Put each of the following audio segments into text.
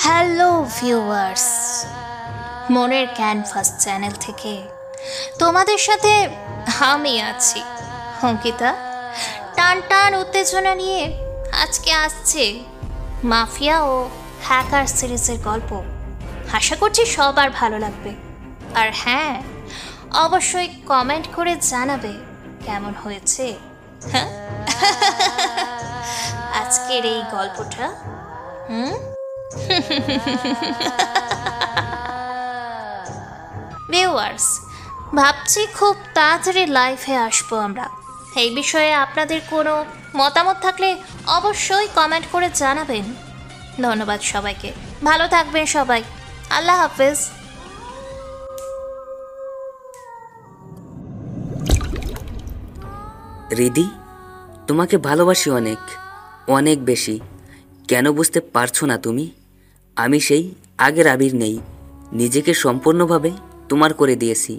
Hello viewers, মনের canvas channel থেকে তোমাদের সাথে আমি আছি অঙ্কিতা। টান টান উত্তেজনা নিয়ে আজকে আসছে মাফিয়া ও হ্যাকার সিরিজের গল্প। আশা করছি সবার ভালো লাগবে। আর হ্যাঁ, অবশ্যই কমেন্ট করে জানাবে কেমন হয়েছে। হ্যাঁ, আজকের এই গল্পটা ভিউয়ার্স, ভাবছি খুব তাড়াতাড়ি লাইভে আসবো আমরা। এই বিষয়ে আপনাদের কোনো মতামত থাকলে অবশ্যই কমেন্ট করে জানাবেন। ধন্যবাদ সবাইকে, ভালো থাকবেন সবাই, আল্লাহ হাফেজ। রিদি, তোমাকে ভালোবাসি অনেক অনেক বেশি। কেন বুঝতে পারছো না তুমি? আমি সেই আগের আবির নেই, নিজেকে সম্পূর্ণভাবে তোমার করে দিয়েছি।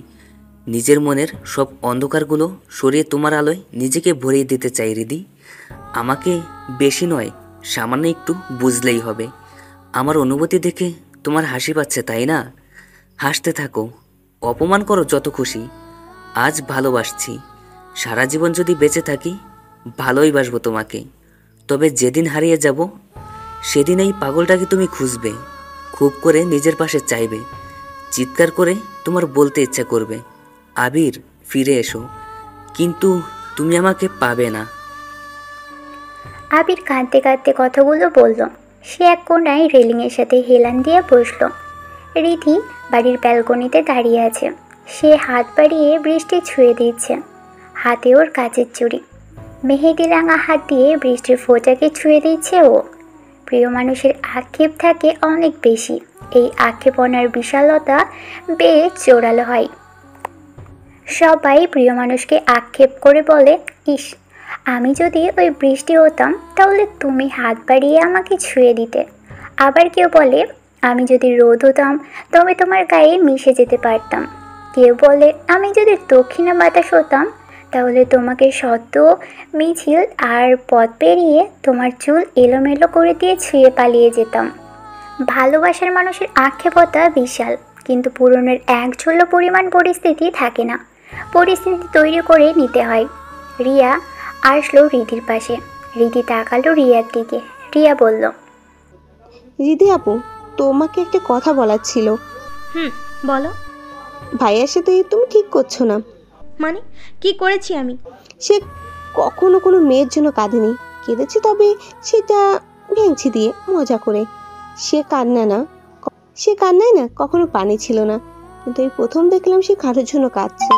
নিজের মনের সব অন্ধকারগুলো সরিয়ে তোমার আলোয় নিজেকে ভরিয়ে দিতে চাই রিদি। আমাকে বেশি নয়, সামান্য একটু বুঝলেই হবে। আমার অনুভূতি দেখে তোমার হাসি পাচ্ছে, তাই না? হাসতে থাকো, অপমান করো যত খুশি। আজ ভালোবাসছি, সারা জীবন যদি বেঁচে থাকি ভালোই বাসবো তোমাকে। তবে যেদিন হারিয়ে যাব সেদিন এই পাগলটাকে তুমি খুঁজবে, খুব করে নিজের পাশে চাইবে, চিৎকার করে তোমার বলতে ইচ্ছা করবে, আবির ফিরে এসো। কিন্তু তুমি আমাকে পাবে না। আবির কাঁদতে কাঁদতে কথাগুলো বলল। সে এক কোনায় রেলিংয়ের সাথে হেলান দিয়ে বসলো। রিধি বাড়ির ব্যালকনিতে দাঁড়িয়ে আছে। সে হাত বাড়িয়ে বৃষ্টি ছুঁয়ে দিচ্ছে। হাতে ওর কাচের চুড়ি, মেহেদি রাঙা হাত দিয়ে বৃষ্টির ফোঁটাকে ছুঁয়ে দিচ্ছে ও। প্রিয় মানুষের আক্ষেপ থাকে অনেক বেশি। এই আক্ষেপনার বিশালতা বেশ জোরালো হয়। সবাই প্রিয় মানুষকে আক্ষেপ করে বলে, ইস, আমি যদি ওই বৃষ্টি হতাম তাহলে তুমি হাত বাড়িয়ে আমাকে ছুঁয়ে দিতে। আবার কেউ বলে, আমি যদি রোদ হতাম তবে তোমার গায়ে মিশে যেতে পারতাম। কেউ বলে, আমি যদি দক্ষিণা বাতাস হতাম তাহলে তোমাকে শত মিছিল আর পথ পেরিয়ে তোমার চুল এলোমেলো করে দিয়ে ছুঁয়ে পালিয়ে যেতাম। ভালোবাসার মানুষের আক্ষেপতা বিশাল, কিন্তু পূরণের এক ঝোলো পরিমাণ পরিস্থিতি থাকে না। পরিস্থিতি তৈরি করে নিতে হয়। রিয়া আসলো রিদির পাশে। রিদি তাকালো রিয়ার দিকে। রিয়া বলল, রিদি আপু, তোমাকে একটা কথা বলার ছিল। বলো। ভাইয়ার সাথে তুমি ঠিক করছো না। মানে কি করেছি আমি? সে কখনো কোনো মেয়ের জন্য কাঁদেনি। কেঁদেছে তবে সেটা ভেঙচি দিয়ে, মজা করে। সে কান্নায় না কখনো পানি ছিল না। কিন্তু এই প্রথম দেখলাম সে কারোর জন্য কাঁদছে।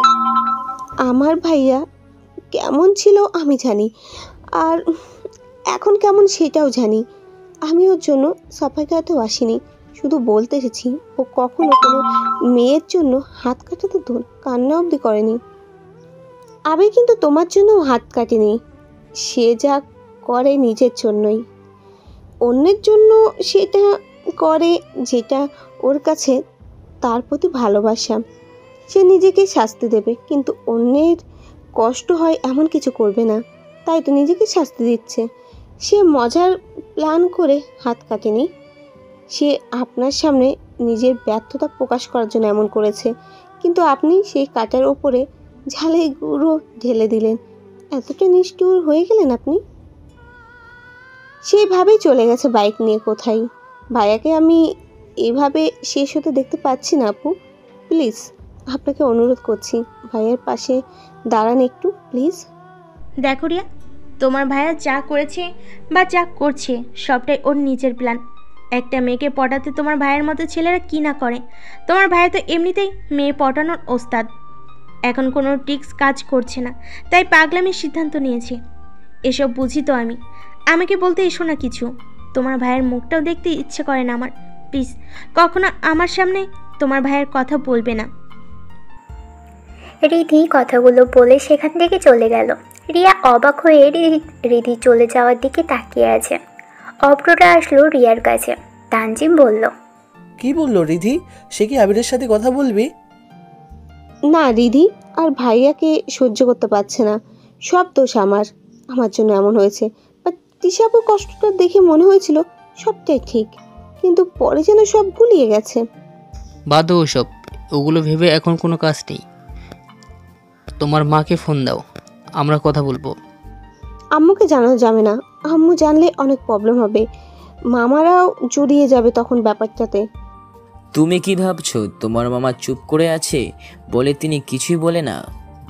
আমার ভাইয়া কেমন ছিল আমি জানি, আর এখন কেমন সেটাও জানি। আমি ওর জন্য সাফাই কাটাতেও আসিনি, শুধু বলতে এসেছি ও কখনো কোনো মেয়ের জন্য হাত কাটাতে দূর, কান্না অবধি করেনি। আমি কিন্তু তোমার জন্য হাত কাটিনি। সে যা করে নিজের জন্যই, অন্যের জন্য সেটা করে যেটা ওর কাছে তার প্রতি ভালোবাসা। সে নিজেকে শাস্তি দেবে, কিন্তু অন্যের কষ্ট হয় এমন কিছু করবে না। তাই তো নিজেকে শাস্তি দিচ্ছে। সে মজার প্ল্যান করে হাত কাটেনি। সে আপনার সামনে নিজের ব্যর্থতা প্রকাশ করার জন্য এমন করেছে। কিন্তু আপনি সেই কাটার ওপরে ঝালের গুঁড়ো ঢেলে দিলেন। এতটা নিষ্ঠুর হয়ে গেলেন আপনি। সেইভাবেই চলে গেছে বাইক নিয়ে কোথায়। ভাইয়াকে আমি এভাবে শেষ হতে দেখতে পাচ্ছি না আপু। প্লিজ, আপনাকে অনুরোধ করছি, ভাইয়ের পাশে দাঁড়ান একটু প্লিজ। দেখো রিয়া, তোমার ভাইয়া যা করেছে বা যা করছে সবটাই ওর নিজের প্ল্যান। একটা মেয়েকে পটাতে তোমার ভাইয়ের মতো ছেলেরা কি না করে। তোমার ভাইয়া তো এমনিতেই মেয়ে পটানোর ওস্তাদ। এখন কোনো ট্রিক্স কাজ করছে না, তাই পাগলামির সিদ্ধান্ত নিয়েছি। এসব বুঝি তো আমি। আমাকে বলতে এসো না কিছু। তোমার ভাইয়ের মুখটাও দেখতে ইচ্ছে করে না আমার। প্লিজ কখনো আমার সামনে তোমার ভাইয়ের কথা বলবে না। রিধি কথাগুলো বলে সেখান থেকে চলে গেল। রিয়া অবাক হয়ে রিধি চলে যাওয়ার দিকে তাকিয়ে আছে। অব্ররা আসলো রিয়ার কাছে। তানজিম বলল, কি বললো রিধি? সে কি আবিরের সাথে কথা বলবি? না, রিধি আর ভাইয়াকে সহ্য করতে পারছে না। সব দোষ আমার জন্য এমন হয়েছে। বাট তিশাপুর কষ্টটা দেখে মনে হয়েছিল সবটাই ঠিক, কিন্তু পরে যেন সব ভুলিয়ে গেছে। বাদ দাও ওসব, ওগুলো ভেবে এখন কোনো কাজ নেই। তোমার মাকে ফোন দাও, আমরা কথা বলবো। আম্মুকে জানানো যাবে না, আম্মু জানলে অনেক প্রবলেম হবে, মামারাও জড়িয়ে যাবে তখন ব্যাপারটাতে। তুমি কি ভাবছো তোমার মামা চুপ করে আছে বলে তিনি কিছুই বলে না?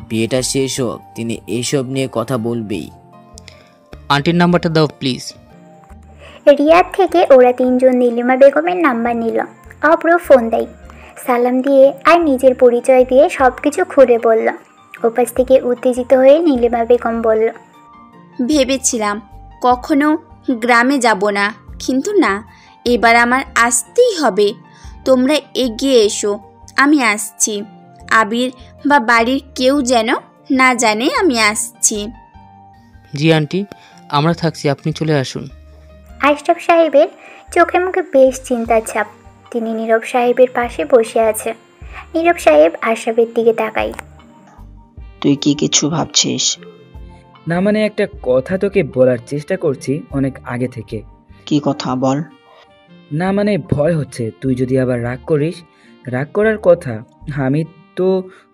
বিয়েটা শেষ হোক, তিনি এইসব নিয়ে কথা বলবেই। আন্টির নাম্বারটা দাও প্লিজ। রিয়াদ থেকে ওরা তিনজন নীলিমা বেগমের নাম্বার নিল। অব্র ফোন দেয়, সালাম দিয়ে আর নিজের পরিচয় দিয়ে সব কিছু খুলে বলল। ওপাশ থেকে উত্তেজিত হয়ে নীলিমা বেগম বলল, ভেবেছিলাম কখনো গ্রামে যাব না, কিন্তু না, এবার আমার আসতেই হবে। তোমরা এগিয়ে এসো, আমি আসছি। আবির বা বাড়ির কেউ যেন না জানে আমি আসছি। জি আন্টি, আমরা থাকছি, আপনি চলে আসুন। আশরাফ সাহেবের চোখে মুখে বেশ চিন্তার ছাপ। তিনি নীরব সাহেবের পাশে বসে আছে। নীরব সাহেব আশরাফের দিকে তাকায়। তুই কি কিছু ভাবছিস? না মানে একটা কথা তোকে বলার চেষ্টা করছি অনেক আগে থেকে। কি কথা বল। না মানে ভয় হচ্ছে তুই যদি আবার রাগ করিস। রাগ করার কথা, আমি তো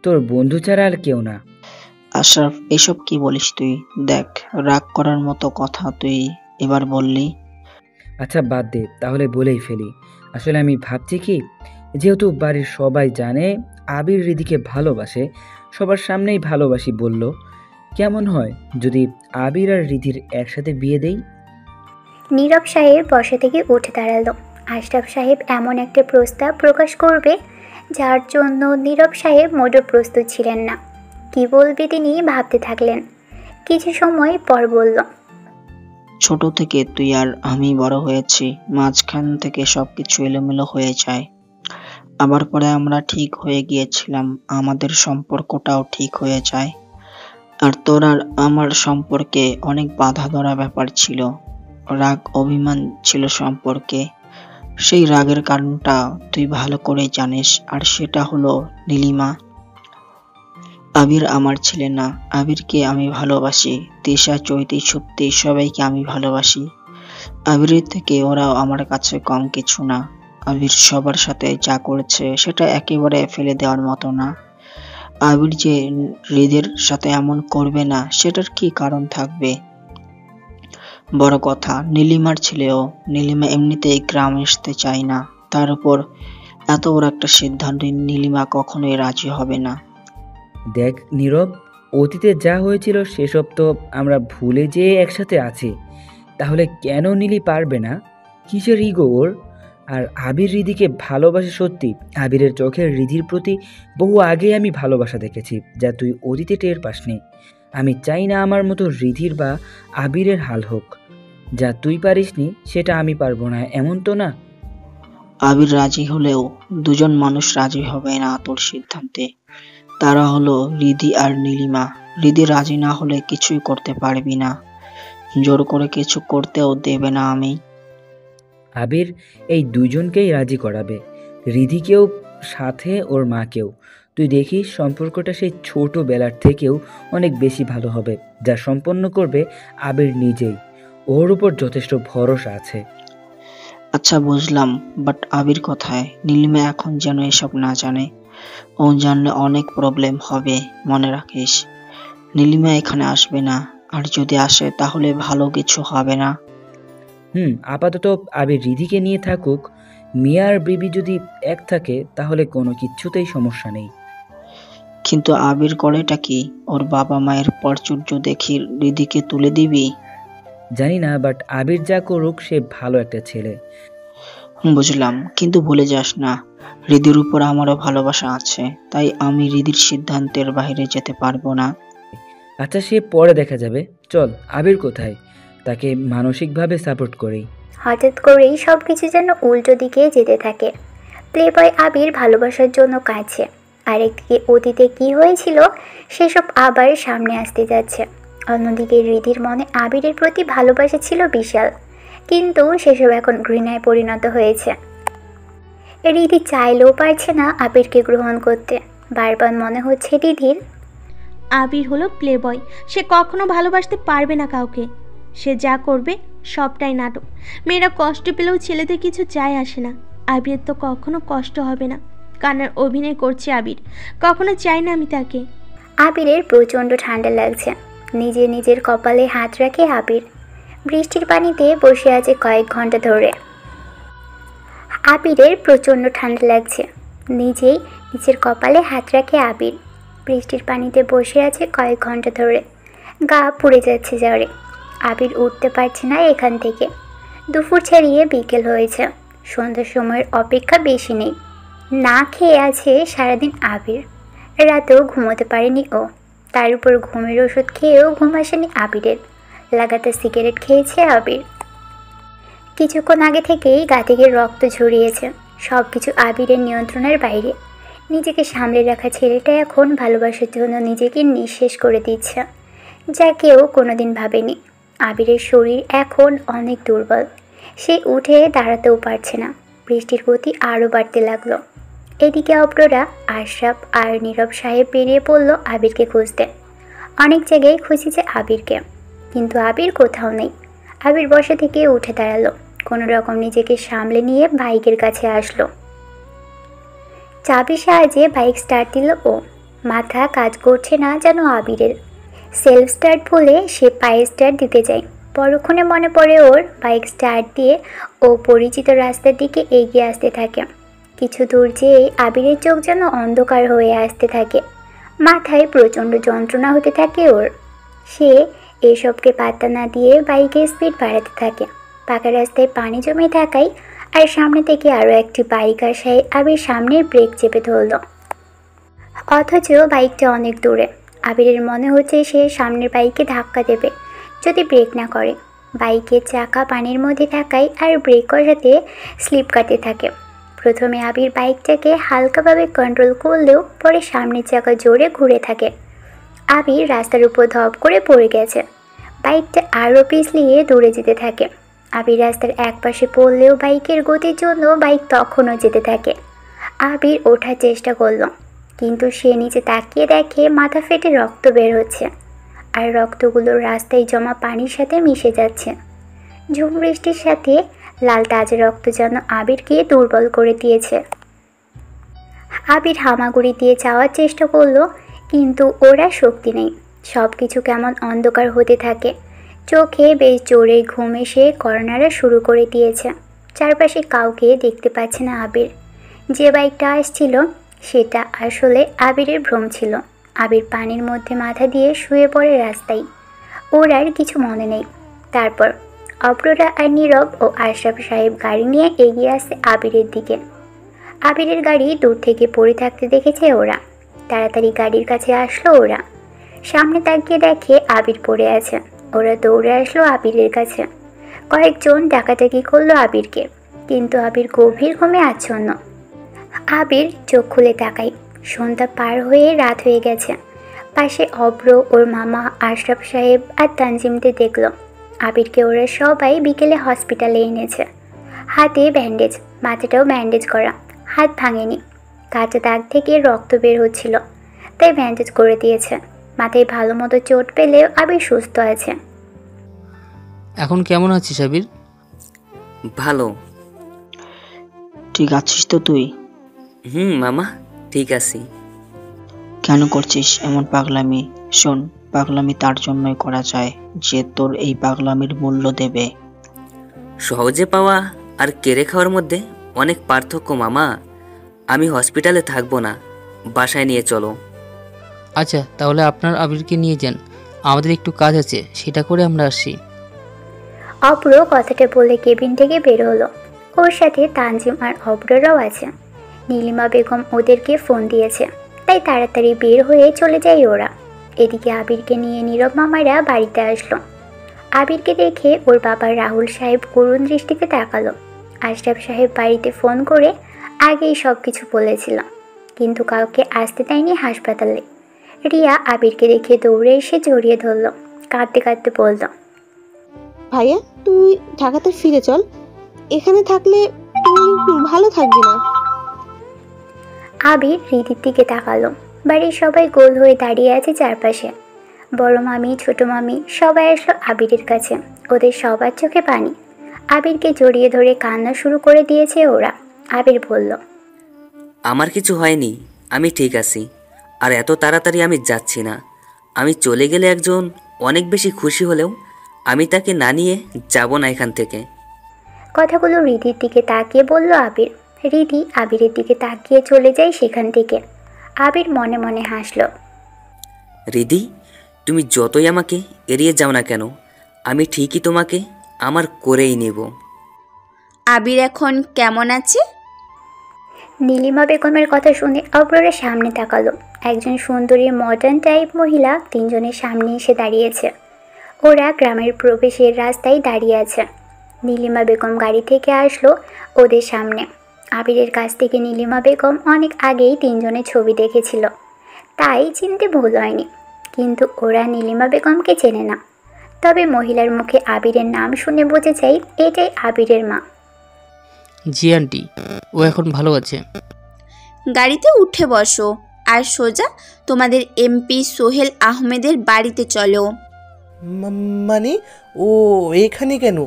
তোর বন্ধু ছাড়া আর কেউ না। আশরাফ, এসব কি বলিস তুই? দেখ, রাগ করার মতো কথা তুই এবার বললি। আচ্ছা বাদ দে, তাহলে বলেই ফেলি। আসলে আমি ভাবছি কি, যেহেতু বাড়ির সবাই জানে আবির রিদিকে ভালোবাসে, সবার সামনেই ভালোবাসি বলল, কেমন হয় যদি আবির আর রিদির একসাথে বিয়ে দেই? নীরব সাহেব বসা থেকে উঠে দাঁড়ালো। আশরাফ সাহেব এমন একটা প্রস্তাব প্রকাশ করবে যার জন্য নীরব সাহেব মোটেও প্রস্তুত ছিলেন না। কি বলবে তিনি ভাবতে থাকলেন। কিছু সময় পর বলল, ছোট থেকে তুই আর আমি বড় হয়েছি, মাঝখান থেকে সবকিছু এলোমেলো হয়ে যায়। আবার পরে আমরা ঠিক হয়ে গিয়েছিলাম, আমাদের সম্পর্কটাও ঠিক হয়ে যায়। আর তোর আর আমার সম্পর্কে অনেক বাধা ধরা ব্যাপার ছিল, রাগ অভিমান ছিল সম্পর্কে। সেই রাগের কারণটা তুই ভালো করে জানিস, আর সেটা হলো নীলিমা। আবির আমার ছেলে না, আবিরকে আমি ভালোবাসি। তিশা, চৈতি, সুপ্তি সবাইকে আমি ভালোবাসি। আবিরের থেকে ওরাও আমার কাছে কম কিছু না। আবির সবার সাথে যা করেছে সেটা একেবারে ফেলে দেওয়ার মতো না। আবির যে হৃদের সাথে এমন করবে না সেটার কি কারণ থাকবে? বড় কথা, নীলিমার ছেলেও। নীলিমা এমনিতেই গ্রামে আসতে চায় না, তার উপর এত বড় একটা সিদ্ধান্তে নীলিমা কখনোই রাজি হবে না। দেখ নীরব, অতীতে যা হয়েছিল সেসব তো আমরা ভুলে যেয়ে একসাথে আছি, তাহলে কেন নীলি পারবে না? কিসের ইগো ওর? আর আবির রিদিকে ভালোবাসে সত্যি। আবিরের চোখে রিদির প্রতি বহু আগেই আমি ভালোবাসা দেখেছি, যা তুই অতীতে টের পাসনি। আমি চাই না আমার মতো রিধির বা আবিরের হাল হোক। যা তুই পারিসনি সেটা আমি পারবো না, এমন তো না? আবির রাজি হলেও দুজন মানুষ রাজি হবে না তোর সিদ্ধান্তে। তারা হলো রিধি আর নীলিমা। রিধি রাজি না হলে কিছুই করতে পারবি না, জোর করে কিছু করতেও দেবে না আমি। আবির এই দুজনকেই রাজি করাবে, রিধিকেও সাথে ওর মাকেও। তুই দেখিস সম্পর্কটা সেই ছোটবেলার থেকেও অনেক বেশি ভালো হবে, যা সম্পন্ন করবে আবির নিজেই। ওর উপর যথেষ্ট ভরসা আছে। আচ্ছা বুঝলাম, বাট আবির কোথায়? নীলিমা এখন যেন এসব না জানে। ও জানলে অনেক প্রবলেম হবে, মনে রাখিস। নীলিমা এখানে আসবে না, আর যদি আসে তাহলে ভালো কিছু হবে না। আপাতত আবির রিধিকে নিয়ে থাকুক। মিয়া আর বিবি যদি এক থাকে তাহলে কোনো কিচ্ছুতেই সমস্যা নেই। কিন্তু আবির করেটা কি? ওর বাবা মায়ের প্রাচুর্য দেখি রিধিকে তুলে দিবি? জানি না, বাট আবির যা করুক সে ভালো একটা ছেলে। বুঝলাম, কিন্তু ভুলে যাস না রিধির উপর আমারও ভালোবাসা আছে, তাই আমি রিধির সিদ্ধান্তের বাইরে যেতে পারবো না। আচ্ছা সে পরে দেখা যাবে, চল আবির কোথায়, তাকে মানসিকভাবে সাপোর্ট করি। হঠাৎ করেই সব কিছু যেন উল্টো দিকে যেতে থাকে। প্লেবয় আবির ভালোবাসার জন্য কাঁদছে, আরেকদিকে অতীতে কি হয়েছিল সেসব আবার সামনে আসতে যাচ্ছে। অন্যদিকে রিধির মনে আবিরের প্রতি ভালোবাসা ছিল বিশাল, কিন্তু সেসব এখন ঘৃণায় পরিণত হয়েছে। রিধি চাইলেও পারছে না আবিরকে গ্রহণ করতে। বারবার মনে হচ্ছে রিধির আবির হলো প্লেবয়, সে কখনো ভালোবাসতে পারবে না কাউকে। সে যা করবে সবটাই নাটক। মেয়েরা কষ্ট পেলেও ছেলেদের কিছু যায় আসে না। আবিরের তো কখনো কষ্ট হবে না। কান্নার অভিনয় করছে আবির, কখনো চাই না আমি তাকে। আবিরের প্রচণ্ড ঠান্ডা লাগছে। নিজের কপালে হাত রাখে আবির। বৃষ্টির পানিতে বসে আছে কয়েক ঘন্টা ধরে। আবিরের প্রচণ্ড ঠান্ডা লাগছে। নিজের কপালে হাত রাখে আবির। বৃষ্টির পানিতে বসে আছে কয়েক ঘন্টা ধরে। গা পুড়ে যাচ্ছে জ্বরে। আবির উঠতে পারছে না এখান থেকে। দুপুর ছাড়িয়ে বিকেল হয়েছে। সন্ধ্যার সময়ের অপেক্ষা বেশি নেই। না খেয়ে আছে সারাদিন আবির। রাতেও ঘুমোতে পারেনি ও। তার উপর ঘুমের ওষুধ খেয়েও ঘুম আসেনি আবিরের। লাগাতার সিগারেট খেয়েছে আবির। কিছুক্ষণ আগে থেকেই গা থেকে রক্ত ঝরিয়েছে। সব কিছু আবিরের নিয়ন্ত্রণের বাইরে। নিজেকে সামলে রাখা ছেলেটা এখন ভালোবাসার জন্য নিজেকে নিঃশেষ করে দিচ্ছে, যা কেউ কোনোদিন ভাবেনি। আবিরের শরীর এখন অনেক দুর্বল। সে উঠে দাঁড়াতেও পারছে না। বৃষ্টির গতি আরও বাড়তে লাগলো। এদিকে অপররা আশরাফ আর নীরব সাহেব বেরিয়ে পড়ল আবিরকে খুঁজতে। অনেক জায়গায় খুঁজেছে আবিরকে, কিন্তু আবির কোথাও নেই। আবির বসা থেকে উঠে দাঁড়ালো। কোনো রকম নিজেকে সামলে নিয়ে বাইকের কাছে আসলো। চাবির সাহায্যে বাইক স্টার্ট দিল ও। মাথা কাজ করছে না যেন আবিরের। সেলফ স্টার্ট বলে সে পায়ে স্টার্ট দিতে যায়। পরক্ষণে মনে পড়ে ওর বাইক স্টার্ট দিয়ে ও পরিচিত রাস্তার দিকে এগিয়ে আসতে থাকে। কিছু দূর যেয়েই আবিরের চোখ যেন অন্ধকার হয়ে আসতে থাকে। মাথায় প্রচণ্ড যন্ত্রণা হতে থাকে ওর। সে এসবকে পাত্তা না দিয়ে বাইকের স্পিড বাড়াতে থাকে। পাকা রাস্তায় পানি জমে থাকায় আর সামনে থেকে আরও একটি বাইক আসায় আবির সামনের ব্রেক চেপে ধরল। অথচ বাইকটা অনেক দূরে। আবিরের মনে হচ্ছে সে সামনের বাইকে ধাক্কা দেবে যদি ব্রেক না করে। বাইকের চাকা পানির মধ্যে থাকায় আর ব্রেক কষাতে স্লিপ কাটতে থাকে। প্রথমে আবির বাইকটাকে হালকাভাবে কন্ট্রোল করলেও পরে সামনের চাকা জোরে ঘুরে থাকে। আবির রাস্তার উপর ধপ করে পড়ে গেছে। বাইকটা আরও পিছলিয়ে দূরে যেতে থাকে। আবির রাস্তার একপাশে পড়লেও বাইকের গতির জন্য বাইক তখনও যেতে থাকে। আবির ওঠার চেষ্টা করলো, কিন্তু সে নিচে তাকিয়ে দেখে মাথা ফেটে রক্ত বের হচ্ছে, আর রক্তগুলো রাস্তায় জমা পানির সাথে মিশে যাচ্ছে। ঝুম বৃষ্টির সাথে লাল তাজা রক্ত যেন আবিরকে দুর্বল করে দিয়েছে। আবির হামাগুড়ি দিয়ে যাওয়ার চেষ্টা করলো, কিন্তু ওরা শক্তি নেই। সব কিছু কেমন অন্ধকার হতে থাকে। চোখে বেশ জোরে ঘুম এসে কর্নারা শুরু করে দিয়েছে। চারপাশে কাউকে দেখতে পাচ্ছে না আবির। যে বাইকটা আসছিল সেটা আসলে আবিরের ভ্রম ছিল। আবির পানির মধ্যে মাথা দিয়ে শুয়ে পড়ে রাস্তায়। ওর আর কিছু মনে নেই। তারপর অপররা আর নীরব ও আশরাফ সাহেব গাড়ি নিয়ে এগিয়ে আসে আবিরের দিকে। আবিরের গাড়ি দূর থেকে পড়ে থাকতে দেখেছে ওরা। তাড়াতাড়ি গাড়ির কাছে আসলো ওরা। সামনে তাকিয়ে দেখে আবির পড়ে আছে। ওরা দৌড়ে আসলো আবিরের কাছে। কয়েকজন ডাকাডাকি করলো আবিরকে, কিন্তু আবির গভীর ঘুমে আচ্ছন্ন। আবির চোখ খুলে তাকায়। সন্ধ্যা পার হয়ে রাত হয়ে গেছে। পাশে অব্র, ওর মামা, আশরাফ সাহেব আর তানজিমদের দেখলো। আবিরকে ওরা সবাই বিকেলে হসপিটালে এনেছে। হাতে ব্যান্ডেজ, মাথাটাও ব্যান্ডেজ করা। হাত ভাঙেনি, কাঁচা দাগ থেকে রক্ত বের হচ্ছিল, তাই ব্যান্ডেজ করে দিয়েছে। মাথায় ভালো মতো চোট পেলেও আবির সুস্থ আছে। এখন কেমন আছিস আবির? ভালো। ঠিক আছিস তো তুই? মামা ঠিক আছি। কেন করছিস এমন পাগলামি? শোন, পাগলামি তার জন্যই করা যায় যে তোর এই পাগলামির মূল্য দেবে। সহজে পাওয়া আর কেড়ে খাওয়ার মধ্যে অনেক পার্থক্য মামা। আমি হসপিটালে থাকবো না, বাসায় নিয়ে চলো। আচ্ছা, তাহলে আপনার আবিরকে নিয়ে যান, আমাদের একটু কাজ আছে, সেটা করে আমরা আসি। অব্র কথাটা বলে কেবিন থেকে বের হলো। ওর সাথে তানজিম আর অব্ররাও আছে। নীলিমা বেগম ওদেরকে ফোন দিয়েছে, তাই তাড়াতাড়ি বের হয়ে চলে যায় ওরা। এদিকে আবিরকে নিয়ে নীরব মামারা বাড়িতে আসলো। আবিরকে দেখে ওর বাবা রাহুল সাহেব করুণ দৃষ্টিতে তাকালো। আশরাফ সাহেব বাড়িতে ফোন করে আগেই সব কিছু বলেছিল, কিন্তু কাউকে আসতে দেয়নি হাসপাতালে। রিয়া আবিরকে দেখে দৌড়ে এসে জড়িয়ে ধরল, কাঁদতে কাঁদতে বলল, ভাইয়া তুই ঢাকাতে ফিরে চল, এখানে থাকলে তুই ভালো থাকবি না। আবির রীতির দিকে তাকালো। বাড়ির সবাই গোল হয়ে দাঁড়িয়ে আছে চারপাশে। বড় মামি, ছোট মামি সবাই আসলো আবিরের কাছে। ওদের সবার চোখে পানি। আবিরকে জড়িয়ে ধরে কান্না শুরু করে দিয়েছে ওরা। আবির বলল, আমার কিছু হয়নি, আমি ঠিক আছি। আর এত তাড়াতাড়ি আমি যাচ্ছি না। আমি চলে গেলে একজন অনেক বেশি খুশি হলেও আমি তাকে না নিয়ে যাব না এখান থেকে। কথাগুলো রিধির দিকে তাকিয়ে বলল আবির। রিধি আবিরের দিকে তাকিয়ে চলে যায় সেখান থেকে। আবির মনে মনে হাসল। রিধি, তুমি যতই আমাকে এড়িয়ে যাও না কেন, আমি ঠিকই তোমাকে আমার করেই নেব। আবির এখন কেমন আছে? নীলিমা বেগমের কথা শুনে অপরার সামনে তাকালো। একজন সুন্দরী মডার্ন টাইপ মহিলা তিনজনের সামনে এসে দাঁড়িয়েছে। ওরা গ্রামের প্রবেশের রাস্তায় দাঁড়িয়ে আছে। নীলিমা বেগম গাড়ি থেকে আসলো ওদের সামনে। আবিরের কাছ থেকে নীলিমা বেগম অনেক আগেই তিনজনের ছবি দেখেছিল, তাই চিনতে ভুল হয়নি। কিন্তু ওরা নীলিমা বেগমকে চেনে না। তবে মহিলার মুখে আবিরের নাম শুনে বুঝে যায় এটাই আবিরের মা। জি আন্টি, ও এখন ভালো আছে। গাড়িতে উঠে বসো আর সোজা তোমাদের এমপি সোহেল আহমেদের বাড়িতে চলো। মানে ও এখানে কেন?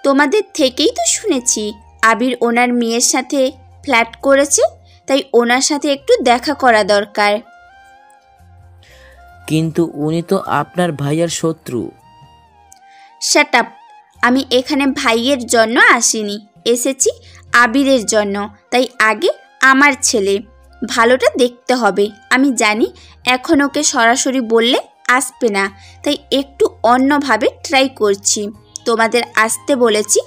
তোমাদের থেকেই তো শুনেছি আবির ওনার মেয়ের সাথে ফ্ল্যাট করেছে, তাই ওনার সাথে একটু দেখা করা দরকার। কিন্তু উনি তো আপনার ভাইয়ার শত্রু। Shut up! আমি এখানে ভাইয়ের জন্য আসিনি, এসেছি আবিরের জন্য। তাই আগে আমার ছেলে ভালোটা দেখতে হবে। আমি জানি এখন ওকে সরাসরি বললে আসবে না, তাই একটু অন্যভাবে ট্রাই করছি। তোমাদের আসতে বলেছি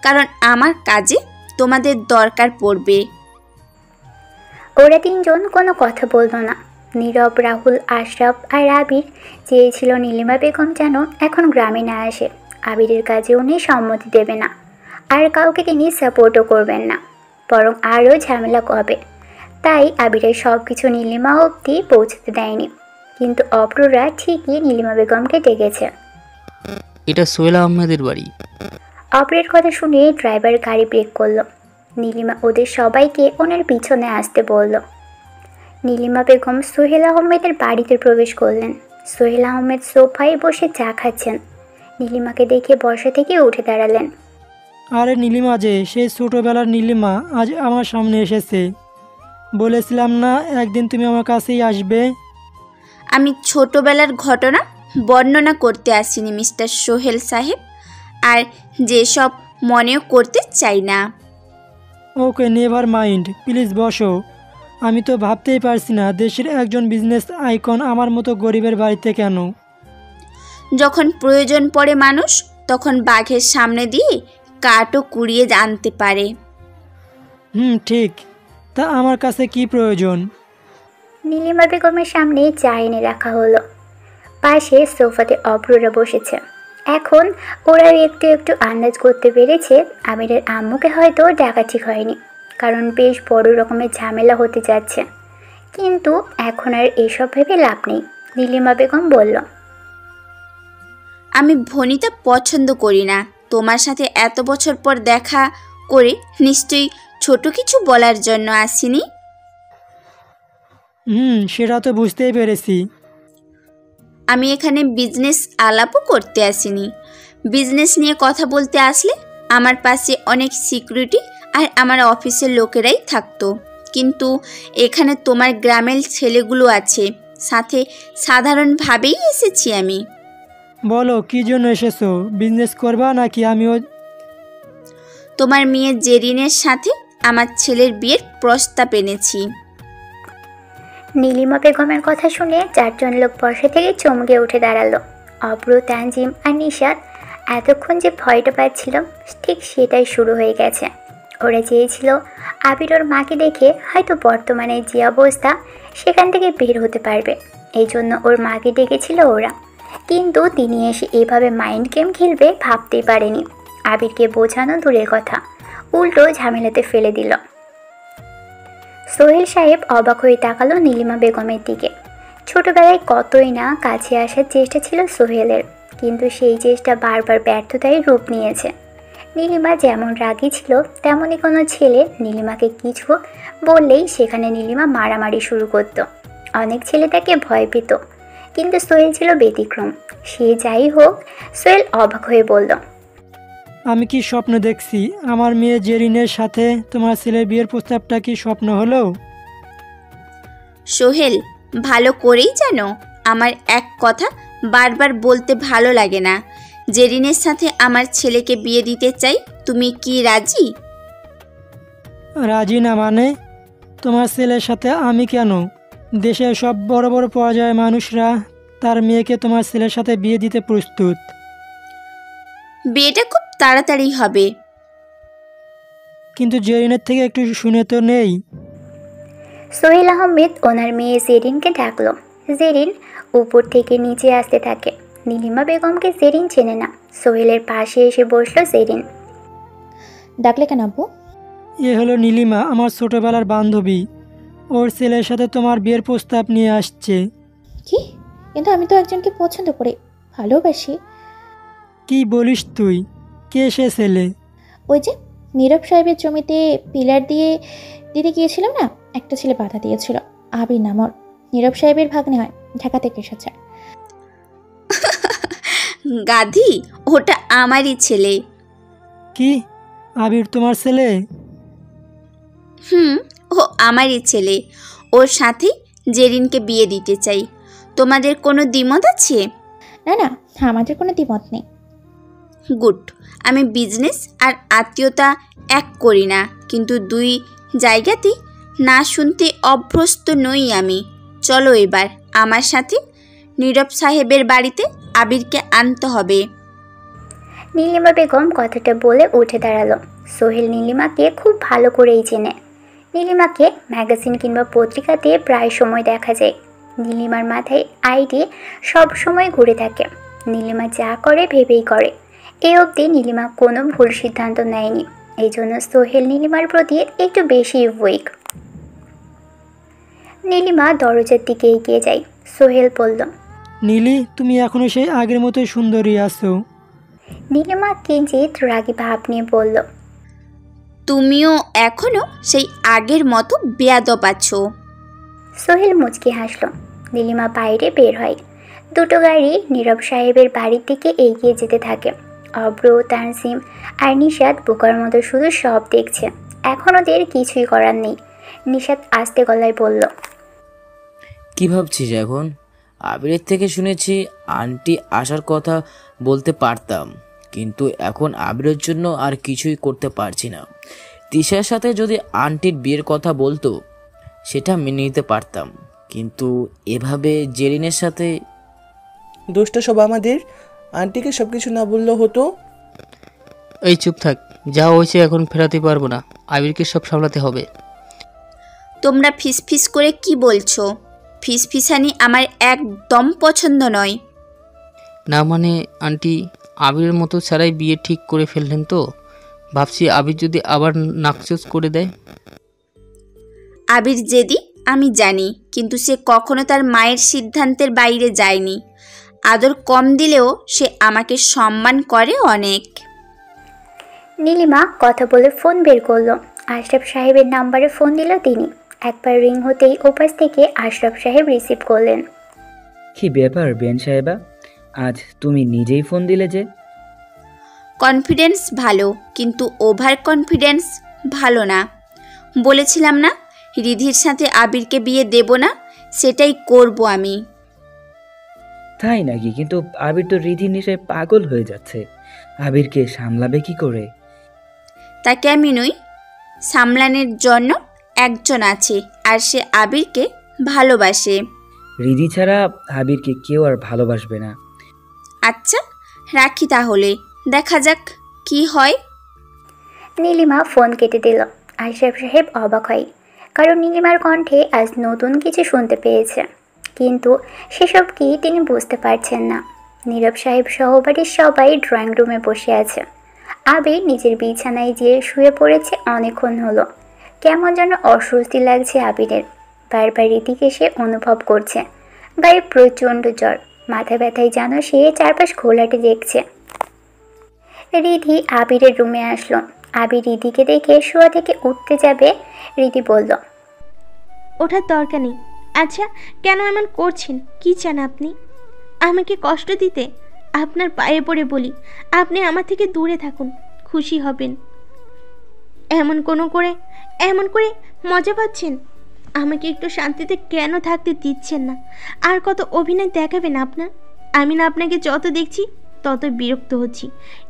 কারণ আমার কাজে তোমাদের দরকার পড়বে। ওরা তিনজন কোনো কথা বলল না। নীরব, রাহুল, আশরাফ আর আবির চেয়েছিল নীলিমা বেগম যেন এখন গ্রামে না আসে। আবিরের কাজে উনি সম্মতি দেবে না, আর কাউকে তিনি সাপোর্টও করবেন না, বরং আরও ঝামেলা হবে। তাই আবিরের সব কিছু নীলিমা অবধি পৌঁছতে দেয়নি। কিন্তু অপররা ঠিকই নীলিমা বেগমকে ডেকেছে। এটা সোহেল আহমেদের বাড়ি। অপরের কথা শুনে ড্রাইভার গাড়ি ব্রেক করলো। নীলিমা ওদের সবাইকে ওনার পিছনে আসতে বলল। নীলিমা বেগম সোহেল আহমেদের বাড়িতে প্রবেশ করলেন। সোহেল আহমেদ সোফায় বসে চা খাচ্ছেন। নীলিমাকে দেখে বসা থেকে উঠে দাঁড়ালেন। আরে নীলিমা, যে সেই ছোটোবেলার নীলিমা আজ আমার সামনে এসেছে। বলেছিলাম না একদিন তুমি আমার কাছেই আসবে। আমি ছোটবেলার ঘটনা বর্ণনা করতে আসিনি মিস্টার সোহেল সাহেব, আর যেসব মনেও করতে চাই না। ওকে, নেভার মাইন্ড, প্লিজ বসো। আমি তো ভাবতেই পারছি না দেশের একজন বিজনেস আইকন আমার মতো গরিবের বাড়িতে কেন। যখন প্রয়োজন পড়ে মানুষ, তখন বাঘের সামনে দিয়ে কাঠও কুড়িয়ে আনতে পারে। ঠিক। তা আমার কাছে কি প্রয়োজন? নীলিমা বেগমের সামনে চা এনে রাখা হলো। পাশে সোফাতে অপররা বসেছে। এখন ওরা একটু একটু আন্দাজ করতে পেরেছে আমিরের আম্মুকে হয়তো ডাকা ঠিক হয়নি, কারণ বেশ বড় রকমের ঝামেলা হতে যাচ্ছে। কিন্তু এখন আর এসব ভেবে লাভ নেই। নীলিমা বেগম বলল, আমি ভনিতা পছন্দ করি না। তোমার সাথে এত বছর পর দেখা করে নিশ্চয়ই ছোট কিছু বলার জন্য আসিনি। সেটা তো বুঝতেই পেরেছি। আমি এখানে বিজনেস আলাপও করতে আসিনি। বিজনেস নিয়ে কথা বলতে আসলে আমার পাশে অনেক সিকিউরিটি আর আমার অফিসের লোকেরাই থাকতো, কিন্তু এখানে তোমার গ্রামের ছেলেগুলো আছে, সাথে সাধারণভাবেই এসেছি আমি। বলো কি জন্য এসেছো? বিজনেস করবা নাকি আমিও? তোমার মেয়ে জেরিনের সাথে আমার ছেলের বিয়ের প্রস্তাব এনেছি। নীলিমা বেগমের কথা শুনে চারজন লোক বসা থেকে চমকে উঠে দাঁড়ালো। অব্র, তানজিম আর নিশাত এতক্ষণ যে ভয়টা পাচ্ছিল ঠিক সেটাই শুরু হয়ে গেছে। ওরা চেয়েছিল আবির ওর মাকে দেখে হয়তো বর্তমানে যে অবস্থা সেখান থেকে বের হতে পারবে, এই জন্য ওর মাকে ডেকেছিল ওরা। কিন্তু তিনি এসে এভাবে মাইন্ড গেম খেলবে ভাবতেই পারেনি। আবিরকে বোঝানো দূরের কথা, উল্টো ঝামেলাতে ফেলে দিল। সোহেল সাহেব অবাক হয়ে তাকালো নীলিমা বেগমের দিকে। ছোটবেলায় কতই না কাছে আসার চেষ্টা ছিল সোহেলের, কিন্তু সেই চেষ্টা বারবার ব্যর্থতায় রূপ নিয়েছে। নীলিমা যেমন রাগী ছিল, তেমনই কোনো ছেলে নীলিমাকে কিছু বললেই সেখানে নীলিমা মারামারি শুরু করত। অনেক ছেলে তাকে ভয় পেত, কিন্তু সোহেল ছিল ব্যতিক্রম। সে যাই হোক, সোহেল অবাক হয়ে বলল, আমি কি স্বপ্ন দেখছি? আমার মেয়ে জেরিনের সাথে তোমার ছেলের বিয়ের প্রস্তাবটা কি স্বপ্ন হলো? সোহেল, ভালো করেই জানো আমার এক কথা বারবার বলতে ভালো লাগে না। জেরিনের সাথে আমার ছেলেকে বিয়ে দিতে চাই, তুমি কি রাজি? রাজি না মানে? তোমার ছেলের সাথে আমি কেন? দেশের সব বড় বড় পর্যায়ের মানুষরা তার মেয়েকে তোমার ছেলের সাথে বিয়ে দিতে প্রস্তুত। বিয়েটা খুব তাড়াতাড়ি হবে। কিন্তু জেরিনের থেকে একটু শুনে তো নেই। সোহেল আহমেদ ওনার মেয়ে জেরিনকে ডাকলো। জেরিন উপর থেকে নিচে আসতে থাকে। নীলিমা বেগমকে জেরিন চেনে না। সোহেলের পাশে এসে বসলো জেরিন। ডাকলে কেন আব্বু? এ হলো নীলিমা, আমার ছোটবেলার বান্ধবী। ওর ছেলের সাথে তোমার বিয়ের প্রস্তাব নিয়ে আসছে। কি? কিন্তু আমি তো একজনকে পছন্দ করি, ভালোবাসি। কি বলিস তুই? কে সে ছেলে? ওই যে নীরব সাহেবের জমিতে পিলার দিয়ে দিতে গিয়েছিলাম না, একটা ছেলে বাধা দিয়েছিল। আবির নাম ওর। নীরব সাহেবের ভাগ্নে হয়, ঢাকা থেকে এসেছে। গাধি, ওটা আমারই ছেলে। কি? আবির তোমার ছেলে? ও আমারই ছেলে। ওর সাথে জেরিনকে বিয়ে দিতে চাই। তোমাদের কোনো দ্বিমত আছে? না না, আমাদের কোনো দ্বিমত নেই। গুড। আমি বিজনেস আর আত্মীয়তা এক করি না, কিন্তু দুই জায়গাতে না শুনতে অভ্যস্ত নই আমি। চলো এবার আমার সাথে নীরব সাহেবের বাড়িতে আবিরকে আনতে হবে। নীলিমা বেগম কথাটা বলে উঠে দাঁড়ালো। সোহেল নীলিমাকে খুব ভালো করেই চেনে। নীলিমাকে ম্যাগাজিন কিংবা পত্রিকাতে প্রায় সময় দেখা যায়। নীলিমার মাথায় আইডি সব সময় ঘুরে থাকে। নীলিমা যা করে ভেবেই করে। এই অবধি নীলিমা কোনো ভুল সিদ্ধান্ত নেয়নি। এই জন্য সোহেল নীলিমার প্রতি একটু বেশি উইক। নীলিমা দরজার দিকে এগিয়ে যায়। সোহেল বলল, নীলি, তুমি এখনো সেই আগের মতোই সুন্দরী আছো। নীলিমা কিঞ্চিত রাগী ভাব নিয়ে বলল, তুমিও এখনো সেই আগের মতো বেয়াদব আছো। সোহেল মুচকি হাসল। নীলিমা বাইরে বের হয়। দুটো গাড়ি নীরব সাহেবের বাড়ির দিকে এগিয়ে যেতে থাকে। অব্র, তানসিম আর নিশাত বোকার মতো শুধু সব দেখছে। এখন ওদের কিছুই করার নেই। নিশাত আস্তে গলায় বলল, কি ভাবছিস এখন? আবিরের থেকে শুনেছি আন্টি আসার কথা বলতে পারতাম, কিন্তু এখন আবিরের জন্য আর কিছুই করতে পারছি না। তিশার সাথে যদি আন্টির বিয়ের কথা বলতো সেটা মেনে নিতে পারতাম, কিন্তু এভাবে জেরিনের সাথে। দোষটা সব আমাদের। আন্টিকে সব কিছু না বললেও হতো। এই চুপ থাক, যা হয়েছে এখন ফেরাতে পারবো না। আবিরকে সব সামলাতে হবে। তোমরা ফিসফিস করে কি বলছো? ফিসফিসানি আমার একদম পছন্দ নয়। না মানে আন্টি, আবিরের মতো ছাড়াই বিয়ে ঠিক করে ফেললেন তো। ভাবছি আবির যদি আবার নাকচোজ করে দেয়। আবির জেদি আমি জানি, কিন্তু সে কখনো তার মায়ের সিদ্ধান্তের বাইরে যায়নি। আদর কম দিলেও সে আমাকে সম্মান করে অনেক। নীলিমা কথা বলে ফোন বের করলো। আশরাফ সাহেবের নাম্বারে ফোন দিল তিনি। একবার রিং হতেই ওপাশ থেকে আশরাফ সাহেব রিসিভ করলেন। কি ব্যাপার বেন সাহেবা, আজ তুমি নিজেই ফোন দিলে যে? কনফিডেন্স ভালো, কিন্তু ওভার কনফিডেন্স ভালো না। বলেছিলাম না রিধির সাথে আবিরকে বিয়ে দেব না, সেটাই করব আমি। তাই নাকি? কিন্তু আবির তো রিধির নেশায় পাগল হয়ে যাচ্ছে। আবিরকে সামলাবে কি করে? তাকে আমি নই, সামলানোর জন্য একজন আছে, আর সে আবিরকে ভালোবাসে। রিধি ছাড়া আবিরকে কেউ আর ভালোবাসবে না। আচ্ছা রাখি তাহলে, দেখা যাক কি হয়। নীলিমা ফোন কেটে দিল। আশরাফ সাহেব অবাক হয়, কারণ নীলিমার কণ্ঠে আজ নতুন কিছু শুনতে পেয়েছে, কিন্তু সেসব কি তিনি বুঝতে পারছেন না। নীরব সাহেব সহবাড়ির সবাই ড্রয়িং রুমে বসে আছে। আবির নিজের বিছানায় গিয়ে শুয়ে পড়েছে অনেকক্ষণ হলো। কেমন যেন অস্বস্তি লাগছে আবিরের। বারবার এদিকে সে অনুভব করছে গায়ে প্রচণ্ড জ্বর, মাথা ব্যথায় যেন সে চারপাশ ঘোলাটে দেখছে। রিধি আবিরের রুমে আসলো। আবির রিধিকে দেখে শোয়া থেকে উঠতে যাবে। রিধি বলল, ওঠার দরকার নেই। আচ্ছা কেন এমন করছেন? কি চান আপনি? আমাকে কষ্ট দিতে? আপনার পায়ে পড়ে বলি, আপনি আমার থেকে দূরে থাকুন, খুশি হবেন। এমন করে মজা পাচ্ছেন? আমাকে একটু শান্তিতে কেন থাকতে দিচ্ছেন না? আর কত অভিনয় দেখাবেন আপনার? আমি না আপনাকে যত দেখছি তত বিরক্ত হচ্ছি।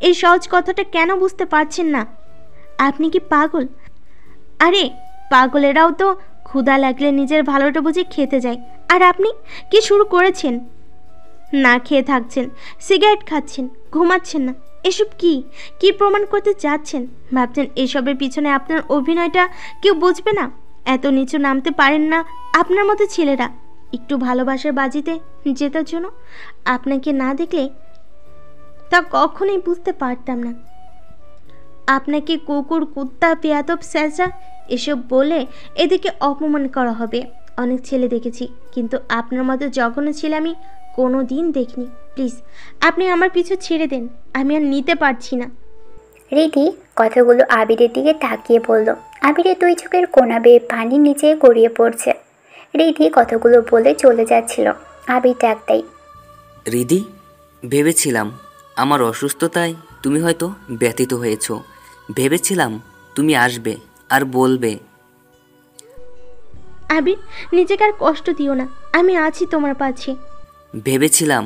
এই সহজ কথাটা কেন বুঝতে পারছেন না? আপনি কি পাগল? আরে পাগলেরাও তো ক্ষুধা লাগলে নিজের ভালোটা বুঝে খেতে যায়। আর আপনি কি শুরু করেছেন? না খেয়ে থাকছেন, সিগারেট খাচ্ছেন, ঘুমাচ্ছেন না। এসব কি প্রমাণ করতে চাচ্ছেন? ভাবছেন এসবের পিছনে আপনার অভিনয়টা কেউ বুঝবে না? এত নিচু নামতে পারেন না আপনার মতো ছেলেরা একটু ভালোবাসার বাজিতে জেতার জন্য? আপনাকে না দেখলে তা কখনোই বুঝতে পারতাম না। আপনাকে কুকুর, কুত্তা, বেয়াদব, স্যাঁচা এসব বলে এদিকে অপমান করা হবে। অনেক ছেলে দেখেছি, কিন্তু আপনার মতো জঘন্য ছেলে আমি কোনো দিন দেখিনি। প্লিজ আপনি আমার পিছু ছেড়ে দেন, আমি আর নিতে পারছি না। রিধি কথাগুলো আবিরের দিকে তাকিয়ে বলল। আবিরের দুই চোখের কোনা বেয়ে পানির নিচে গড়িয়ে পড়ছে। রিধি কথাগুলো বলে চলে যাচ্ছিল। আবির ডাক দেয়, রিধি, ভেবেছিলাম আমার অসুস্থতায় তুমি হয়তো ব্যথিত হয়েছো। ভেবেছিলাম তুমি আসবে আর বলবে। আবির, নিজেকে আর কষ্ট দিও না, আমি আছি তোমার পাশে। ভেবেছিলাম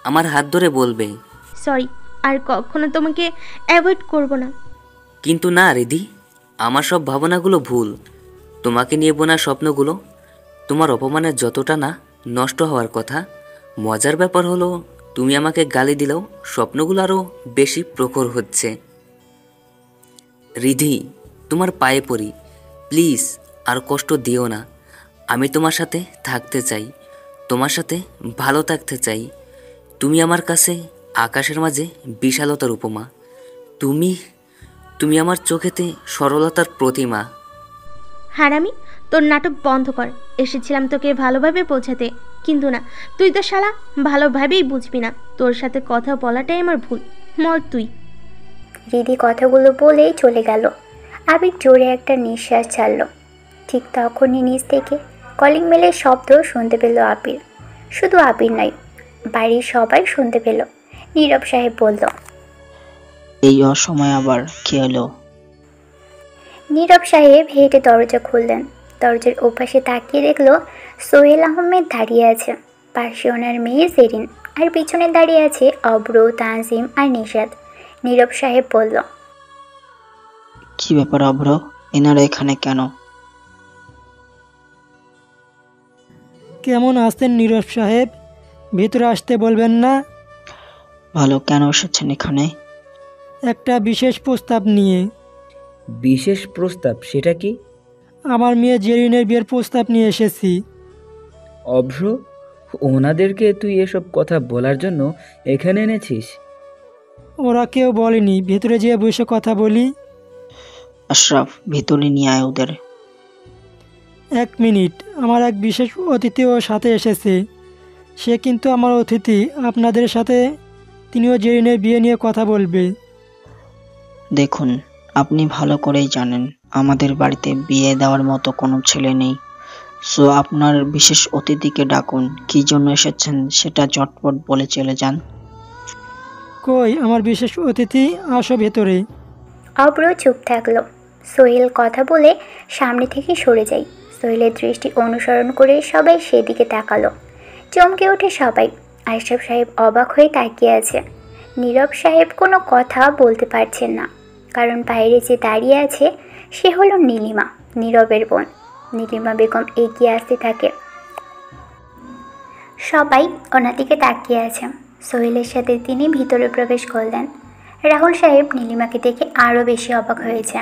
আমার হাত ধরে বলবে সরি, আর কখনো তোমাকে অ্যাভয়েড করব না। কিন্তু না রিধি, আমার সব ভাবনাগুলো ভুল। তোমাকে নিয়ে বোনা স্বপ্নগুলো তোমার অপমানের যতটা না নষ্ট হওয়ার কথা। মজার ব্যাপার হলো তুমি আমাকে গালি দিলেও স্বপ্নগুলো আরও বেশি প্রখর হচ্ছে। রিধি, তোমার পায়ে পড়ি, প্লিজ আর কষ্ট দিও না। আমি তোমার সাথে থাকতে চাই, তোমার সাথে ভালো থাকতে চাই। তুমি আমার কাছে আকাশের মাঝে বিশালতার উপমা। তুমি আমার চোখেতে সরলতার প্রতিমা। হারামি, তোর নাটক বন্ধ কর। এসেছিলাম তোকে ভালোভাবে বোঝাতে, কিন্তু না, তুই তো শালা ভালোভাবেই বুঝবি না। তোর সাথে কথা বলাটাই আমার ভুল। মর তুই। রিধি কথাগুলো বলেই চলে গেল। আবির জোরে একটা নিঃশ্বাস ছাড়ল। ঠিক তখনই নিচ থেকে কলিং বেলের শব্দ শুনতে পেল আবির। শুধু আবির নয়, বাড়ির সবাই শুনতে পেল। নীরব সাহেব বলল, এই অসময় আবার কি হলো? নীরব সাহেব হেঁটে দরজা খুললেন। দরজার ওপাশে তাকিয়ে দেখলো সোহেল আহমেদ দাঁড়িয়ে আছে। পাশে ওনার মেয়ে জেরিন, আর পিছনে দাঁড়িয়ে আছে অব্র, তানজিম আর নিশাদ। নীরব সাহেব বলল, কি ব্যাপার অভ্র, এনারা এখানে কেন? কেমন আছেন নীরব সাহেব? ভিতরে আসতে বলবেন না? ভালো, কেন এসেছেন এখানে? একটা বিশেষ প্রস্তাব নিয়ে। বিশেষ প্রস্তাব? সেটা কি? আমার মেয়ে জেরিনের বিয়ের প্রস্তাব নিয়ে এসেছি। অভ্র, ওনাদেরকে তুই এসব কথা বলার জন্য এখানে এনেছিস? ওরা কেউ বলেনি, ভেতরে যেয়ে বসে কথা বলি। আশরাফ, ভিতরে নিয়ে আয় ওদের। 1 মিনিট, আমার এক বিশেষ অতিথি ওর সাথে এসেছে। সে কিন্তু আমার অতিথি, আপনাদের সাথে তিনিও জেরিনের বিয়ে নিয়ে কথা বলবে। দেখুন, আপনি ভালো করেই জানেন আমাদের বাড়িতে বিয়ে দেওয়ার মতো কোনো ছেলে নেই। সো আপনার বিশেষ অতিথিকে ডাকুন। কি জন্য এসেছেন সেটা চটপট বলে চলে যান। কই আমার বিশেষ অতিথি? আসো ভেতরে। অব্র চুপ থাকলো। সোহেল কথা বলে সামনে থেকে সরে যায়। সোহেলের দৃষ্টি অনুসরণ করে সবাই সেদিকে তাকালো। চমকে ওঠে সবাই। আশরাফ সাহেব অবাক হয়ে তাকিয়ে আছে। নীরব সাহেব কোনো কথা বলতে পারছেন না, কারণ বাইরে যে দাঁড়িয়ে আছে সে হলো নীলিমা, নীরবের বোন। নীলিমা বেগম এগিয়ে আসতে থাকে। সবাই ওনার দিকে তাকিয়ে আছে। সোহেলের সাথে তিনি ভিতরে প্রবেশ করলেন। রাহুল সাহেব নীলিমাকে দেখে আরও বেশি অবাক হয়েছে,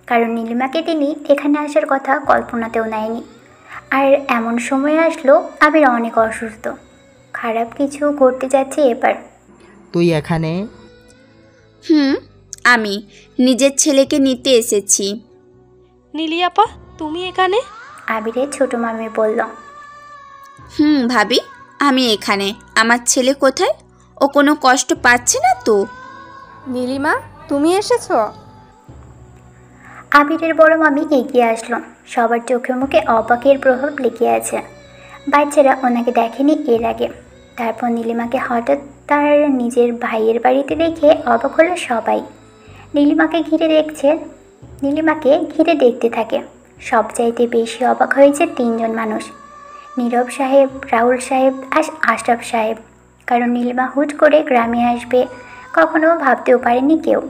কারণ নীলিমাকে তিনি এখানে আসার কথা কল্পনাতেও নেয়নি। আর এমন সময় আসলো আবির অনেক অসুস্থ। খারাপ কিছু ঘটতে যাচ্ছে এবার। তুই এখানে? আমি নিজের ছেলেকে নিতে এসেছি। নীলি আপা, তুমি এখানে? আবিরের ছোট মামি বলল। ভাবি, আমি এখানে। আমার ছেলে কোথায়? ও কোনো কষ্ট পাচ্ছে না তো? নীলিমা, তুমি এসেছো? আবিরের বড় মামি এগিয়ে আসলো। সবার চোখে মুখে অবাকের প্রভাব লেগে আছে। বাচ্চারা ওনাকে দেখেনি এর আগে, তারপর নীলিমাকে হঠাৎ তার নিজের ভাইয়ের বাড়িতে দেখে অবাক হলো সবাই। নীলিমাকে ঘিরে দেখতে থাকে। সবচাইতে বেশি অবাক হয়েছে তিনজন মানুষ, নীরব সাহেব, রাহুল সাহেব আর আশরাফ সাহেব। কারণ নীলিমা হুট করে গ্রামে আসবে কখনো ভাবতেও পারেনি কেউ।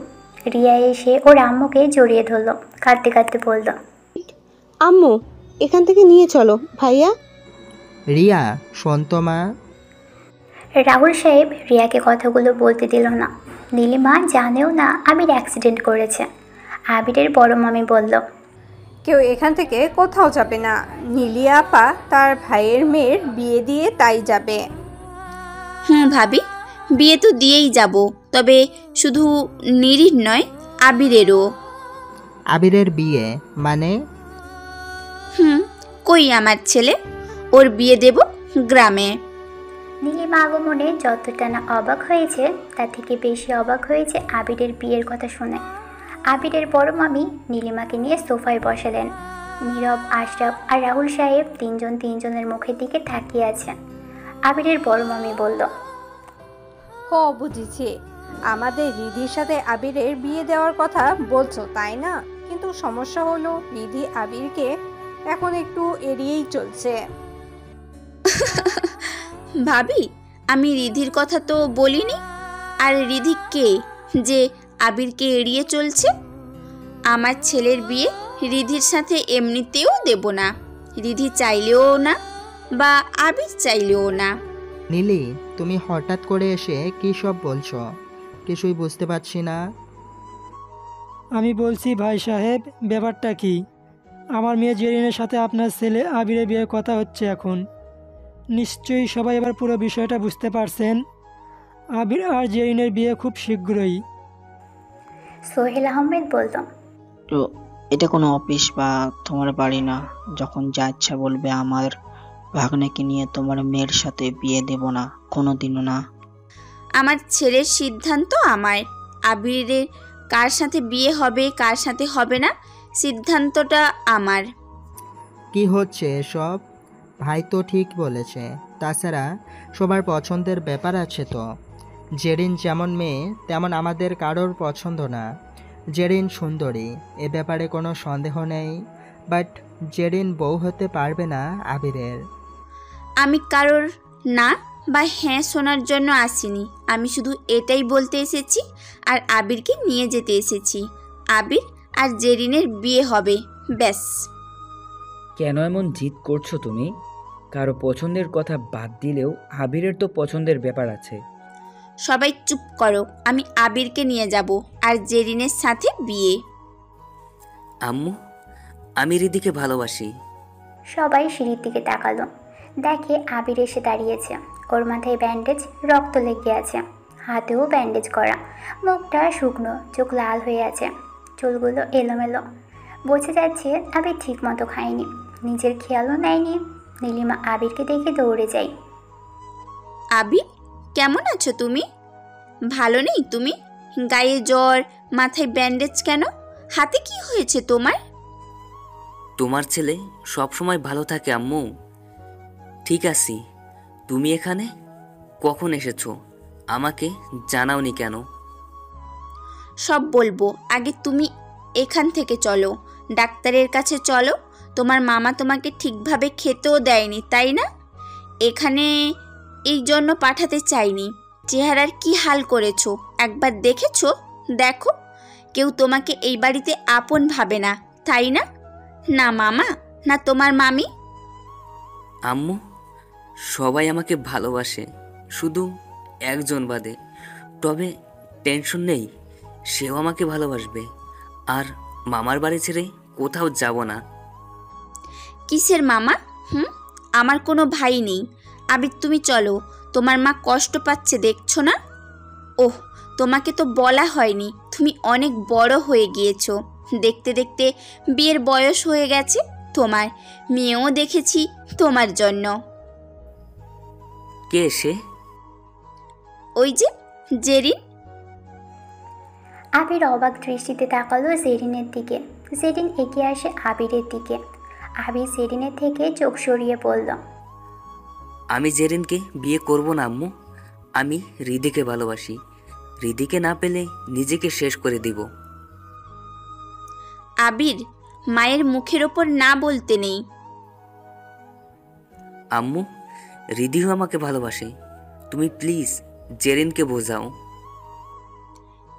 রিয়া এসে ওর আম্মুকে জড়িয়ে ধরলো, কাঁদতে কাঁদতে বলল, আম্মু এখান থেকে নিয়ে চলো। ভাইয়া। রিয়া শোন তো মা। রাহুল সাহেব রিয়াকে কথাগুলো বলতে দিল না। নীলিমা জানেও না আবির অ্যাক্সিডেন্ট করেছে। আবিরের বড় মামি বলল, কেউ এখান থেকে কোথাও যাবে না। নীলি আপা তার ভাইয়ের মেয়ের বিয়ে দিয়ে তাই যাবে। ভাবি, বিয়ে তো দিয়েই যাব, তবে শুধু নিরির নয়, আবিরেরও। আবিরের বিয়ে মানে? কই আমার ছেলে, ওর বিয়ে দেব গ্রামে। নীলিমা আগমনে যতটা না অবাক হয়েছে তার থেকে বেশি অবাক হয়েছে আবিরের বিয়ের কথা শুনে। আবিরের বড় মামি নীলিমাকে নিয়ে সোফায় বসালেন। নীরব, আশরাফ আর রাহুল সাহেব তিনজনের মুখের দিকে তাকিয়ে আছে। আবিরের বড় মামি বলল, ও বুঝেছি, আমাদের রিধির সাথে আবিরের বিয়ে দেওয়ার কথা বলছো তাই না? কিন্তু সমস্যা হলো রিধি আবিরকে এখন একটু এড়িয়েই চলছে। ভাবি, আমি রিধির কথা তো বলিনি। আর রিধি কে যে আবিরকে এড়িয়ে চলছে? আমার ছেলের বিয়ে রিধির সাথে এমনিতেও দেব না, রিধি চাইলেও না বা আবির চাইলেও না। নীলি, তুমি হঠাৎ করে এসে কি সব বলছো? কিছুই বুঝতে পারছি না। আমি বলছি ভাই সাহেব, ব্যাপারটা কি? আমার মেয়ে জেরিনের সাথে আপনার ছেলে আবিরের বিয়ের কথা হচ্ছে এখন। নিশ্চয়ই সবাই এবার পুরো বিষয়টা বুঝতে পারছেন। আবির আর জেরিনের বিয়ে খুব শীঘ্রই। সোহেল আহমেদ বলল, তো এটা কোনো অফিস বা তোমার বাড়ি না, যখন যা ইচ্ছা বলবে। আমার ভাগ্নেকে নিয়ে তোমার মেয়ের সাথে বিয়ে দেব না, কোনোদিনও না। আমার ছেলের সিদ্ধান্ত আমার। আবিরের কার সাথে বিয়ে হবে কার সাথে হবে না সিদ্ধান্তটা আমার। কি হচ্ছে এসব? ভাই তো ঠিক বলেছে। তাছাড়া সবার পছন্দের ব্যাপার আছে তো। জেরিন যেমন মেয়ে তেমন আমাদের কারোর পছন্দ না। জেরিন সুন্দরী, এ ব্যাপারে কোনো সন্দেহ নেই, বাট জেরিন বউ হতে পারবে না আবিরের। আমি কারোর না বা হ্যাঁ শোনার জন্য আসিনি। আমি শুধু এটাই বলতে এসেছি আর আবিরকে নিয়ে যেতে এসেছি। আবির আর জেরিনের বিয়ে হবে, ব্যাস। কেন এমন জিদ করছো তুমি? কারো পছন্দের কথা বাদ দিলেও আবিরের তো পছন্দের ব্যাপার আছে। সবাই চুপ করো, আমি আবিরকে নিয়ে যাব আর জেরিনের সাথে বিয়ে। আম্মু, আমি রিদিকে ভালোবাসি। সবাই সিঁড়ির দিকে তাকালো, দেখে আবির এসে দাঁড়িয়েছে। ওর মাথায় ব্যান্ডেজ, রক্ত লেগে আছে, হাতেও ব্যান্ডেজ করা, মুখটা শুকনো, চোখ লাল হয়ে আছে, চুলগুলো এলোমেলো। বোঝা যাচ্ছে আবির ঠিক মতো খায়নি, নিজের খেয়ালও নেয়নি। নীলিমা আবিরকে দেখে দৌড়ে যায়। আবির, কেমন আছো তুমি? ভালো নেই তুমি? গায়ে জ্বর, মাথায় ব্যান্ডেজ কেন? হাতে কি হয়েছে তোমার? তোমার ছেলে সবসময় ভালো থাকে আম্মু। ঠিক আছি। তুমি এখানে কখন এসেছো? আমাকে জানাওনি কেন? সব বলবো, আগে তুমি এখান থেকে চলো, ডাক্তারের কাছে চলো। তোমার মামা তোমাকে ঠিকভাবে খেতেও দেয়নি, তাই না? এখানে এই জন্য পাঠাতে চাইনি। চেহারার কি হাল করেছো একবার দেখেছো? দেখো, কেউ তোমাকে এই বাড়িতে আপন ভাবে না, তাই না? না মামা, না তোমার মামি। আম্মু, সবাই আমাকে ভালোবাসে, শুধু একজন বাদে। তবে টেনশন নেই, সেও আমাকে ভালোবাসবে। আর মামার বাড়ি ছেড়ে কোথাও যাব না। কিসের মামা? আমার কোনো ভাই নেই। আবির, তুমি চলো, তোমার মা কষ্ট পাচ্ছে, দেখছো না? ওহ, তোমাকে তো বলা হয়নি, তুমি অনেক বড় হয়ে গিয়েছো। দেখতে দেখতে বিয়ের বয়স হয়ে গেছে তোমার। মেয়েও দেখেছি তোমার জন্য। কে সে? ওই যে জেরিন। আবির অবাক দৃষ্টিতে তাকালো জেরিনের দিকে। জেরিন এগিয়ে আসে আবিরের দিকে। আবির জেরিনের থেকে চোখ সরিয়ে বলল, আমি জেরিনকে বিয়ে করব না আম্মু। আমি রিদিকে ভালোবাসি। রিদিকে না পেলে নিজেকে শেষ করে দিব। আবির, মায়ের মুখের ওপর না বলতে নেই। আম্মু, রিদিও আমাকে ভালোবাসে। তুমি প্লিজ জেরিনকে বোঝাও।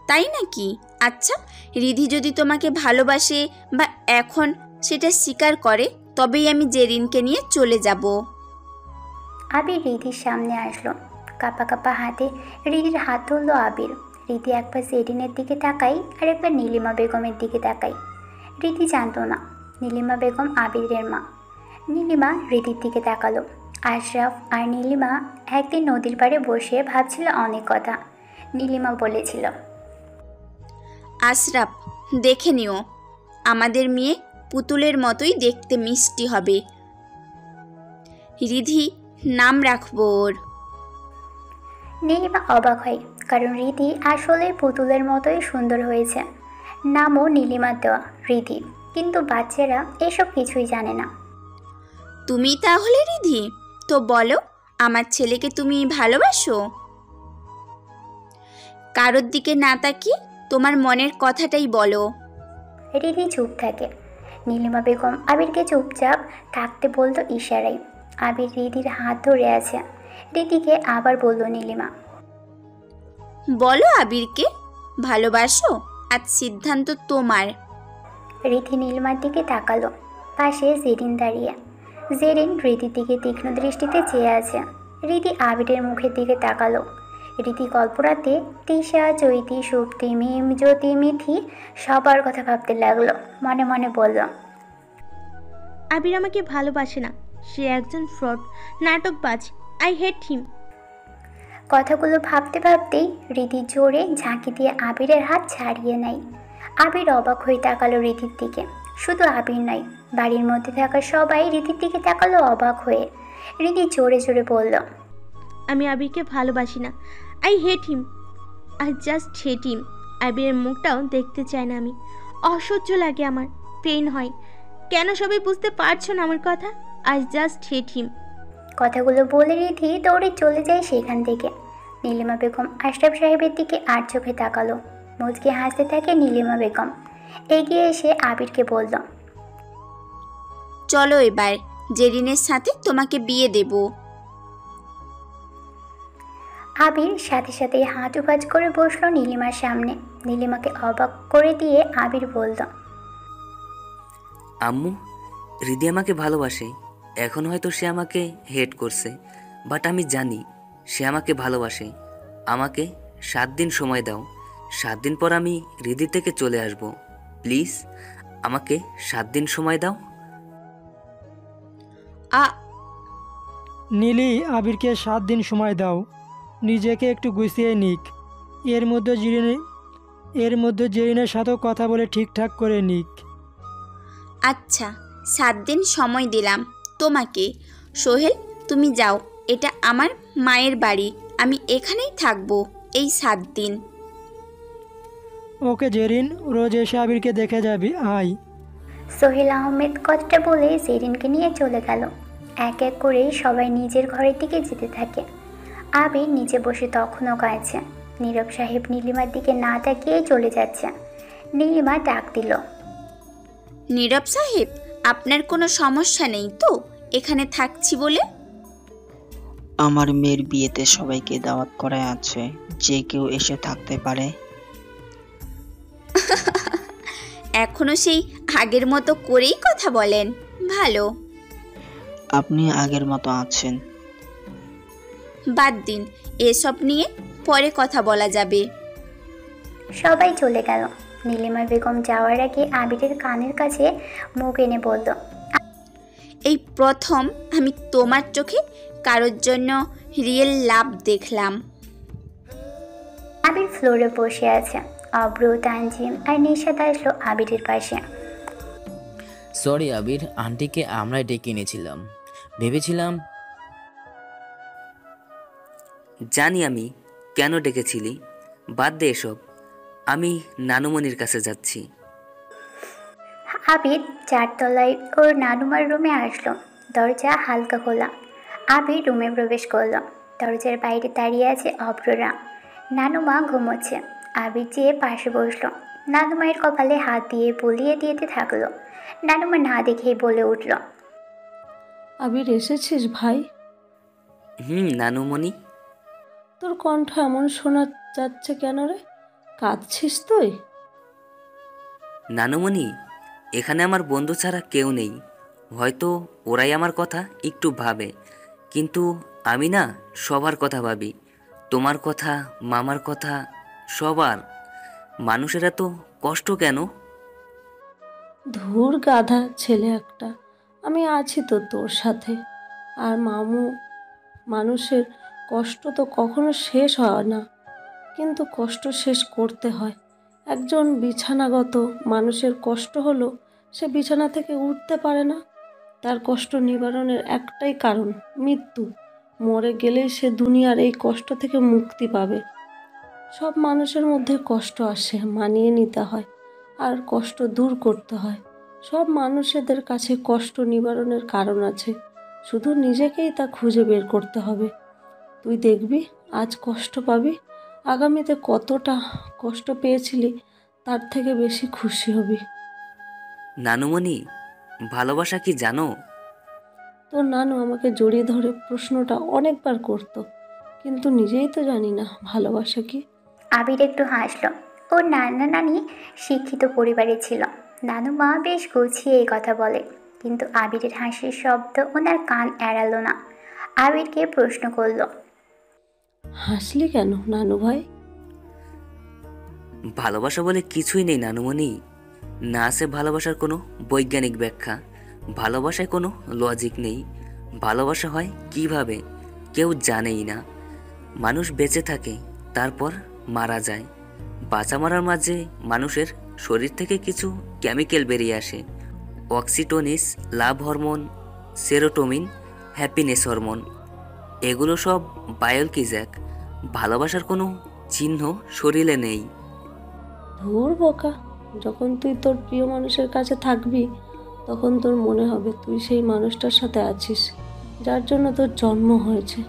তাই নাকি? আচ্ছা, রিধি যদি তোমাকে ভালোবাসে বা এখন সেটা স্বীকার করে, তবেই আমি জেরিনকে নিয়ে চলে যাব। আবির রিধির সামনে আসলো। কাপা কাপা হাতে রিধির হাত ধরলো আবির। রিধি একবার জেরিনের দিকে তাকাই আর একবার নীলিমা বেগমের দিকে তাকাই। রিধি জানতো না নীলিমা বেগম আবিরের মা। নীলিমা রিধির দিকে তাকালো। আশরাফ আর নীলিমা একদিন নদীর পাড়ে বসে ভাবছিল অনেক কথা। নীলিমা বলেছিল, আশরাফ, দেখে নিও, আমাদের মেয়ে পুতুলের মতোই দেখতে মিষ্টি হবে। রিধি নাম রাখবো ওর। নীলিমা অবাক হয়, কারণ রিধি আসলে পুতুলের মতোই সুন্দর হয়েছে। নামও নীলিমার দেওয়া, রিধি। কিন্তু বাচ্চারা এসব কিছুই জানে না। তুমি তাহলে রিধি? তো বলো, আমার ছেলেকে তুমি ভালোবাসো? কারোর দিকে না তাকিয়ে তোমার মনের কথাটাই বলো। রিধি চুপ থাকে। নীলিমা বেগম আবিরকে চুপচাপ থাকতে বলতো ইশারায়। আবির রিধির হাত ধরে আছে। রিধিকে আবার বলল নীলিমা, বলো আবিরকে ভালোবাসো, আজ সিদ্ধান্ত তোমার। রিধি নীলিমার দিকে তাকালো। পাশে জেরিন দাঁড়িয়ে। জেরিন রিধির দিকে তীক্ষ্ণ দৃষ্টিতে চেয়ে আছে। রিধি আবিরের মুখের দিকে তাকালো। রিধি কল্পনাতে তৃষা, চৈতি, সুপ্তি, মিম, জ্যোতি, মিথি সবার কথা ভাবতে লাগলো। মনে মনে বলল, আবির আমাকে ভালোবাসে না, সে একজন ফ্রড, নাটকবাজ। আই হেট হিম। কথাগুলো ভাবতে ভাবতেই রিধি জোরে ঝাঁকি দিয়ে আবিরের হাত ছাড়িয়ে নেয়। আবির অবাক হয়ে তাকালো রিধির দিকে। শুধু আবির নয়, বাড়ির মধ্যে থাকা সবাই রিধির দিকে তাকালো অবাক হয়ে। রিধি জোরে জোরে বলল, আমি আবিরকে ভালোবাসি না। I hate him. I just hate him. আবিরের মুখটাও দেখতে চাই না আমি। অসহ্য লাগে আমার, পেইন হয়। কেন সবাই বুঝতে পারছো না আমার কথা? আই জাস্ট হেট হিম। কথাগুলো বলে রিধি দৌড়ে চলে যায় সেখান থেকে। নীলিমা বেগম আশরাফ সাহেবের দিকে আর চোখে তাকালো। মুচকে হাসতে থাকে নীলিমা বেগম। এগিয়ে এসে আবিরকে বলল, চলো এবার জেরিনের সাথে তোমাকে বিয়ে দেব। আবির সাথে সাথে হাঁটু ভাঁজ করে বসলো নীলিমার সামনে। নীলিমাকে অবাক করে দিয়ে আবির বলল, আম্মু, রিদি আমাকে ভালোবাসে। এখন হয়তো সে আমাকে হেট করছে, বাট আমি জানি সে আমাকে ভালোবাসে। আমাকে 7 দিন সময় দাও। 7 দিন পর আমি রিদি থেকে চলে আসব। প্লিজ আমাকে 7 দিন সময় দাও। নীলি, আবিরকে 7 দিন সময় দাও, নিজেকে একটু গুছিয়ে নিক। এর মধ্যে জেরিনের সাথেও কথা বলে ঠিকঠাক করে নিক। আচ্ছা, 7 দিন সময় দিলাম তোমাকে। সোহেল, তুমি যাও, এটা আমার মায়ের বাড়ি, আমি এখানেই থাকবো এই 7 দিন। ওকে জেরিন, রোজ এসে আবিরকে দেখে যাবি, আয়। সোহেল আহমেদ কথাটা বলে জেরিনকে নিয়ে চলে গেল। এক এক করে সবাই নিজের ঘরের দিকে যেতে থাকে। আবির নিচে বসে তখনও কাঁদছে। নীরব সাহেব নীলিমার দিকে না তাকিয়ে চলে যাচ্ছে। নীলিমা ডাক দিল, নীরব সাহেব, আপনার কোনো সমস্যা নেই তো এখানে থাকছি বলে? আমার মেয়ের বিয়েতে সবাইকে দাওয়াত করা আছে, যে কেউ এসে থাকতে পারে। এখনো সেই আগের মতো করেই কথা বলেন, ভালো। আপনি আগের মতো আছেন। বাদ দিন, এসব নিয়ে পরে কথা বলা যাবে। সবাই চলে গেল। নীলিমা বেগম যাওয়ার আগে আবিরের কানের কাছে মুখ এনে বলল, এই প্রথম আমি তোমার চোখে কারোর জন্য রিয়েল লাভ দেখলাম। আবির ফ্লোরে বসে আছে। অব্র, তানজিম আর নিশাদ আসলো আবিরের পাশে। সরি আবির, আন্টিকে আমরাই ডেকে এনেছিলাম, ভেবেছিলাম। জানি আমি কেন ডেকেছিলি, বাদ দে এসব। আমি নানুমণির কাছে যাচ্ছি। আবির 4 তলায় ওর নানুমার রুমে আসলো। দরজা হালকা খোলা। আবির রুমে প্রবেশ করল। দরজার বাইরে দাঁড়িয়ে আছে অভ্ররা। নানুমা ঘুমোচ্ছে। আবির যেয়ে পাশে বসলো। নানুমায়ের কপালে হাত দিয়ে বুলিয়ে দিতে থাকলো। নানুমা না দেখেই বলে উঠল, আবির এসেছিস ভাই? নানুমণি। তোর কণ্ঠ এমন শোনা যাচ্ছে কেন রে? কাঁদছিস তুই? নানুমণি, এখানে আমার বন্ধু ছাড়া কেউ নেই। হয়তো ওরাই আমার কথা একটু ভাবে, কিন্তু আমি না সবার কথা ভাবি। তোমার কথা, মামার কথা, সবার। মানুষের এত কষ্ট কেন? ধুর গাধা ছেলে একটা, আমি আছি তো তোর সাথে। আর মানুষের কষ্ট তো কখনো শেষ হয় না, কিন্তু কষ্ট শেষ করতে হয়। একজন বিছানাগত মানুষের কষ্ট হলো সে বিছানা থেকে উঠতে পারে না। তার কষ্ট নিবারণের একটাই কারণ, মৃত্যু। মরে গেলেই সে দুনিয়ার এই কষ্ট থেকে মুক্তি পাবে। সব মানুষের মধ্যে কষ্ট আসে, মানিয়ে নিতে হয় আর কষ্ট দূর করতে হয়। সব মানুষেদের কাছে কষ্ট নিবারণের কারণ আছে, শুধু নিজেকেই তা খুঁজে বের করতে হবে। তুই দেখবি আজ কষ্ট পাবি, আগামীতে কতটা কষ্ট পেয়েছিলি তার থেকে বেশি খুশি হবি। নানুমণি, ভালোবাসা কি জানো? তোর নানু আমাকে জড়িয়ে ধরে প্রশ্নটা অনেকবার করতো, কিন্তু নিজেই তো জানি না ভালোবাসা কি। আবির একটু হাসল। ওর নানা নানি শিক্ষিত পরিবারে ছিল। নানুমা বেশ গুছিয়ে এই কথা বলে, কিন্তু আবিরের হাসির শব্দ ওনার কান এড়ালো না। আবিরকে প্রশ্ন করল, হাসলি কেন নানু ভাই? ভালোবাসা বলে কিছুই নেই নানুমণি। না আছে ভালোবাসার কোনো বৈজ্ঞানিক ব্যাখ্যা। ভালোবাসায় কোনো লজিক নেই। ভালোবাসা হয় কিভাবে কেউ জানেই না। মানুষ বেঁচে থাকে, তারপর মারা যায়। বাঁচা মারার মাঝে মানুষের শরীর থেকে কিছু কেমিক্যাল বেরিয়ে আসে। অক্সিটোনিস, লাভ হরমোন, সেরোটোনিন, হ্যাপিনেস হরমোন। এগুলো সব বায়োলজিক্যাল। ভালোবাসার কোনো চিহ্ন শরীরে নেই। ধুর বোকা, যখন তুই তোর প্রিয় মানুষের কাছে থাকবি তখন তোর মনে হবে তুই সেই মানুষটার সাথে আছিস যার জন্য তোর জন্ম হয়েছে।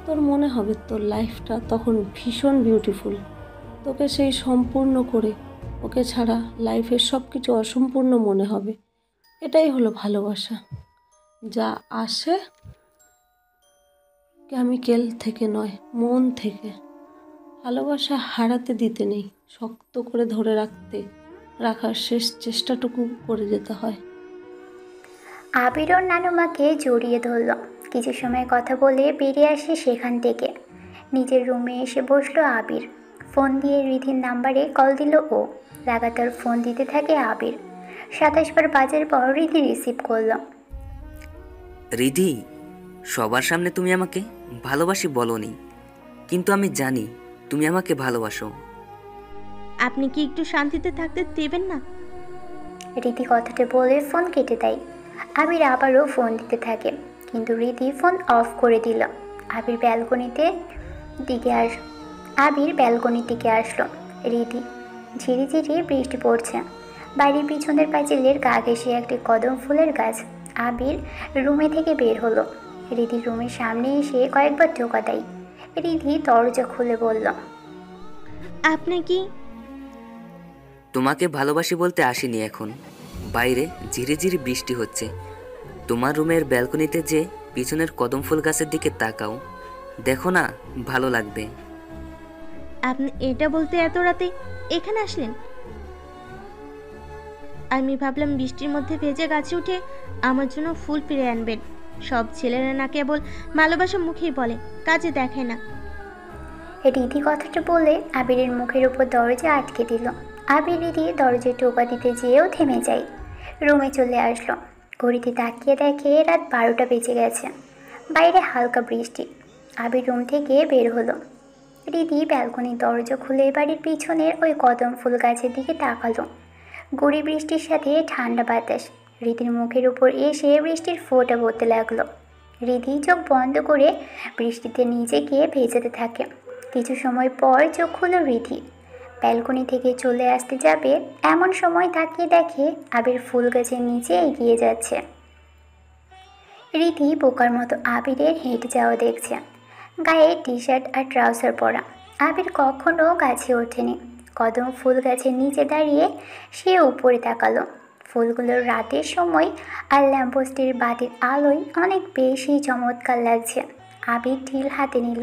তোর মনে হবে তোর লাইফটা তখন ভীষণ বিউটিফুল। তোকে সেই সম্পূর্ণ করে ওকে ছাড়া লাইফের সব কিছু অসম্পূর্ণ মনে হবে। এটাই হলো ভালোবাসা, যা আসে কেমিক্যাল থেকে নয়, মন থেকে। ভালোবাসা হারাতে দিতে নেই, শক্ত করে ধরে রাখার শেষ চেষ্টাটুকু করে যেতে হয়। আবির ওর নানুমাকে জড়িয়ে ধরল। কিছু সময় কথা বলে বেরিয়ে আসে সেখান থেকে। নিজের রুমে এসে বসলো আবির। ফোন দিয়ে রিধির নাম্বারে কল দিল ও। লাগাতার ফোন দিতে থাকে আবির। 27 বার বাজার পর রিধি রিসিভ করল। রিধি, সবার সামনে তুমি আমাকে ভালোবাসি বলনি, কিন্তু আমি জানি তুমি আমাকে ভালোবাসো। আপনি কি একটু শান্তিতে থাকতে দেবেন না? রিধি কথাটা বলে ফোন কেটে দেয়। আবির আবারও ফোন দিতে থাকে, কিন্তু রিধি ফোন অফ করে দিল। আবির ব্যালকনির দিকে আসলো। রিধি, ঝিরিঝিরি বৃষ্টি পড়ছে। বাড়ির পিছনের পাঁচিলের গা ঘেঁষে একটি কদম ফুলের গাছ। আবির রুমে থেকে বের হলো। রিধির রুমের সামনে এসে কয়েকবার টোকা দেয়। রিধি দরজা খুলে বলল, আপনি কি? তোমাকে ভালোবাসি বলতে আসিনি এখন। বাইরে ঝিরিঝিরি বৃষ্টি হচ্ছে। তোমার রুমের ব্যালকনিতে যে পিছনের কদম ফুল গাছের দিকে তাকাও, দেখো না, ভালো লাগবে। আপনি এটা বলতে এত রাতে এখানে আসলেন? আমি ভাবলাম বৃষ্টির মধ্যে ভেজে গাছে উঠে আমার জন্য ফুল ফিরে আনবেন। সব ছেলেরা না কেবল ভালোবাসা মুখেই বলে, কাজে দেখায় না। রিধি কথাটা বলে আবিরের মুখের উপর দরজা আটকে দিল। আবির রিধি দরজায় টোকা দিতে যেয়েও থেমে যায়। রুমে চলে আসলো। ঘড়িতে তাকিয়ে দেখে রাত 12টা বেজে গেছে। বাইরে হালকা বৃষ্টি। আবির রুম থেকে বের হলো। রিধি ব্যালকনির দরজা খুলে বাড়ির পিছনের ওই কদম ফুল গাছের দিকে তাকালো। গুড়ি বৃষ্টির সাথে ঠান্ডা বাতাস রিধির মুখের উপর এসে বৃষ্টির ফোঁটা পড়তে লাগলো। রিধি চোখ বন্ধ করে বৃষ্টিতে নিচে গিয়ে ভেজাতে থাকে। কিছু সময় পর চোখ খুলো রিধি। ব্যালকনি থেকে চলে আসতে যাবে এমন সময় তাকিয়ে দেখে আবির ফুল গাছের নিচে এগিয়ে যাচ্ছে। রীতি বোকার মতো আবিরের হেঁটে যাওয়া দেখছে, গায়ে টি শার্ট আর ট্রাউজার পরা। আবির কখনো গাছে ওঠেনি। কদম ফুল গাছের নিচে দাঁড়িয়ে সে উপরে তাকালো। ফুলগুলোর রাতের সময় আর ল্যাম্পোস্টের বাতির আলোয় অনেক বেশি চমৎকার লাগছে। আবির ঢিল হাতে নিল,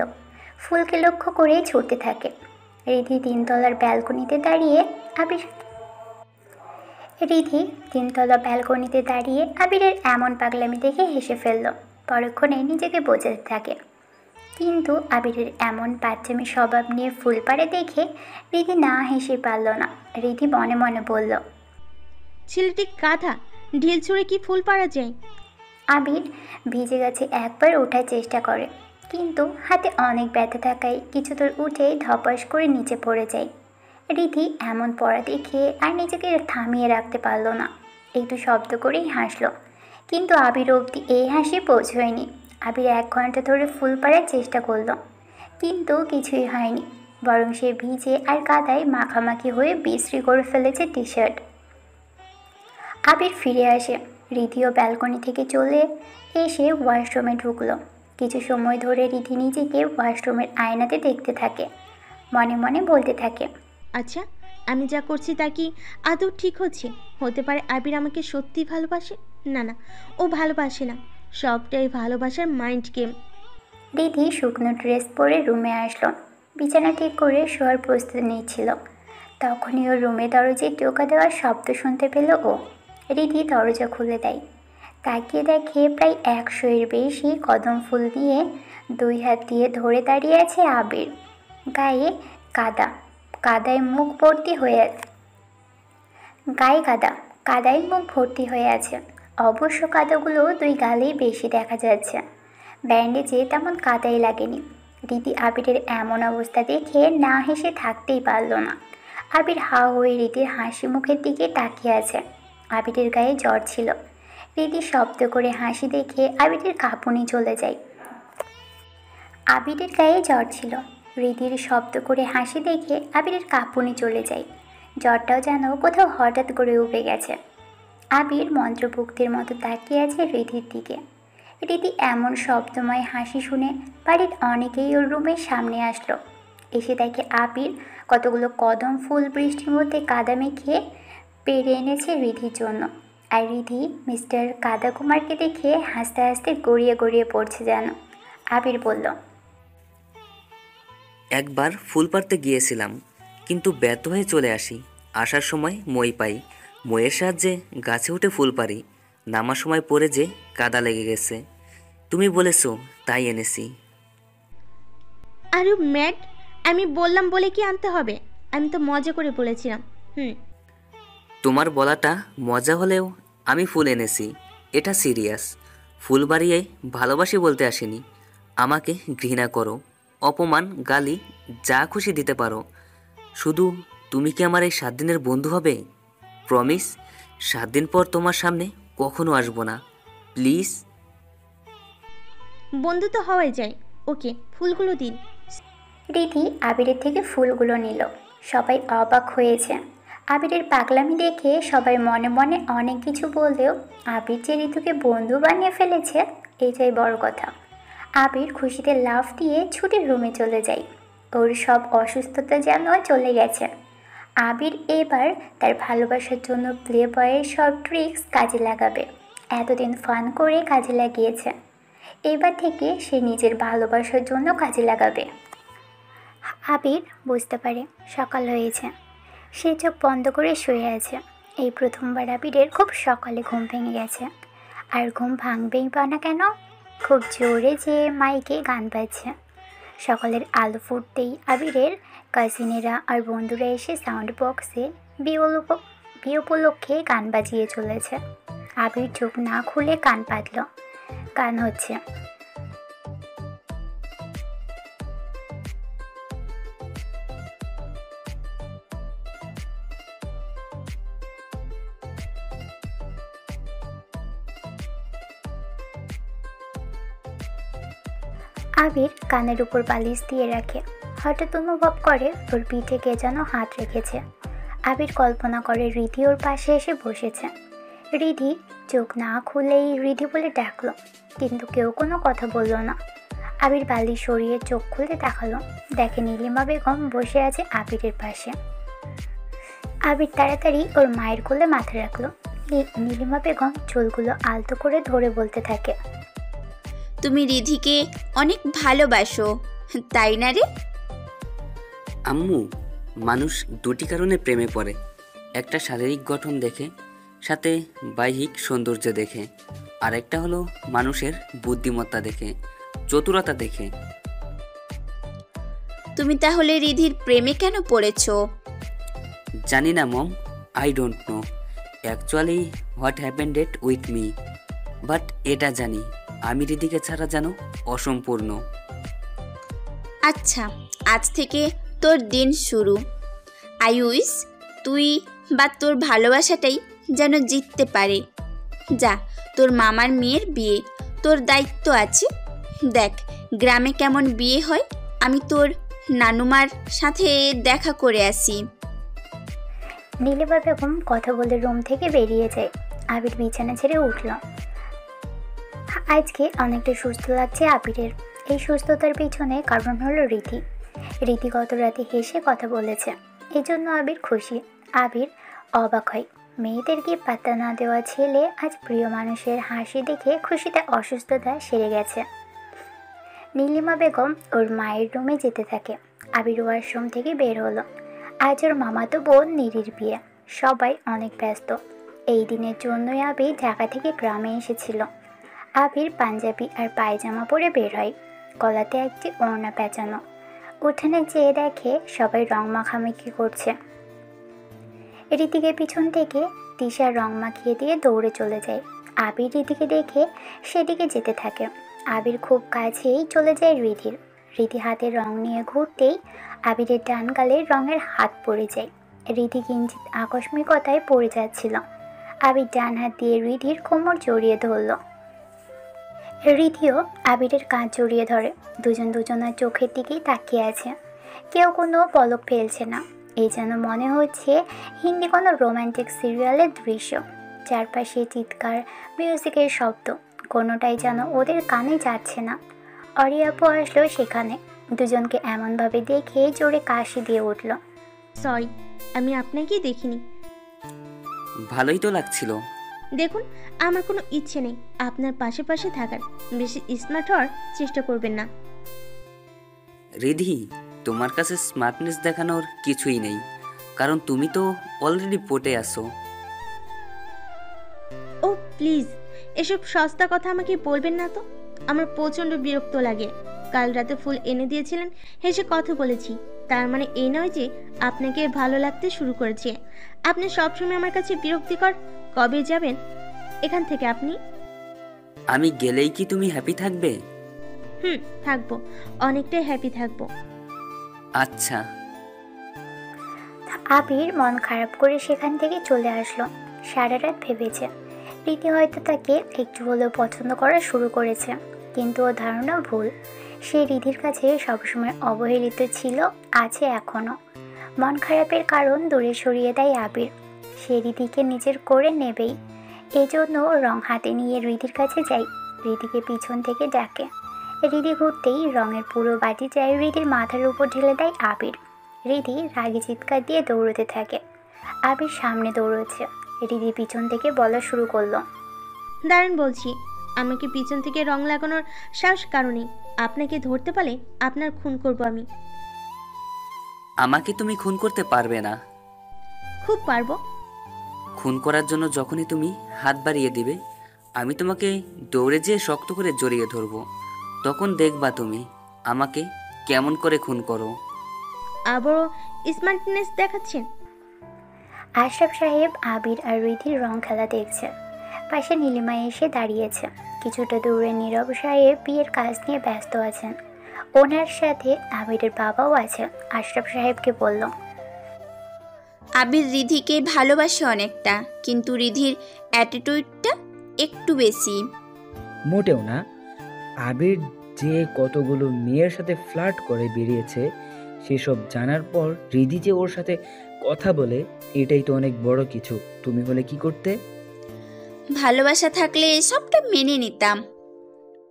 ফুলকে লক্ষ্য করে ছুটতে থাকে। রিধি তিনতলার ব্যালকনিতে দাঁড়িয়ে আবিরের এমন পাগলামি দেখে হেসে ফেলল। পরক্ষণে নিজেকে বোঝাতে থাকে, কিন্তু আবিরের এমন বাচ্চামি স্বভাব নিয়ে ফুল পাড়ে দেখে রিধি না হেসে পারল না। রিধি মনে মনে বলল, ছেলেটি গাধা, ঢিল ছুঁড়ে কি ফুল পাড়া যায়? আবির ভিজে গাছে একবার ওঠার চেষ্টা করে, কিন্তু হাতে অনেক ব্যথা থাকায় কিছু দূর উঠেই ধপাস করে নিচে পড়ে যায়। রিধি এমন পড়া দেখে আর নিজেকে থামিয়ে রাখতে পারল না, একটু শব্দ করেই হাসল। কিন্তু আবির অবধি এই হাসি পৌঁছয়নি। আবির 1 ঘন্টা ধরে ফুল পাড়ার চেষ্টা করলো, কিন্তু কিছুই হয়নি, বরং সে ভিজে আর কাদায় মাখামাখি হয়ে বিশ্রী করে ফেলেছে টি শার্ট। আবির ফিরে আসে। রিধিও ব্যালকনি থেকে চলে এসে ওয়াশরুমে ঢুকলো। কিছু সময় ধরে রিধি নিজেকে ওয়াশরুমের আয়নাতে দেখতে থাকে, মনে মনে বলতে থাকে, আচ্ছা, আমি যা করছি তা কি আদৌ ঠিক হচ্ছে? হতে পারে আবির আমাকে সত্যি ভালোবাসে। না না, ও ভালোবাসে না, সবটাই ভালোবাসার মাইন্ড গেম। রিধি শুকনো ড্রেস পরে রুমে আসলো। বিছানা ঠিক করে শোয়ার প্রস্তুতি নিচ্ছিল। তখনই ওর রুমে দরজায় টোকা দেওয়ার শব্দ শুনতে পেল ও। রিধি দরজা খুলে দেয়। তাকিয়ে দেখে প্রায় 100-এর বেশি কদম ফুল দিয়ে 2 হাত দিয়ে ধরে দাঁড়িয়ে আছে আবির। গায়ে কাদায় মুখ ভর্তি হয়ে আছে। অবশ্য কাদাগুলো 2 গালেই বেশি দেখা যাচ্ছে, ব্যান্ডেজে তেমন কাদাই লাগেনি। রিধি আবিরের এমন অবস্থা দেখে না হেসে থাকতেই পারল না। আবির হা হয়ে রিধির হাসি মুখের দিকে তাকিয়ে আছে। আবিরের গায়ে জ্বর ছিল। রিধি শব্দ করে হাসি দেখে আবিরের কাঁপুনি চলে যায়। রিধির শব্দ করে হাসি দেখে আবিরের কাঁপুনি চলে যায়। জ্বরটাও যেন কোথাও হঠাৎ করে উবে গেছে। আবির মন্ত্রপুক্তির মতো তাকিয়ে আছে রিধির দিকে। রিধি এমন শব্দময় হাসি শুনে বাড়ির অনেকেই ওর রুমের সামনে আসলো। এসে দেখে আবির কতগুলো কদম ফুল বৃষ্টির মধ্যে কাদা মেখে পেরে এনেছে রিধির জন্য। আর রিধি মিস্টার কাদা কুমারকে দেখে হাসতে হাসতে গড়িয়ে গড়িয়ে পড়ছে যেন। আবির বলল, একবার ফুল পাড়তে গিয়েছিলাম, কিন্তু ব্যর্থ হয়ে চলে আসি। আসার সময় মই পাই, মইয়ের সাহায্যে গাছে উঠে ফুল পারি। নামার সময় পড়ে যে কাদা লেগে গেছে, তুমি বলেছো তাই এনেছি। আরে ম্যাড, আমি বললাম বলে কি আনতে হবে? আমি তো মজা করে বলেছিলাম। তোমার বলাটা মজা হলেও আমি ফুল এনেছি, এটা সিরিয়াস। ফুল বাড়িয়ে ভালোবাসি বলতে আসিনি। আমাকে ঘৃণা করো, অপমান, গালি যা খুশি দিতে পারো, শুধু তুমি কি আমার এই 7 দিনের বন্ধু হবে? প্রমিস, 7 দিন পর তোমার সামনে কখনো আসবো না, প্লিজ। বন্ধু তো হওয়াই যায়। ওকে, ফুলগুলো দিন। রিধি আবিরের থেকে ফুলগুলো নিল। সবাই অবাক হয়েছে। আবিরের পাগলামি দেখে সবাই মনে মনে অনেক কিছু বললেও আবির যে ঋতুকে বন্ধু বানিয়ে ফেলেছে এইটাই বড় কথা। আবির খুশিতে লাফ দিয়ে ছুটির রুমে চলে যায়। ওর সব অসুস্থতা যেন চলে গেছে। আবির এবার তার ভালোবাসার জন্য প্লে বয়ের সব ট্রিক্স কাজে লাগাবে। এতদিন ফান করে কাজে লাগিয়েছে, এবার থেকে সে নিজের ভালোবাসার জন্য কাজে লাগাবে। আবির বুঝতে পারে সকাল হয়েছে। সে চোখ বন্ধ করে শুয়ে আছে। এই প্রথমবার আবিরের খুব সকালে ঘুম ভেঙে গেছে। আর ঘুম ভাঙবেই বা না কেন, খুব জোরে যে মাইকে গান বাজছে। সকালের আলো ফুটতেই আবিরের কাজিনেরা আর বন্ধুরা এসে সাউন্ড বক্সে বিয়ে উপলক্ষে গান বাজিয়ে চলেছে। আবির চোখ না খুলে কান পাতল। গান হচ্ছে। আবির কানের উপর বালিশ দিয়ে রাখে। হঠাৎ অনুভব করে ওর পিঠে কে যেন হাত রেখেছে। আবির কল্পনা করে রিধি ওর পাশে এসে বসেছে। রিধি চোখ না খুলেই রিধি বলে ডাকলো, কিন্তু কেউ কোনো কথা বলল না। আবির বালি সরিয়ে চোখ খুলে তাকালো, দেখে নীলিমা বেগম বসে আছে আবিরের পাশে। আবির তাড়াতাড়ি ওর মায়ের কোলে মাথা রাখলো। নীলিমা বেগম চুলগুলো আলতো করে ধরে বলতে থাকে, তুমি রিধিকে অনেক ভালোবাসো, তাই না রে? আম্মু, মানুষ দুটি কারণে প্রেমে পড়ে, একটা শারীরিক গঠন দেখে, সাথে বাহ্যিক সৌন্দর্য দেখে, আর একটা হলো মানুষের বুদ্ধিমত্তা দেখে, চতুরতা দেখে। তুমি তাহলে রিধির প্রেমে কেন পড়েছো? জানি না mom, I don't know actually what happened with me, but এটা জানি আমি রিধিকে ছাড়া যেন অসম্পূর্ণ। আচ্ছা, আজ থেকে তোর দিন শুরু। আই উইশ তুই বা তোর ভালোবাসাটাই যেন জিততে পারে। যা, তোর মামার মেয়ের বিয়ে, তোর দায়িত্ব আছে। দেখ গ্রামে কেমন বিয়ে হয়, আমি তোর নানুমার সাথে দেখা করে আসি। নীলিমা বেগম কথা বলে রুম থেকে বেরিয়ে যায়। আবির বিছানা ছেড়ে উঠল। আজকে অনেকটা সুস্থ লাগছে আবিরের। এই সুস্থতার পিছনে কারণ হলো রিধি। রিধি গত রাতে হেসে কথা বলেছে, এই জন্য আবির খুশি। আবির অবাক হয়, মেয়েদেরকে পাত্তা না দেওয়া ছেলে আজ প্রিয় মানুষের হাসি দেখে খুশিতে অসুস্থতা সেরে গেছে। নীলিমা বেগম ওর মায়ের রুমে যেতে থাকে। আবির ওয়াশরুম থেকে বের হলো। আজ ওর মামাতো বোন নীরির বিয়ে, সবাই অনেক ব্যস্ত। এই দিনের জন্যই আবির ঢাকা থেকে গ্রামে এসেছিল। আবির পাঞ্জাবি আর পায়জামা পরে বের হয়, গলাতে একটি ওড়না পেঁচানো। উঠানে যেয়ে দেখে সবাই রং মাখামাখি করছে। রীতিকে পিছন থেকে তিশা রং মাখিয়ে দিয়ে দৌড়ে চলে যায়। আবির রীতিকে দেখে সেদিকে যেতে থাকে। আবির খুব কাছেই চলে যায় রিধির। রিধি হাতে রং নিয়ে ঘুরতেই আবিরের ডান গালে রঙের হাত পড়ে যায়। রিধি কিঞ্চিত আকস্মিকতায় পড়ে যাচ্ছিল। আবির ডান হাত দিয়ে রিধির কোমর জড়িয়ে ধরল। রিধিও আবিরের কাঁধ জড়িয়ে ধরে। দুজন দুজনের চোখের দিকেই তাকিয়ে আছে, কেউ কোনো পলক ফেলছে না। এই যেন মনে হচ্ছে হিন্দি কোনো রোম্যান্টিক সিরিয়ালের দৃশ্য। চারপাশে চিৎকার, মিউজিকের শব্দ, কোনোটাই যেন ওদের কানে যাচ্ছে না। অরিয়াপু আসলো সেখানে। দুজনকে এমনভাবে দেখে জোরে কাশি দিয়ে উঠল। সরি, আমি আপনাকেই দেখিনি। ভালোই তো লাগছিল। দেখুন, আমার কোনো ইচ্ছে নেই আপনার পাশে পাশে থাকার। বেশি স্মার্ট হওয়ার চেষ্টা করবেন না। রিধি, তোমার কাছে স্মার্টনেস দেখানোর কিছুই নেই, কারণ তুমি তো অলরেডি পটে আসো। ও প্লিজ, এসব সস্তা কথা আমাকে বলবেন না তো। আমার প্রচণ্ড বিরক্ত লাগে। কাল রাতে ফুল এনে দিয়েছিলেন, হেসে কথা বলেছি, তার মানে এই নয় যে আপনাকে ভালো লাগতে শুরু করেছে। আপনি সবসময় আমার কাছে বিরক্তিকর। কবে যাবেন এখান থেকে আপনি? আমি গেলেই কি তুমি হ্যাপি থাকবে? থাকবো, অনেকটাই হ্যাপি থাকবো। আচ্ছা। আবির মন খারাপ করে সেখান থেকে চলে আসলো। সারা রাত ভেবেছে রীতি হয়তো তাকে একটু হলেও পছন্দ করা শুরু করেছে, কিন্তু ওর ধারণা ভুল। সে রিধির কাছে সবসময় অবহেলিত ছিল, আছে এখনও। মন খারাপের কারণ দূরে সরিয়ে দেয় আবির। সে রিধিকে নিজের করে নেবেই, এজন্য রং হাতে নিয়ে রিধির কাছে যাই। রিধিকে পিছন থেকে ডাকে। রিধি ঘুরতেই রঙের পুরো বাটি যায় রিধির মাথার উপর ঢেলে দেয় আবির। রিধি রাগে চিৎকার দিয়ে দৌড়তে থাকে। আবির সামনে দৌড়চ্ছে। রিধি পিছন থেকে বলা শুরু করলো, দাঁড়ান বলছি, আমাকে পিছন থেকে রং লাগানোর সাহস কারণে আপনাকে ধরতে পারলে আপনার খুন করব আমি। আমাকে তুমি খুন করতে পারবে না। খুব পারবো। খুন করার জন্য যখনই তুমি হাত বাড়িয়ে দিবে, আমি তোমাকে দৌড়ে যেয়ে শক্ত করে জড়িয়ে ধরবো। তখন দেখবা তুমি আমাকে কেমন করে খুন করো। আবারও স্মার্টনেস দেখাচ্ছেন। আশরাফ সাহেব আবির আর রিধির রং খেলা দেখছে। পাশে নীলিমা এসে দাঁড়িয়েছে। কিছুটা দূরে নীরব সাহেব বিয়ের কাজ নিয়ে ব্যস্ত আছেন। ওনার সাথে আবিরের বাবাও আছে। আশরাফ সাহেবকে বলল, আবির রিধিকে ভালোবাসে অনেকটা, কিন্তু রিধির অ্যাটিটিউডটা একটু বেশি। মোটেও না। আবির যে কতগুলো মেয়ের সাথে ফ্লার্ট করে বেরিয়েছে, সেসব জানার পর রিধি যে ওর সাথে কথা বলে, এটাই তো অনেক বড় কিছু। তুমি হলে কি করতে? ভালোবাসা থাকলে সবটা মেনে নিতাম।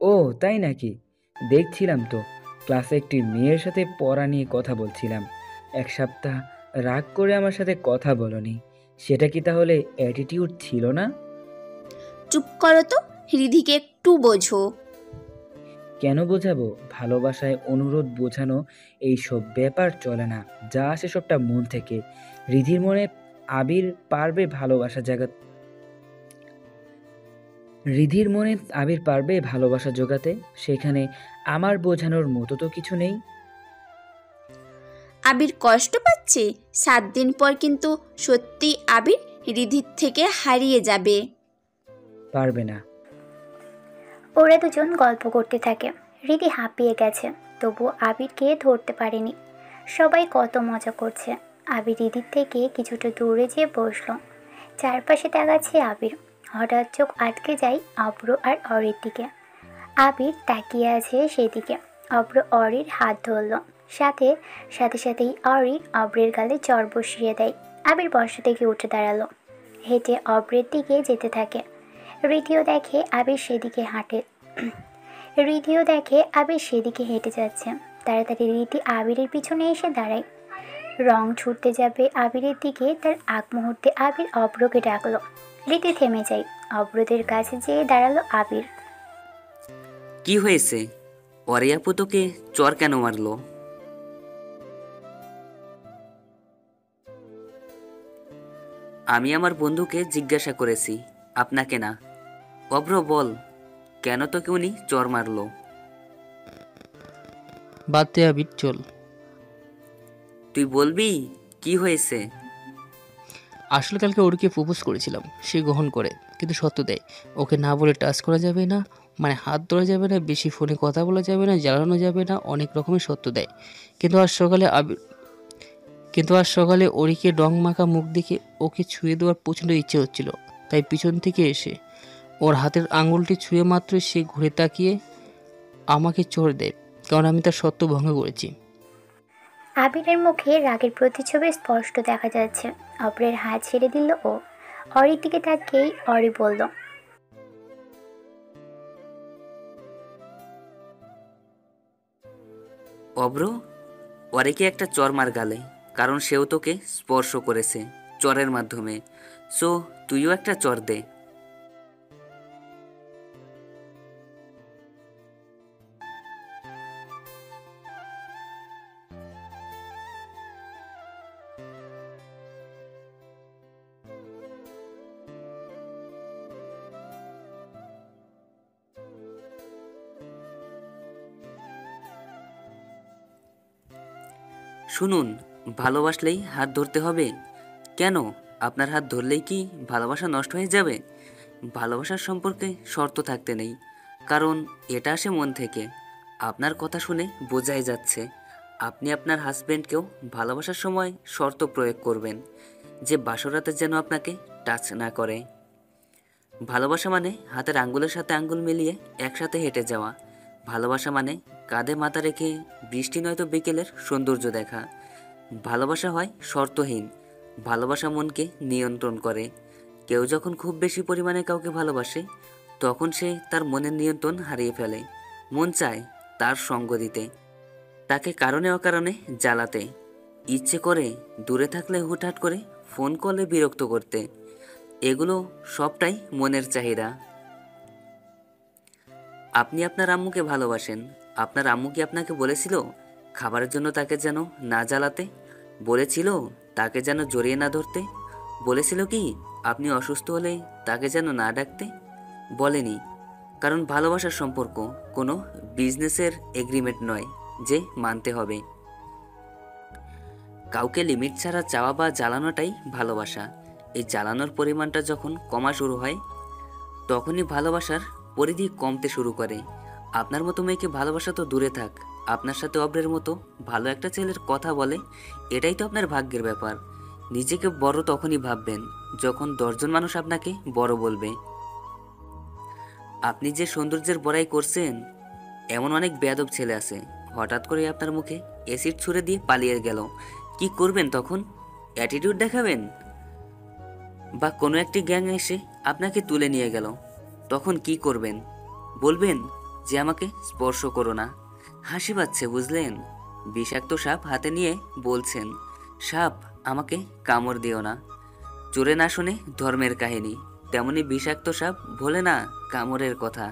ও তাই নাকি? দেখছিলাম তো, ক্লাসে একটি মেয়ের সাথে পড়া নিয়ে কথা বলছিলাম। 1 সপ্তাহ রাগ করে আমার সাথে কথা বলনি, সেটা কি তাহলে অ্যাটিটিউড ছিল না? চুপ করো তো, রিধিকে একটু বোঝো। কেন বোঝাবো? ভালোবাসায় অনুরোধ বোঝানো এইসব ব্যাপার চলে না, যা আসে সবটা মন থেকে। রিধির মনে আবির পারবে ভালোবাসা জাগাতে, রিধির মনে আবির পারবে ভালোবাসা জোগাতে, সেখানে আমার বোঝানোর মতো তো কিছু নেই। আবির কষ্ট পাচ্ছে, 7 দিন পর কিন্তু সত্যি আবির রিধির থেকে হারিয়ে যাবে। পারবে না। ওরা দুজন গল্প করতে থাকে। রিধি হাঁপিয়ে গেছে, তবু আবিরকে ধরতে পারেনি। সবাই কত মজা করছে। আবির রিধির থেকে কিছুটা দূরে যেয়ে বসলো। চারপাশে তাকাচ্ছে আবির। হঠাৎ চোখ আটকে যায় অব্র আর অরির দিকে। আবির তাকিয়ে আছে সেদিকে। অব্র অরির হাত ধরল, সাথে সাথেই অরির অব্রের গালে চড় বসিয়ে দেয়। আবির বসা থেকে উঠে দাঁড়ালো, হেঁটে অব্রের দিকে যেতে থাকে। রিধিও দেখে আবির সেদিকে হেঁটে যাচ্ছে। তাড়াতাড়ি রিধি আবিরের পিছনে এসে দাঁড়ায়। রং ছুটতে যাবে আবিরের দিকে, তার আগ মুহূর্তে আবির অব্রকে ডাকলো। রিধি থেমে যায়। অব্রদের কাছে যেয়ে দাঁড়ালো আবির। কি হয়েছে? অরিয়াপু তোকে চর কেন মারলো? আমি আমার বন্ধুকে জিজ্ঞাসা করেছি, আপনাকে না। অব্র বল, কেন তোকে উনি চর মারলো? বাদ দে আবির, চল। তুই বলবি কি হয়েছে? আসলে কালকে ওরকে প্রপোজ করেছিলাম, সে গ্রহণ করে, কিন্তু সত্য দেয় ওকে না বলে টাচ করা যাবে না, মানে হাত ধরা যাবে না, বেশি ফোনে কথা বলা যাবে না, জ্বালানো যাবে না, অনেক রকমের সত্য দেয়। কিন্তু আজ সকালে ওরিকে ডং মাখা মুখ দেখে ওকে ছুঁয়ে দেওয়ার প্রচণ্ড ইচ্ছে হচ্ছিল, তাই পিছন থেকে এসে ওর হাতের আঙুলটি ছুঁয়ে মাত্র সে ঘুরে তাকিয়ে আমাকে চড় দেয়, কারণ আমি তার সত্য ভঙ্গ করেছি। আবিরের মুখে রাগের প্রতিচ্ছবি স্পষ্ট দেখা যাচ্ছে। অব্রের হাত ছেড়ে দিল ও। অরির দিকে তাকিয়েই অরি বলল, অব্র, অরিকে একটা চর মার গালে, কারণ সেও তোকে স্পর্শ করেছে চরের মাধ্যমে। সো তুইও একটা চর দে। শুনুন, ভালোবাসলেই হাত ধরতে হবে কেন? আপনার হাত ধরলেই কি ভালোবাসা নষ্ট হয়ে যাবে? ভালোবাসার সম্পর্কে শর্ত থাকতে নেই, কারণ এটা আসে মন থেকে। আপনার কথা শুনে বোঝাই যাচ্ছে আপনি আপনার হাজব্যান্ডকেও ভালোবাসার সময় শর্ত প্রয়োগ করবেন, যে বাসরাতে যেন আপনাকে টাচ না করে। ভালোবাসা মানে হাতের আঙ্গুলের সাথে আঙ্গুল মিলিয়ে একসাথে হেঁটে যাওয়া। ভালোবাসা মানে কাঁধে মাথা রেখে বৃষ্টি নয়তো বিকেলের সৌন্দর্য দেখা। ভালোবাসা হয় শর্তহীন। ভালোবাসা মনকে নিয়ন্ত্রণ করে। কেউ যখন খুব বেশি পরিমাণে কাউকে ভালোবাসে, তখন সে তার মনের নিয়ন্ত্রণ হারিয়ে ফেলে। মন চায় তার সঙ্গ দিতে, তাকে কারণে অকারণে জ্বালাতে, ইচ্ছে করে দূরে থাকলে হুটহাট করে ফোন কলে বিরক্ত করতে। এগুলো সবটাই মনের চাহিদা। আপনি আপনার আম্মুকে ভালোবাসেন। আপনার আম্মু কি আপনাকে বলেছিল খাবারের জন্য তাকে যেন না জ্বালাতে? বলেছিল তাকে যেন জড়িয়ে না ধরতে? বলেছিল কি আপনি অসুস্থ হলে তাকে যেন না ডাকতে? বলেনি, কারণ ভালোবাসার সম্পর্ক কোনো বিজনেসের এগ্রিমেন্ট নয় যে মানতে হবে। কাউকে লিমিট ছাড়া চাওয়া বা জ্বালানোটাই ভালোবাসা। এই জ্বালানোর পরিমাণটা যখন কমা শুরু হয়, তখনই ভালোবাসার পরিধি কমতে শুরু করে। আপনার মতো মেয়েকে ভালোবাসা তো দূরে থাক, আপনার সাথে অব্রের মতো ভালো একটা ছেলের কথা বলে, এটাই তো আপনার ভাগ্যের ব্যাপার। নিজেকে বড় তখনই ভাববেন যখন 10 জন মানুষ আপনাকে বড় বলবে। আপনি যে সৌন্দর্যের বড়াই করছেন, এমন অনেক বেয়াদব ছেলে আছে, হঠাৎ করে আপনার মুখে অ্যাসিড ছুঁড়ে দিয়ে পালিয়ে গেল। কি করবেন তখন? অ্যাটিটিউড দেখাবেন? বা কোনো একটি গ্যাং এসে আপনাকে তুলে নিয়ে গেল, তখন কি করবেন? বলবেন যে আমাকে স্পর্শ করো না। হাসি পাচ্ছে বুঝলেন? বিষাক্ত সাপ হাতে নিয়ে বলছেন, সাপ আমাকে কামড় দিও না। চোরে না শুনে ধর্মের কাহিনী, তেমনি বিষাক্ত সাপ ভোলে না কামড়ের কথা।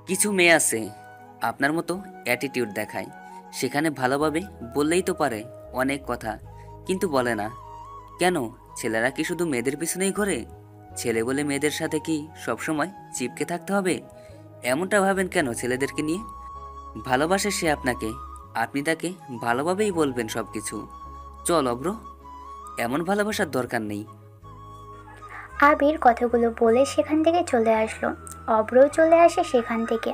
কিছু মেয়ে আছে আপনার মতো অ্যাটিটিউড দেখায়, সেখানে ভালোভাবে বললেই তো পারে অনেক কথা, কিন্তু বলে না কেন? ছেলেরা কি শুধু মেয়েদের পিছনেই ঘোরে? ছেলে বলে মেয়েদের সাথে কি সবসময় চিপকে থাকতে হবে? এমনটা ভাবেন কেন ছেলেদেরকে নিয়ে? ভালোবাসে সে আপনাকে, আপনি তাকে ভালোভাবেই বলবেন সব কিছু। চল অব্র, এমন ভালোবাসার দরকার নেই। আবির কথাগুলো বলে সেখান থেকে চলে আসলো। অব্রও চলে আসে সেখান থেকে।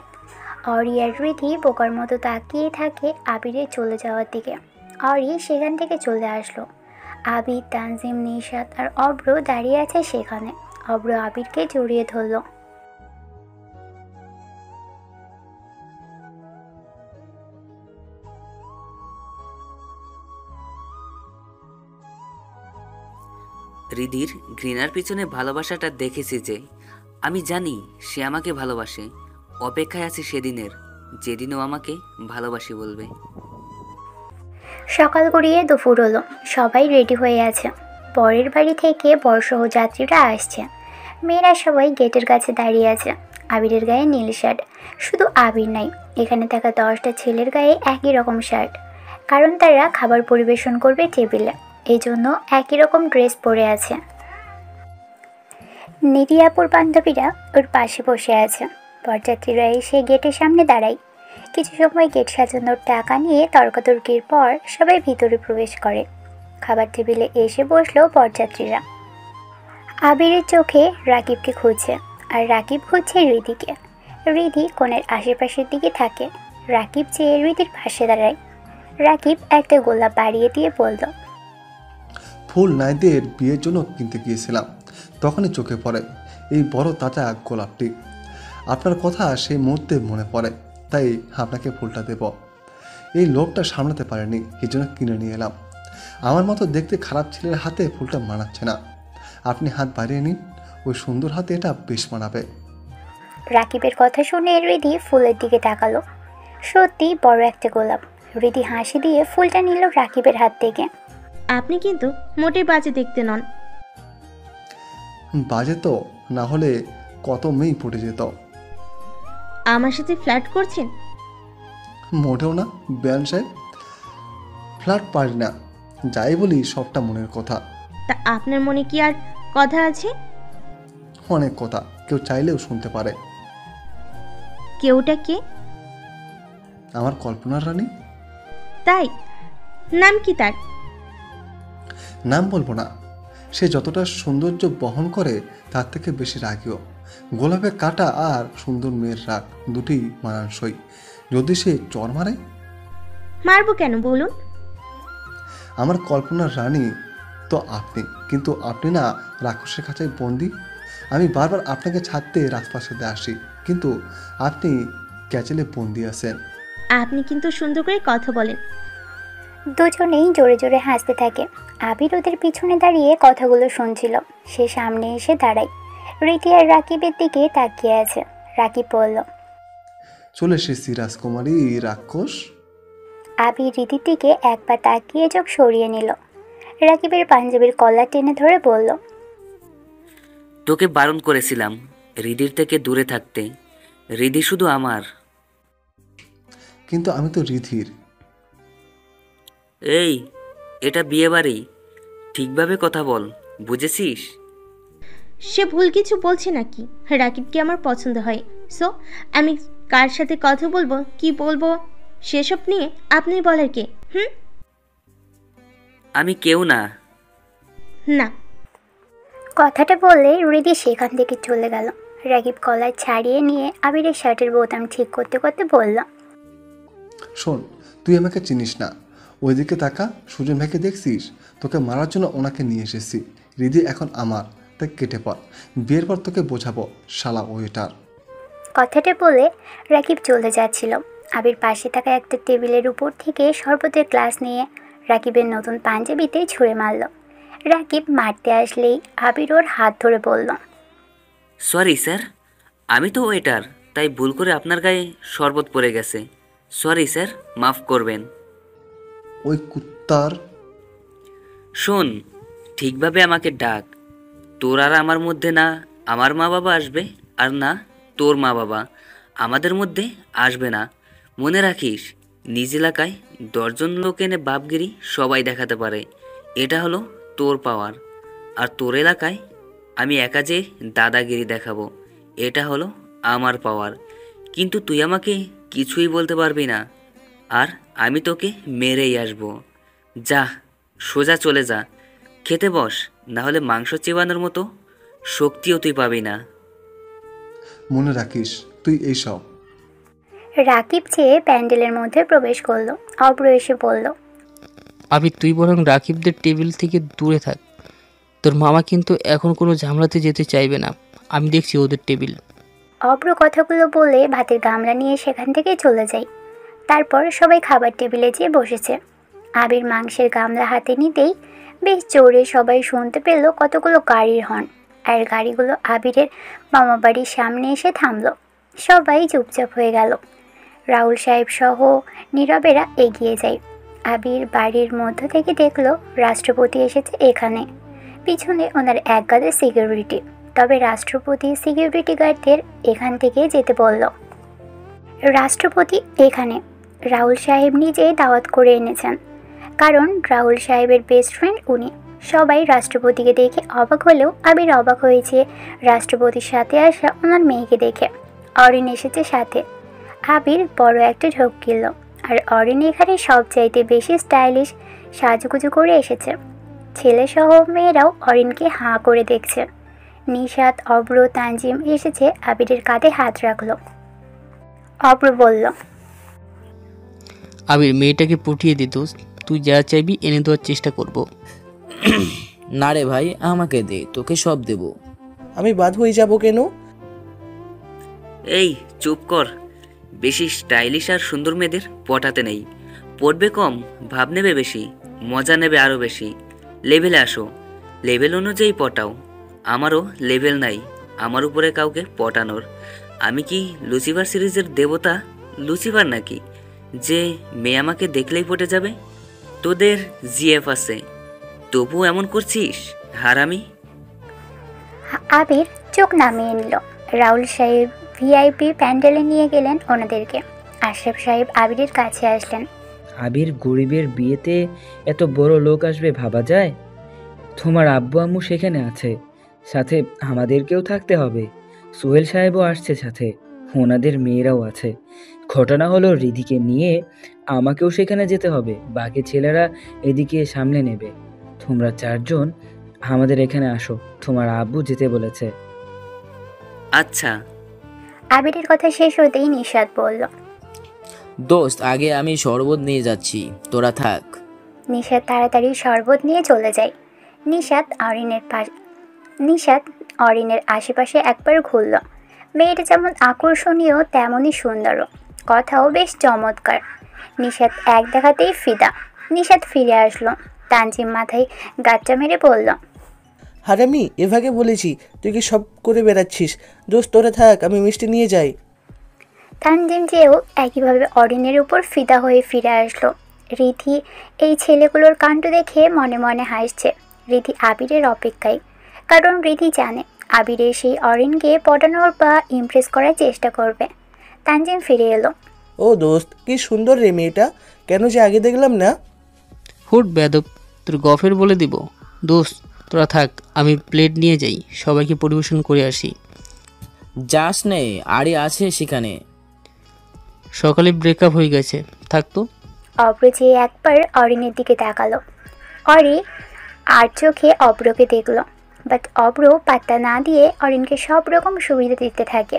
অরি আর রিধি বোকার মতো তাকিয়ে থাকে আবিরের চলে যাওয়ার দিকে। অরি সেখান থেকে চলে আসলো। আবির, তানজিম, নিশাত আর অব্র দাঁড়িয়ে আছে সেখানে। অব্র আবিরকে জড়িয়ে ধরল। রিধির ঘৃণার পিছনে ভালোবাসাটা দেখেছি যে, আমি জানি সে আমাকে ভালোবাসে। অপেক্ষায় আছে সেদিনের, যেদিনও আমাকে ভালোবাসি বলবে। সকাল গড়িয়ে দুপুর হলো। সবাই রেডি হয়ে আছে। পরের বাড়ি থেকে বর্ষহ যাত্রীরা আসছে। মেয়েরা সবাই গেটের কাছে দাঁড়িয়ে আছে। আবিরের গায়ে নীল শার্ট। শুধু আবির নাই, এখানে থাকা 10টা ছেলের গায়ে একই রকম শার্ট, কারণ তারা খাবার পরিবেশন করবে টেবিলে, এই জন্য একই রকম ড্রেস পরে আছে। নিধি আপুর বান্ধবীরা ওর পাশে বসে আছে। বরযাত্রীরা এসে গেটের সামনে দাঁড়ায়। কিছু সময় গেট সাজানোর টাকা নিয়ে তর্কাতর্কির পর সবাই ভিতরে প্রবেশ করে। খাবার টেবিলে এসে বসলো বরযাত্রীরা। আবিরের চোখে রাকিবকে খুঁজছে, আর রাকিব খুঁজছে রিধিকে। রিধি কোণের আশেপাশের দিকে থাকে। রাকিব চেয়ে রিধির পাশে দাঁড়ায়। রাকিব একটা গোলাপ বাড়িয়ে দিয়ে বলল, ফুল নাইদের বিয়ের জন্য কিনতে গিয়েছিলাম, তখনই চোখে পড়ে এই বড় তাজা গোলাপটি। আপনার কথা সেই মুহূর্তে মনে পড়ে, তাই আপনাকে ফুলটা দেব। এই লোকটা সামলাতে পারেনি, এই জন্য কিনে নিয়ে এলাম। আমার মতো দেখতে খারাপ ছেলের হাতে ফুলটা মানাচ্ছে না, আপনি হাত বাড়িয়ে নিন, ওই সুন্দর হাতে এটা বেশ মানাবে। রাকিবের কথা শুনে রিধি ফুলের দিকে তাকালো। সত্যি বড় একটা গোলাপ। রিধি হাসি দিয়ে ফুলটা নিল রাকিবের হাত থেকে। আপনি কিন্তু মোটেই বাজে দেখতে নন। বাজে তো না হলে কত মেয়ে পড়ে যেত। আমার সাথে ফ্ল্যাট করছেন? মোটেও না বেয়ান সাহেব, ফ্ল্যাট পারি না, যাই বলি সবটা মনের কথা। তা আপনার মনে কি আর কথা আছে? অনেক কথা, কেউ চাইলেও শুনতে পারে। কেউটা কে? আমার কল্পনার রানী। তাই? নাম কি তার? নাম বলবো না, সে যতটা সৌন্দর্য বহন করে তার থেকে বেশি রাগীও। গোলাপে কাটা আর সুন্দর মেয়ের রাগ দুটি মানানসই। যদি সে চর মারে? মারবো কেন বলুন? আমার কল্পনার রানী তো আপনি, কিন্তু আপনি না রাক্ষসের খাঁচায় বন্দি। আমি বারবার আপনাকে ছাড়তে রাজপ্রাসাদে আসি, কিন্তু আপনি ক্যাচেলে বন্দি আছেন। আপনি কিন্তু সুন্দর করে কথা বলেন। দুজনেই জোরে জোরে হাসতে থাকে। আবির ওদের পিছনে দাঁড়িয়ে কথাগুলো শুনছিল। সে সামনে এসে দাঁড়ায়। রিধি আর রাকিবের দিকে তাকিয়ে আছে। রাকিব বলল, চলে এসেছি রাজকুমারী রাক্ষস। আবির রিধির দিকে একবার তাকিয়ে চোখ সরিয়ে নিল। রাকিবের পাঞ্জাবির কলার টেনে ধরে বলল, তোকে বারণ করেছিলাম রিধির থেকে দূরে থাকতে। রিধি শুধু আমার। কিন্তু আমি তো রিধির। এই, এটা বিয়ে বাড়ি, ঠিকভাবে কথা বল, বুঝেছিস? সে ভুল কিছু বলছে নাকি? রাকিবকে আমার পছন্দ হয়, সো আমি কার সাথে কথা বলবো, কি বলবো, সেসব নিয়ে আপনি বলার কে? আমি কেউ না। না। কথাটা বললে রিধি সেখান থেকে চলে গেল। রাকিব কলার ছাড়িয়ে নিয়ে আবিরের শার্টের বোতাম ঠিক করতে করতে বলল, শোন, তুই আমাকে চিনিস না, ওইদিকে তাকা, সুজন ভাইকে দেখছিস? তোকে মারার জন্য ওনাকে নিয়ে এসেছি। রিধি এখন আমার, তাই কেটে পড়। বিয়ের পর তোকে বোঝাবো শালা ওয়েটার। কথাটা বলে রাকিব চলে যাচ্ছিল। আবির পাশে থাকা একটা টেবিলের উপর থেকে শরবতের গ্লাস নিয়ে রাকিবের নতুন পাঞ্জাবিতে ছুঁড়ে মারল। রাকিব মারতে আসলেই আবির ওর হাত ধরে বলল, সরি স্যার, আমি তো ওয়েটার, তাই ভুল করে আপনার গায়ে শরবত পড়ে গেছে। সরি স্যার, মাফ করবেন। ওই কুত্তার শোন, ঠিকভাবে আমাকে ডাক। তোর আর আমার মধ্যে না আমার মা বাবা আসবে, আর না তোর মা বাবা আমাদের মধ্যে আসবে না। মনে রাখিস, নিজ এলাকায় 10 জন লোক এনে বাপগিরি সবাই দেখাতে পারে, এটা হলো তোর পাওয়ার। আর তোর এলাকায় আমি একা যে দাদাগিরি দেখাবো, এটা হলো আমার পাওয়ার। কিন্তু তুই আমাকে কিছুই বলতে পারবি না, আর আমি তোকে মেরেই আসবো। যা, সোজা চলে যা, খেতে বস, না হলে মাংস চিবানোর মতো শক্তিও তুই পাবি না। মনে রাখিস তুই এইসব। রাকিব চেয়ে প্যান্ডেলের মধ্যে প্রবেশ করলো। অব্র এসে বলল, আবি তুই বরং রাকিবদের টেবিল থেকে দূরে থাক। তোর মামা কিন্তু এখন কোনো ঝামেলাতে যেতে চাইবে না, আমি দেখছি ওদের টেবিল। অব্র কথাগুলো বলে ভাতের গামলা নিয়ে সেখান থেকে চলে যায়। তারপর সবাই খাবার টেবিলে যেয়ে বসেছে। আবির মাংসের গামলা হাতে নিতেই বেশ জোরে সবাই শুনতে পেল কতগুলো গাড়ির হর্ন, আর গাড়িগুলো আবিরের মামা বাড়ির সামনে এসে থামলো। সবাই চুপচাপ হয়ে গেল। রাহুল সাহেব সহ নীরবেরা এগিয়ে যায়। আবির বাড়ির মধ্য থেকে দেখলো রাষ্ট্রপতি এসেছে এখানে। পিছনে ওনার এক গাদে সিকিউরিটি। তবে রাষ্ট্রপতি সিকিউরিটি গার্ডদের এখান থেকে যেতে বলল। রাষ্ট্রপতি এখানে রাহুল সাহেব নিজেই দাওয়াত করে এনেছেন, কারণ রাহুল সাহেবের বেস্ট ফ্রেন্ড উনি। সবাই রাষ্ট্রপতিকে দেখে অবাক হলেও আবির অবাক হয়েছে রাষ্ট্রপতির সাথে আসা ওনার মেয়েকে দেখে। অরিন এসেছে সাথে। আবির বড় একটা ঢোক কিনল, আর অরিন এখানে সবচাইতে বেশি স্টাইলিশ সাজুগুজু করে এসেছে। ছেলেসহ মেয়েরাও অরিনকে হাঁ করে দেখছে। নিশাত, অব্র, তানজিম এসেছে আবিরের কাঁধে হাত রাখলো। অব্র বলল, আবির মেয়েটাকে পটিয়ে দে দোস্ত, তুই যা চাইবি এনে দেওয়ার চেষ্টা করব। না রে ভাই, আমাকে দে, তোকে সব দেব। আমি বাদ হয়ে যাব কেন? এই চুপ কর, বেশি স্টাইলিশ আর সুন্দর মেয়েদের পটাতে নেই। পড়বে কম, ভাব নেবে বেশি, মজা নেবে আরও বেশি। লেভেলে আসো, লেভেল অনুযায়ী পটাও। আমারও লেভেল নাই আমার উপরে কাউকে পটানোর। আমি কি লুসিফার সিরিজের দেবতা লুসিফার নাকি, যে মেয়ে আমাকে দেখলেই পটে যাবে? তোদের জিএফ আছে, তবু এমন করছিস হারামি। আবির চোখ নামিয়ে নিল। রাহুল সাহেব ভিআইপি প্যান্ডেলে নিয়ে গেলেন ওনাদেরকে। আশরাফ সাহেব আবিরের কাছে আসলেন। আবির গরিবের বিয়েতে এত বড় লোক আসবে ভাবা যায়? তোমার আব্বু আম্মু সেখানে আছে, সাথে আমাদেরকেও থাকতে হবে। সোহেল সাহেবও আসছে সাথে, ওনাদের মেয়েরাও আছে। ঘটনা হলো রিধিকে নিয়ে আমাকেও সেখানে যেতে হবে, বাকি ছেলেরা এদিকে সামলে নেবে। তোমরা 4 জন আমাদের এখানে আসো, তোমার আব্বু যেতে বলেছে। আচ্ছা। আবিরের কথা শেষ হতেই নিশাত বলল, দোস্ত আগে আমি শরবত নিয়ে যাচ্ছি, তোরা থাক। নিশাত তাড়াতাড়ি শরবত নিয়ে চলে যায়। নিশাত অরিনের আশেপাশে একবার ঘুরল। মেয়েটা যেমন আকর্ষণীয় তেমনই সুন্দরও, কথাও বেশ চমৎকার। নিশাত এক দেখাতেই ফিদা। নিশাত ফিরে আসলো। তানজিম মাথায় গাচ্চা মেরে বলল, হারামি, এভাগে বলেছি, তুই কি সব করে বেড়াচ্ছিস? দোস্ত তোরা থাক, আমি মিষ্টি নিয়ে যাই। তানজিম যেও একইভাবে অরিনের উপর ফিদা হয়ে ফিরে আসলো। রিধি এই ছেলেগুলোর কাণ্ড দেখে মনে মনে হাসছে। রিধি আবিরের অপেক্ষায়, কারণ রিধি জানে আবিরের সেই অরিনকে পটানোর বা ইমপ্রেস করার চেষ্টা করবে। তানজিম ফিরে এলো। ও দোস্ত, কি সুন্দর রে মেয়েটা, কেন যে আগে দেখলাম না? হুট বেদব, তোর গফের বলে দিব। দোস্ত তোরা থাক, আমি প্লেট নিয়ে যাই, সবাইকে পরিবেশন করে আসি। যাস নে, আরে আছে সেখানে। সকালে ব্রেকআপ হয়ে গেছে, থাকতো। অব্র যে একবার অরিনের দিকে তাকালো। অরি আর চোখে অব্রকে দেখল, বাট অব্র পাত্তা না দিয়ে অরিনকে সব রকম সুবিধা দিতে থাকে।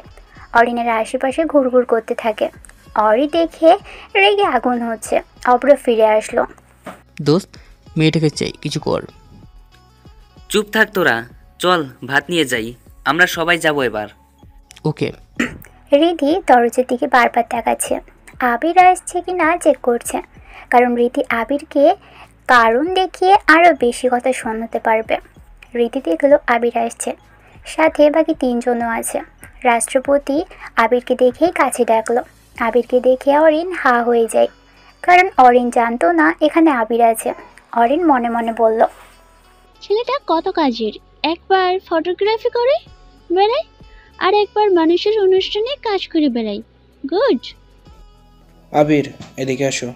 অরিনের আশেপাশে ঘুরঘুর করতে থাকে। অরি দেখে রেগে আগুন হচ্ছে। অব্র ফিরে আসলো। দোস্ত মেয়েটাকে চাই, কিছু কর। চুপ থাক তোরা, চল ভাত নিয়ে যাই, আমরা সবাই যাব এবার। ওকে। রিধি দরজার দিকে বারবার তাকাচ্ছে, আবির আসছে কি না চেক করছে, কারণ রিধি আবিরকে কারণ দেখিয়ে আরও বেশি কথা শোনাতে পারবে। রিধি দেখলো আবির আসছে, সাথে বাকি 3 জনও আছে। রাষ্ট্রপতি আবিরকে দেখেই কাছে ডাকলো। আবিরকে দেখে অরিন হা হয়ে যায়, কারণ অরিন জানতো না এখানে আবির আছে। অরিন মনে মনে বলল, ছেলেটা কত কাজের, একবার ফটোগ্রাফি করে বেড়ায় আর একবার মানুষের অনুষ্ঠানে কাজ করে বেড়ায়। গুড। আবির, এদিকে আসো।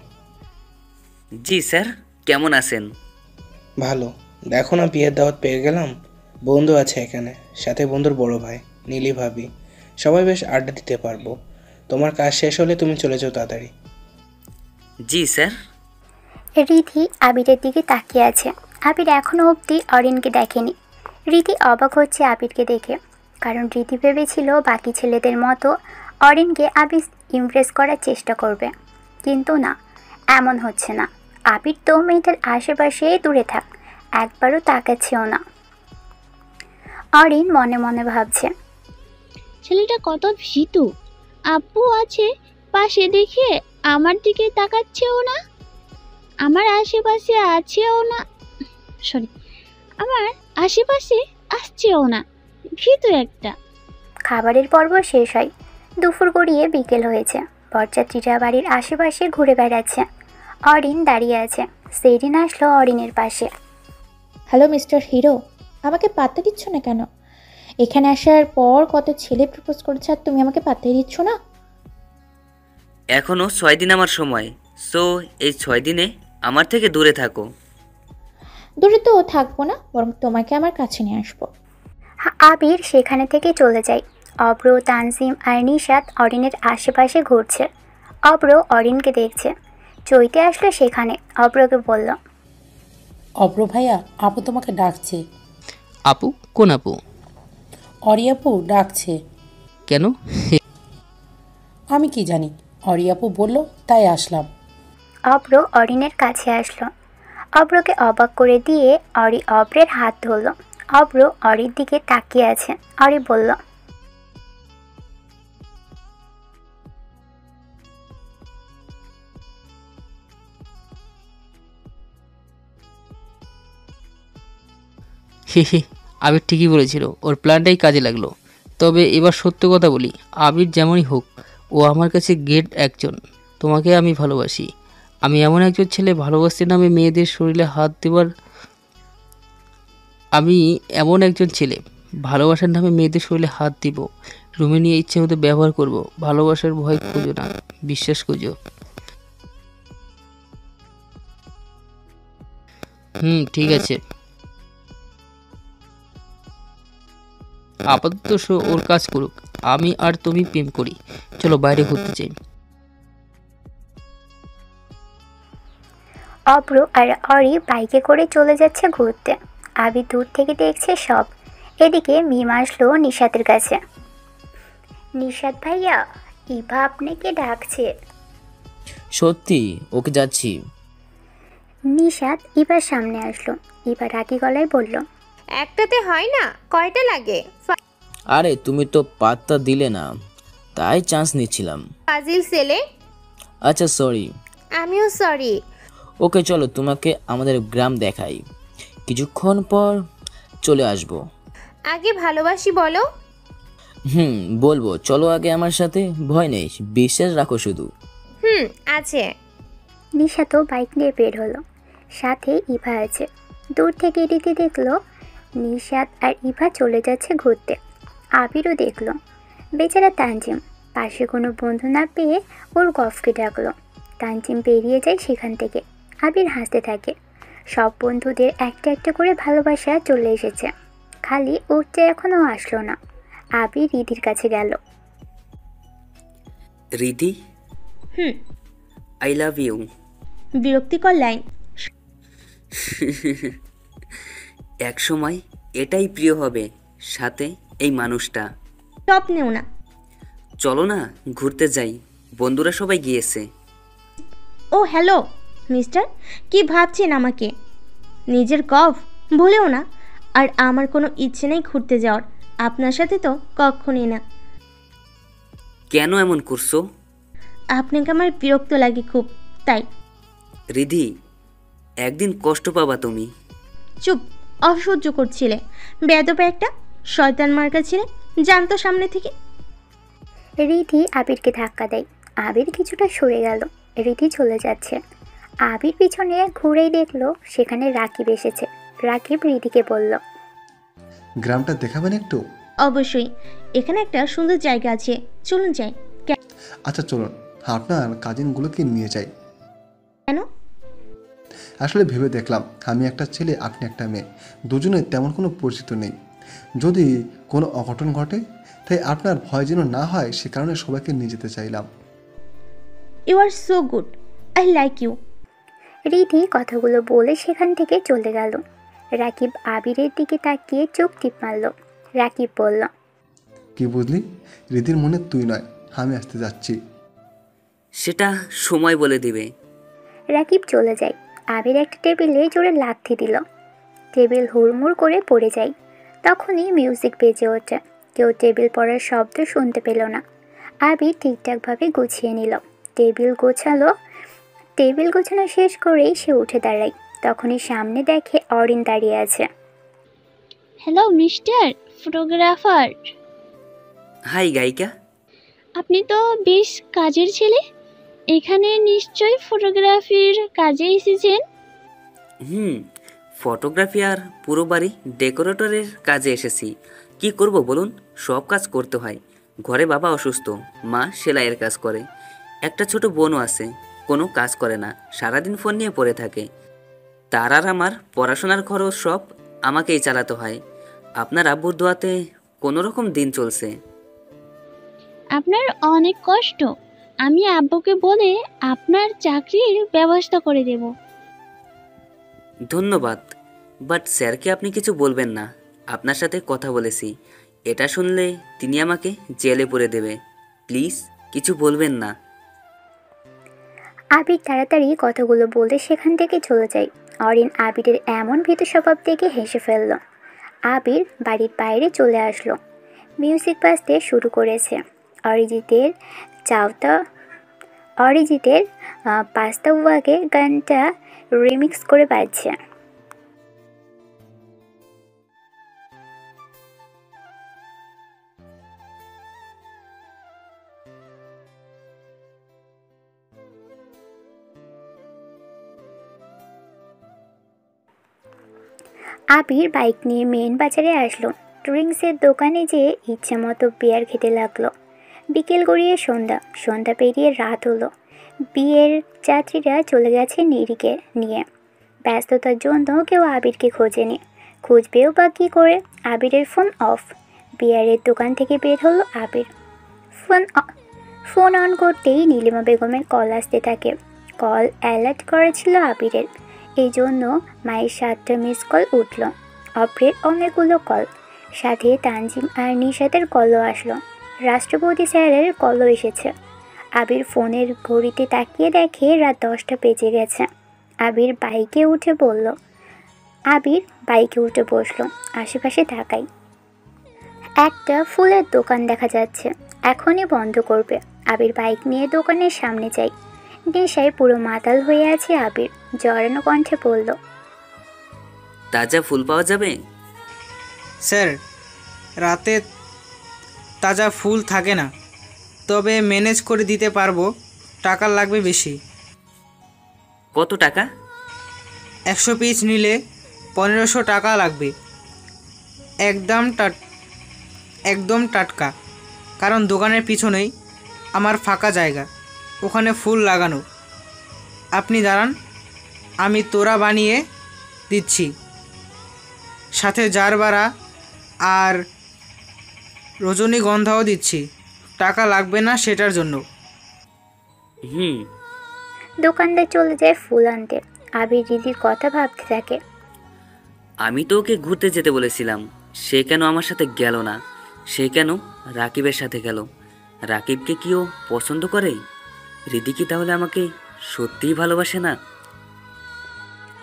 জি স্যার, কেমন আছেন? ভালো। দেখো না, বিয়ের দাওয়াত পেয়ে গেলাম। বন্ধু আছে এখানে, সাথে বন্ধুর বড় ভাই নীলি ভাবি। সবাই বেশ আড্ডা দিতে পারবো। তোমার কাজ শেষ হলে তুমি চলে যাও তাড়াতাড়ি। জি স্যার। রিধি আবিরের দিকে তাকিয়ে আছে। আবির এখনও অবধি অরিনকে দেখেনি। রিধি অবাক হচ্ছে আবিরকে দেখে, কারণ রিধি ভেবেছিল বাকি ছেলেদের মতো অরিনকে আবির ইমপ্রেস করার চেষ্টা করবে, কিন্তু না, এমন হচ্ছে না। আবির তো মেয়েটার আশেপাশে দূরে থাক, একবারও তাকাচ্ছেও না। অরিন মনে মনে ভাবছে, ছেলেটা কত ভীতু। আপু আছে পাশে দেখে আমার দিকে তাকাচ্ছেও না, আমার আশেপাশে আছেও না, আমার আশেপাশে আসছেও না, ভীতু একটা। খাবারের পর্ব শেষ হয়। দুপুর গড়িয়ে বিকেল হয়েছে। বরযাত্রীরা বাড়ির আশেপাশে ঘুরে বেড়াচ্ছে। অরিন দাঁড়িয়ে আছে। সেরিন আসলো অরিনের পাশে। হ্যালো মিস্টার হিরো, আমাকে পাত্তা দিচ্ছ না কেন? এখানে আসার পর কত ছেলে প্রপোজ করেছে আর তুমি আমাকে পাত্তাই দিচ্ছ না? এখনও 6 দিন আমার সময়, সো এই 6 দিনে আমার থেকে দূরে থাকো। দূরে তো থাকবো না, বরং তোমাকে আমার কাছে নিয়ে আসবো। আবির সেখানে থেকে চলে যায়। অব্র, তানজিম আর নিশাত অরিনের আশেপাশে ঘুরছে। অব্র অরিনকে দেখছে। চৈতে আসলো সেখানে। অব্রকে বলল, অব্র ভাইয়া, আপু তোমাকে ডাকছে। আপু? কোন আপু? অরি আপু ডাকছে। কেন? আমি কি জানি, অরি আপু বললো তাই আসলাম। অব্র অরিনের কাছে আসলো। অব্রকে অবাক করে দিয়ে অরি অব্রের হাত ধরল। অব্র অরির দিকে তাকিয়ে আছে। অরি বলল, হে হে, আবির ঠিকই বলেছিল, ওর প্ল্যানটাই কাজে লাগলো। তবে এবার সত্য কথা বলি, আবির যেমনই হোক, ও আমার কাছে গ্রেট একজন। তোমাকে আমি ভালোবাসি। আমি এমন একজন ছেলে, ভালোবাসতে নামে মেয়েদের শরীরে হাত দেবার। আমি এমন একজন ছেলে, ভালোবাসার নামে মেয়েদের শরীরে হাত দিব, রুমে নিয়ে ইচ্ছে মতো ব্যবহার করব। ভালোবাসার ভয় খুঁজো না, বিশ্বাস খুঁজো। ঠিক আছে। আপাতত ওর কাজ করুক, আমি আর তুমি প্রেম করি। চলো বাইরে ঘুরতে যাই। অব্র আর অরি বাইকে করে চলে যাচ্ছে ঘুরতে। আবির দূর থেকে দেখছে সব। এদিকে মিম আসলো নিশাতের কাছে। নিশাত ভাইয়া, ইভা আপনাকে ডাকছে। সত্যি? ওকে যাচ্ছি। নিশাত ইভার সামনে আসলো। ইভা রাগী গলায় বলল, একটাতে হয় না, কয়টা লাগে? আরে তুমি তো পাত্তা দিলে না, তাই চান্স নিচ্ছিলাম। ফাজিল ছেলে। আচ্ছা সরি। আমিও সরি। ওকে চলো, তোমাকে আমাদের গ্রাম দেখাই। কিছুক্ষণ পর চলে আসবো। আগে ভালোবাসি বলো। বলবো, চলো আগে আমার সাথে। ভয় নেই, বিশ্বাস রাখো শুধু। আছে। নিশাতও বাইক নিয়ে বের হলো। সাথে ইভা আছে। দূর থেকে রীতি দেখলো নিশাত আর ইভা চলে যাচ্ছে ঘুরতে। আবিরও দেখলো। বেচারা তানজিম পাশে কোনো বন্ধু না পেয়ে ওর গফকে ডাকলো। তানজিম বেরিয়ে যায় সেখান থেকে। আবির হাসতে থাকে। সব বন্ধুদের একটা একটা করে ভালোবাসা চলে এসেছে, খালি ওরটা এখনও আসলো না। আবির রিধির কাছে গেল। Ridhi, I love you. বিরক্তিকর লাইন। এক সময় এটাই প্রিয় হবে, সাথে এই মানুষটা। স্বপ্নেও না। চলো না ঘুরতে যাই, বন্ধুরা সবাই গিয়েছে। ও হ্যালো মিস্টার, কি ভাবছেন আমাকে? নিজের কফ ভুলেও না। আর আমার কোনো ইচ্ছে নেই ঘুরতে যাওয়ার, আপনার সাথে তো কখনই না। কেন এমন করছো? আপনাকে আমার বিরক্ত লাগে খুব, তাই। রিধি, একদিন কষ্ট পাবা তুমি। চুপ, অসহ্য করছিলে। বেয়াদব একটা, শয়তান মার্কা ছিলে, জানতো সামনে থেকে। রিধি আবিরকে ধাক্কা দেয়। আবির কিছুটা সরে গেল। রিধি চলে যাচ্ছে। আবির পিছনে ঘুরেই দেখলো সেখানে রাকিব এসেছে। রাকিব রিধিকে বলল, গ্রামটা দেখাবেন একটু? অবশ্যই, এখানে একটা সুন্দর জায়গা আছে, চলুন যাই। আচ্ছা চলুন, আপনার কাজিনগুলোকে নিয়ে যাই। কেন? আসলে ভেবে দেখলাম আমি একটা ছেলে, আপনি একটা মেয়ে, দুজনের তেমন কোনো পরিচিত নেই। যদি কোনো অঘটন ঘটে তাই আপনার ভয় যেন না হয়, সে কারণে সবাইকে নিয়ে যেতে চাইলাম। You are so good, I like you. Ridhi কথাগুলো বলে সেখান থেকে চলে গেল। রাকিব আবিরের দিকে তাকিয়ে চোখ টিপ মারল। রাকিব বলল, কি বুঝলি? রিধির মনে তুই নয়, আমি আসতে যাচ্ছি। সেটা সময় বলে দিবে। রাকিব চলে যায়। আবির একটা টেবিলে জোরে লাথি দিল। টেবিল হুড়মুড় করে পড়ে যায়। তখনই মিউজিক বেজে ওঠে। কেউ টেবিল পড়ার শব্দ শুনতে পেল না। আবির ঠিকঠাকভাবে গুছিয়ে নিল। টেবিল গোছানো শেষ করেই সে উঠে দাঁড়ায়। তখনই সামনে দেখে অরিন দাঁড়িয়ে আছে। Hello mister photographer. হাই গায়িকা। আপনি তো বেশ কাজের ছেলে, এখানে নিশ্চয়ই ফটোগ্রাফির কাজে এসেছেন। ফটোগ্রাফি আর পুরো বাড়ি ডেকোরেটরের কাজে এসেছি। কি করব বলুন, সব কাজ করতে হয়। ঘরে বাবা অসুস্থ, মা সেলাইয়ের কাজ করে, একটা ছোট বোনও আছে, কোনো কাজ করে না, সারাদিন ফোন নিয়ে পড়ে থাকে। তার আর আমার পড়াশোনার খরচ সব আমাকেই চালাতে হয়। আপনার আব্বুর দোয়াতে কোনো রকম দিন চলছে। আপনার অনেক কষ্ট। আমি আব্বুকে বলে আপনার চাকরির ব্যবস্থা করে দেব। ধন্যবাদ, বাট স্যারকে আপনি কিছু বলবেন না। আপনার সাথে কথা বলেছি, এটা শুনলে তিনি আমাকে জেলে পুরে দেবে। প্লিজ কিছু বলবেন না। আবির তাড়াতাড়ি কথাগুলো বলে সেখান থেকে চলে যায়। অরিন আবিরের এমন ভীত স্বভাব দেখে হেসে ফেলল। আবির বাড়ির বাইরে চলে আসলো। মিউজিক বাজতে শুরু করেছে। অরিজিতের পাস্তা ওয়াগে গানটা রিমিক্স করে বাজছে। আবির বাইক নিয়ে মেন বাজারে আসলো। ড্রিঙ্কসের দোকানে যেয়ে ইচ্ছে মতো বিয়ার খেতে লাগলো। বিকেল গড়িয়ে সন্ধ্যা পেরিয়ে রাত হলো। বিয়ের যাত্রীরা চলে গেছে নিরিকে নিয়ে। ব্যস্ততার জন্য কেউ আবিরকে খোঁজেনি, খুঁজবেও বা কী করে। আবিরের ফোন অফ। বিয়ারের দোকান থেকে বের হলো আবির। ফোন অন করতেই নীলিমা বেগমের কল আসতে থাকে। কল অ্যালার্ট করেছিল আবিরের, এই জন্য মায়ের 7টা মিস কল উঠল। অপ্রের অনেকগুলো কল, সাথে তানজিম আর নিশাতের কলও আসলো। রাষ্ট্রপতি স্যারের কলও এসেছে। আবির ফোনের ঘড়িতে তাকিয়ে দেখে রাত 10টা বেজে গেছে। আবির বাইকে উঠে বসলো। আশেপাশে তাকাই। একটা ফুলের দোকান দেখা যাচ্ছে, এখনই বন্ধ করবে। আবির বাইক নিয়ে দোকানের সামনে যাই। নেশায় পুরো মাতাল হয়ে আছে আবির। জড়ানো কণ্ঠে বলল, তাজা ফুল পাওয়া যাবে? স্যার, রাতে তাজা ফুল থাকে না, তবে ম্যানেজ করে দিতে পারবো। টাকা লাগবে বেশি। কত টাকা? 100 পিস নিলে 1500 টাকা লাগবে। একদম টাটকা, কারণ দোকানের পিছনেই আমার ফাঁকা জায়গা, ওখানে ফুল লাগানো। আপনি দাঁড়ান, আমি তোড়া বানিয়ে দিচ্ছি, সাথে জারবারা আর রজনীগন্ধাও দিচ্ছি। টাকা লাগবে না সেটার জন্য। দোকানদার চলে যায় ফুল আনতে। আবির দিদির কথা ভাবতে থাকে। আমি তো ওকে ঘুরতে যেতে বলেছিলাম, সে কেন আমার সাথে গেল না? সে কেন রাকিবের সাথে গেল? রাকিবকে কি ও পছন্দ করে? রিদি কি তাহলে আমাকে সত্যিই ভালোবাসে না?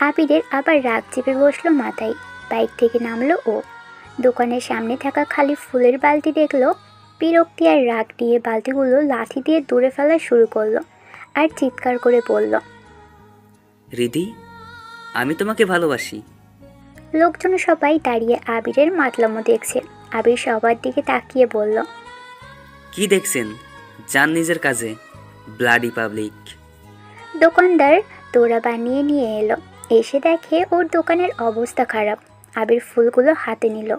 আবিরের আবার রাগ চেপে বসলো মাথায়। বাইক থেকে নামলো ও। দোকানের সামনে থাকা খালি ফুলের বালতি দেখলো। বিরক্তি আর রাগ দিয়ে বালতিগুলো লাঠি দিয়ে দূরে ফেলা শুরু করলো আর চিৎকার করে বলল, রিদি, আমি তোমাকে ভালোবাসি। লোকজন সবাই দাঁড়িয়ে আবিরের মাতলামো দেখছে। আবির সবার দিকে তাকিয়ে বলল, কি দেখছেন? যান নিজের কাজে, ব্লাডি পাবলিক। দোকানদার তোড়া বানিয়ে নিয়ে এলো। এসে দেখে ওর দোকানের অবস্থা খারাপ। আবির ফুলগুলো হাতে নিল,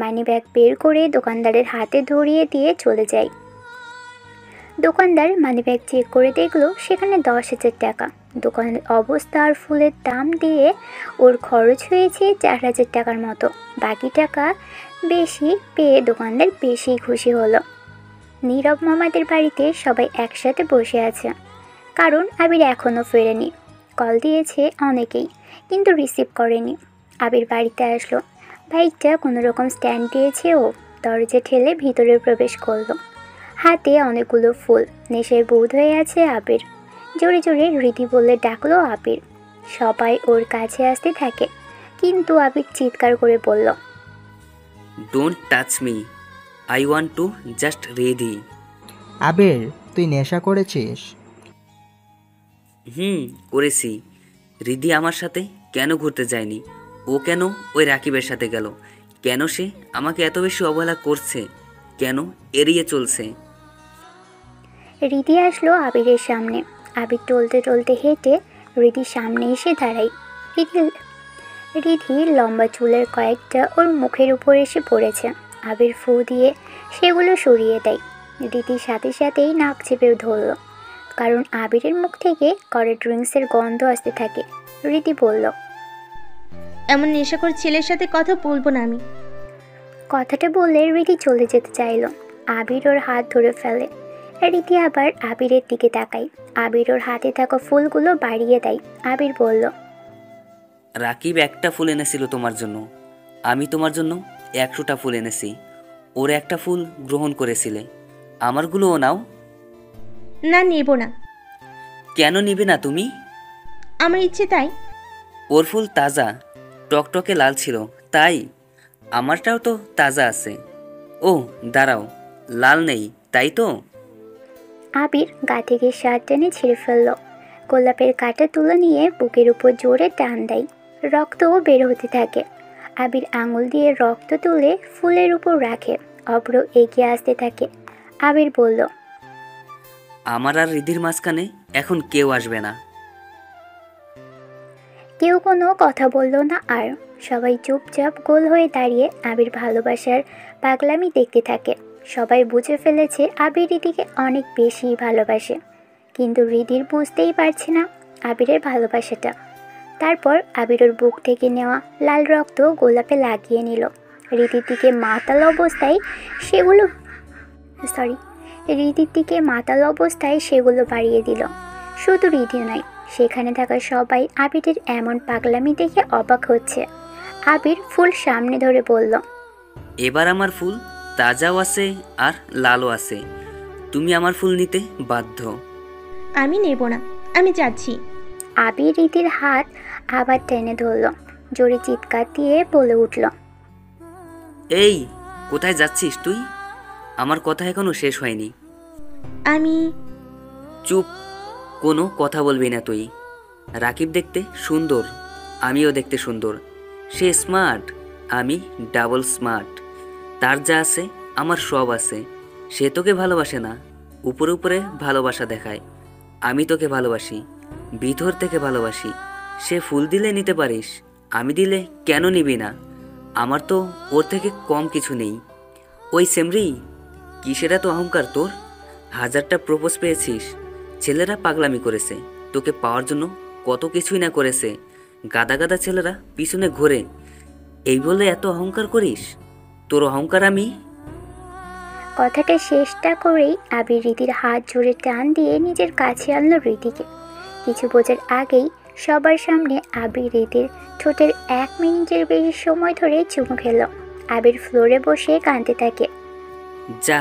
মানি ব্যাগ বের করে দোকানদারের হাতে ধরিয়ে দিয়ে চলে যায়। দোকানদার মানি ব্যাগ চেক করে দেখলো সেখানে 10,000 টাকা। দোকানের অবস্থা আর ফুলের দাম দিয়ে ওর খরচ হয়েছে 4,000 টাকার মতো। বাকি টাকা বেশি পেয়ে দোকানদার বেশি খুশি হলো। নীরব মামাদের বাড়িতে সবাই একসাথে বসে আছে, কারণ আবির এখনও ফেরেনি। কল দিয়েছে অনেকেই, কিন্তু রিসিভ করেনি। আবির বাড়িতে আসলো, বাইকটা কোনো রকম স্ট্যান্ড দিয়েছে ও। দরজা ঠেলে ভিতরে প্রবেশ করলো। হাতে অনেকগুলো ফুল, নেশায় বোধ হয়ে আছে আবির। জোরে জোরে রীতি বলে ডাকলো আবির। সবাই ওর কাছে আসতে থাকে, কিন্তু আবির চিৎকার করে বলল, don't touch me, I want to just ready. Abir, তুই নেশা করেছিস? করেছি। রিদি আমার সাথে কেন ঘুরতে যায়নি? ও কেন ওই রাকিবের সাথে গেল? কেন সে আমাকে এত বেশি অবহেলা করছে? কেন এড়িয়ে চলছে? রীতি আসলো আবিরের সামনে। আবির টলতে টলতে হেঁটে রীতির সামনে এসে দাঁড়ায়। রিধির লম্বা চুলের কয়েকটা ওর মুখের উপর এসে পড়েছে। আবির ফু দিয়ে সেগুলো সরিয়ে দেয়। রীতির সাথে সাথেই নাক চেপে ধরল, কারণ আবিরের মুখ থেকে কড়া ড্রিঙ্কসের গন্ধ আসতে থাকে। রীতি বলল, এমন নেশাখোর ছেলের সাথে কথা বলবো না আমি। কথাটা বলে রীতি চলে যেতে চাইল। আবির ওর হাত ধরে ফেলে। রীতি আবার আবিরের দিকে তাকায়। আবির ওর হাতে থাকা ফুলগুলো বাড়িয়ে দেয়। আবির বলল, রাকিব একটা ফুল এনেছিল তোমার জন্য, আমি তোমার জন্য 100টা ফুল এনেছি। ওর একটা ফুল গ্রহণ করেছিলে, আমারগুলোও নাও। না, নেব না। কেন নিবে না তুমি? আমার ইচ্ছে তাই। ওর ফুল তাজা, টকটকে লাল ছিল তাই। আমারটাও তো তাজা আছে। ও দাঁড়াও, লাল নেই তাই তো? আবির গা থেকে শার্ট টেনে ছিঁড়ে ফেলল। গোলাপের কাঁটা তুলে নিয়ে বুকের উপর জোরে টান দেয়। রক্তও বের হতে থাকে। আবির আঙুল দিয়ে রক্ত তুলে ফুলের উপর রাখে। অব্র এগিয়ে আসতে থাকে। আবির বলল, আমার আর রিধির মাঝখানে এখন কেউ আসবে না। কেউ কোনো কথা বলল না আর। সবাই চুপচাপ গোল হয়ে দাঁড়িয়ে আবির ভালোবাসার পাগলামি দেখতে থাকে। সবাই বুঝে ফেলেছে আবির রিধিকে অনেক বেশি ভালোবাসে, কিন্তু রিধির বুঝতেই পারছে না আবিরের ভালোবাসাটা। তারপর আবির ওর বুক থেকে নেওয়া লাল রক্ত গোলাপে লাগিয়ে নিল। রিধির দিকে মাতাল অবস্থায় সেগুলো বাড়িয়ে দিল। শুধু রিধি নয়, সেখানে থাকা সবাই আবিরের এমন পাগলামি দেখে অবাক হচ্ছে। আবির ফুল সামনে ধরে বলল, এবার আমার ফুল তাজাও আছে আর লালও আছে। তুমি আমার ফুল নিতে বাধ্য। আমি নেব না, আমি যাচ্ছি। আবির রীতির হাত আবার টেনে ধরল। জোরে চিৎকার দিয়ে বলে উঠল, এই কোথায় যাচ্ছিস তুই? আমার কথা এখনো শেষ হয়নি। আমি। চুপ, কোনো কথা বলবি না তুই। রাকিব দেখতে সুন্দর, আমিও দেখতে সুন্দর। সে স্মার্ট, আমি ডাবল স্মার্ট। তার যা আছে আমার সব আছে। সে তোকে ভালোবাসে না, উপরে উপরে ভালোবাসা দেখায়। আমি তোকে ভালোবাসি, ভিতর থেকে ভালোবাসি। সে ফুল দিলে নিতে পারিস, আমি দিলে কেন নিবি না? আমার তো ওর থেকে কম কিছু নেই। ওই সেমরি, কিসের এত অহংকার তোর? 1000টা প্রপোজ পেয়েছিস। ছেলেরা পাগলামি করেছে, তোকে পাওয়ার জন্য কত কিছুই না করেছে। গাদা গাদা ছেলেরা পিছনে ঘোরে, এই বলে এত অহংকার করিস? তোর অহংকার আমি। কথাটা শেষটা করেই আবির রীতির হাত জোরে টান দিয়ে নিজের কাছে আনলো রীতিকে। কিছু বোঝার আগেই সবার সামনে আবির রীতির ঠোঁটের 1 মিনিটের বেশি সময় ধরে চুমু খেল। আবির ফ্লোরে বসে কাঁদতে থাকে। যা,